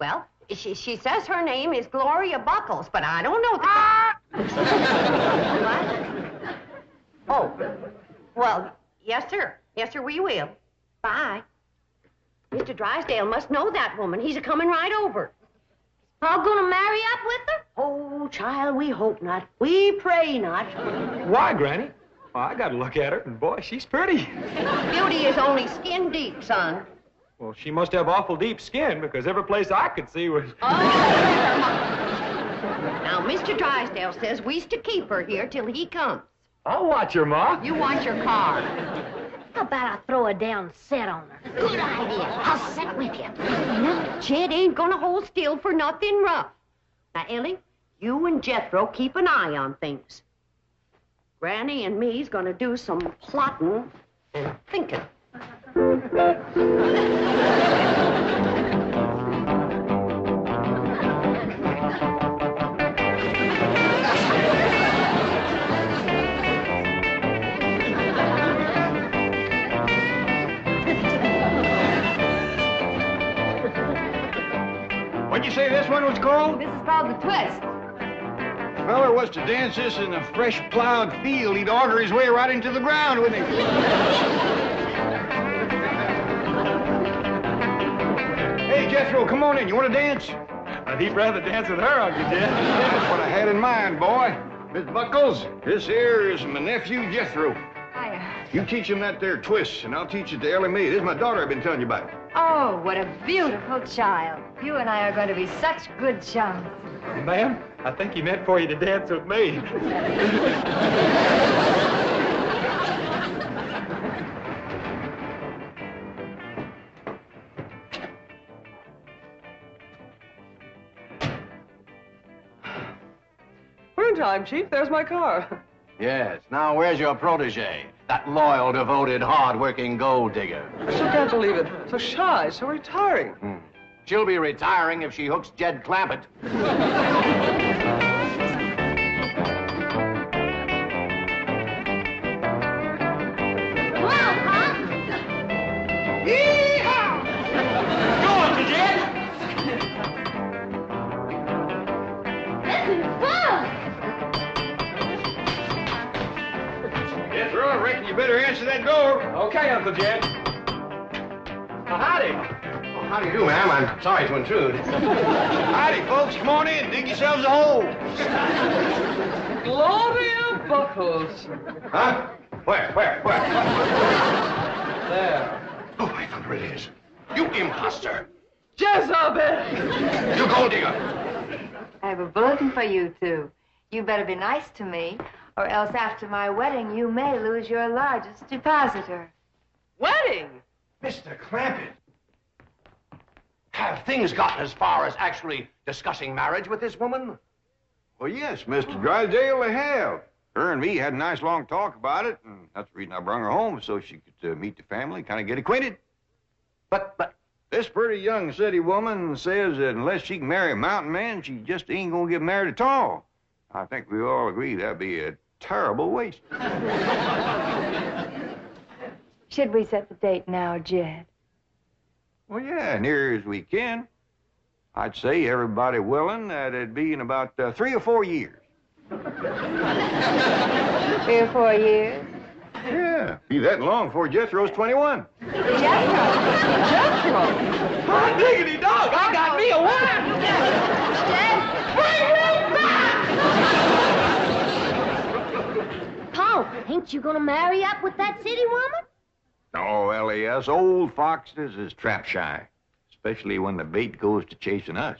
Well, she says her name is Gloria Buckles, but I don't know What? Oh, well, yes, sir. Yes, sir, we will. Bye. Mr. Drysdale must know that woman. He's a-coming right over. Paul gonna marry up with her? Oh, child, we hope not. We pray not. Why, Granny? Well, I got to look at her, and boy, she's pretty. Beauty is only skin deep, son. Well, she must have awful deep skin, because every place I could see was... Now, Mr. Drysdale says we's to keep her here till he comes. I'll watch her, Ma. You watch your car. How about I throw her down and set on her? Good idea. I'll sit with you. No, Jed ain't gonna hold still for nothing rough. Now, Elly, you and Jethro keep an eye on things. Granny and me's gonna do some plotting and thinking. What'd you say this one was called? This is called the twist. If a feller was to dance this in a fresh plowed field, he'd auger his way right into the ground, wouldn't he? Hey, Jethro, come on in. You want to dance? I'd heap rather dance with her, Uncle Jed. That's what I had in mind, boy. Miss Buckles, this here is my nephew, Jethro. Hiya. You teach him that there twist, and I'll teach it to Elly me. This is my daughter I've been telling you about. Oh, what a beautiful child. You and I are going to be such good chums. Ma'am, I think he meant for you to dance with me. We're in time, Chief. There's my car. Yes. Now, where's your protege? That loyal, devoted, hard-working gold digger. I still can't believe it. So shy, so retiring. She'll be retiring if she hooks Jed Clampett. Jethro, I reckon you better answer that door. Okay, Uncle Jed. Howdy. How do you do, ma'am? I'm sorry to intrude. Howdy, folks. Come on in. Dig yourselves a hole. Gloria Buckles. Huh? Where? There. Oh, I thunder it is. You imposter. Jezebel! You gold digger. I have a bulletin for you two. You better be nice to me, or else after my wedding, you may lose your largest depositor. Wedding? Mr. Clampett. Have things gotten as far as actually discussing marriage with this woman? Well, yes, Mr. Drysdale, they have. Her and me had a nice long talk about it, and that's the reason I brung her home, so she could meet the family, kind of get acquainted. But this pretty young city woman says that unless she can marry a mountain man, she just ain't gonna get married at all. I think we all agree that'd be a terrible waste. Should we set the date now, Jed? Well, yeah, near as we can. I'd say everybody willing that it'd be in about 3 or 4 years. 3 or 4 years? Yeah, be that long before Jed Throws 21. Hot diggity dog, I got me a wife! Paul, ain't you gonna marry up with that city woman? No, Elly, us old foxes is trap shy, especially when the bait goes to chasing us.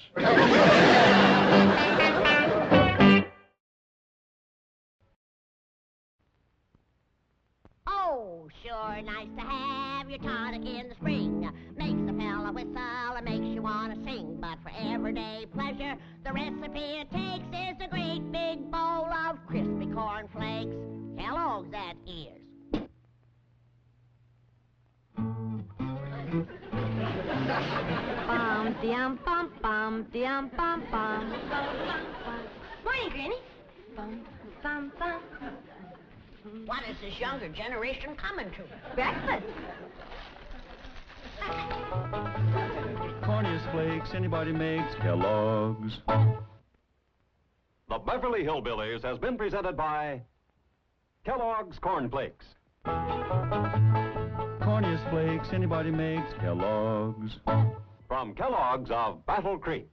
Oh, sure nice to have your tonic in the spring. Makes a fella whistle and makes you want to sing. But for everyday pleasure, the recipe it takes is a great big bowl of crispy corn flakes. Kellogg's, that is. Bum, dum, bum, bum, dum, bum, bum. Morning, Granny. Bum, bum, bum. What is this younger generation coming to? Breakfast. Corniest flakes anybody makes, Kellogg's. The Beverly Hillbillies has been presented by Kellogg's Corn Flakes. Corniest flakes anybody makes, Kellogg's. From Kellogg's of Battle Creek.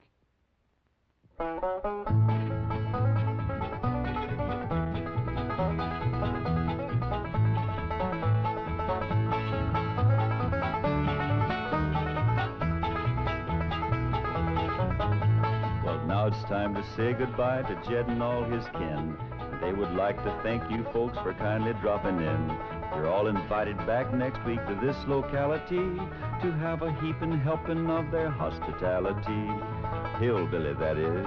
Well, now it's time to say goodbye to Jed and all his kin. They would like to thank you folks for kindly dropping in. You're all invited back next week to this locality to have a heaping helping of their hospitality. Hillbilly, that is.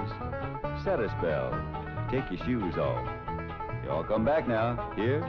Set a spell. Take your shoes off. Y'all come back now. Here?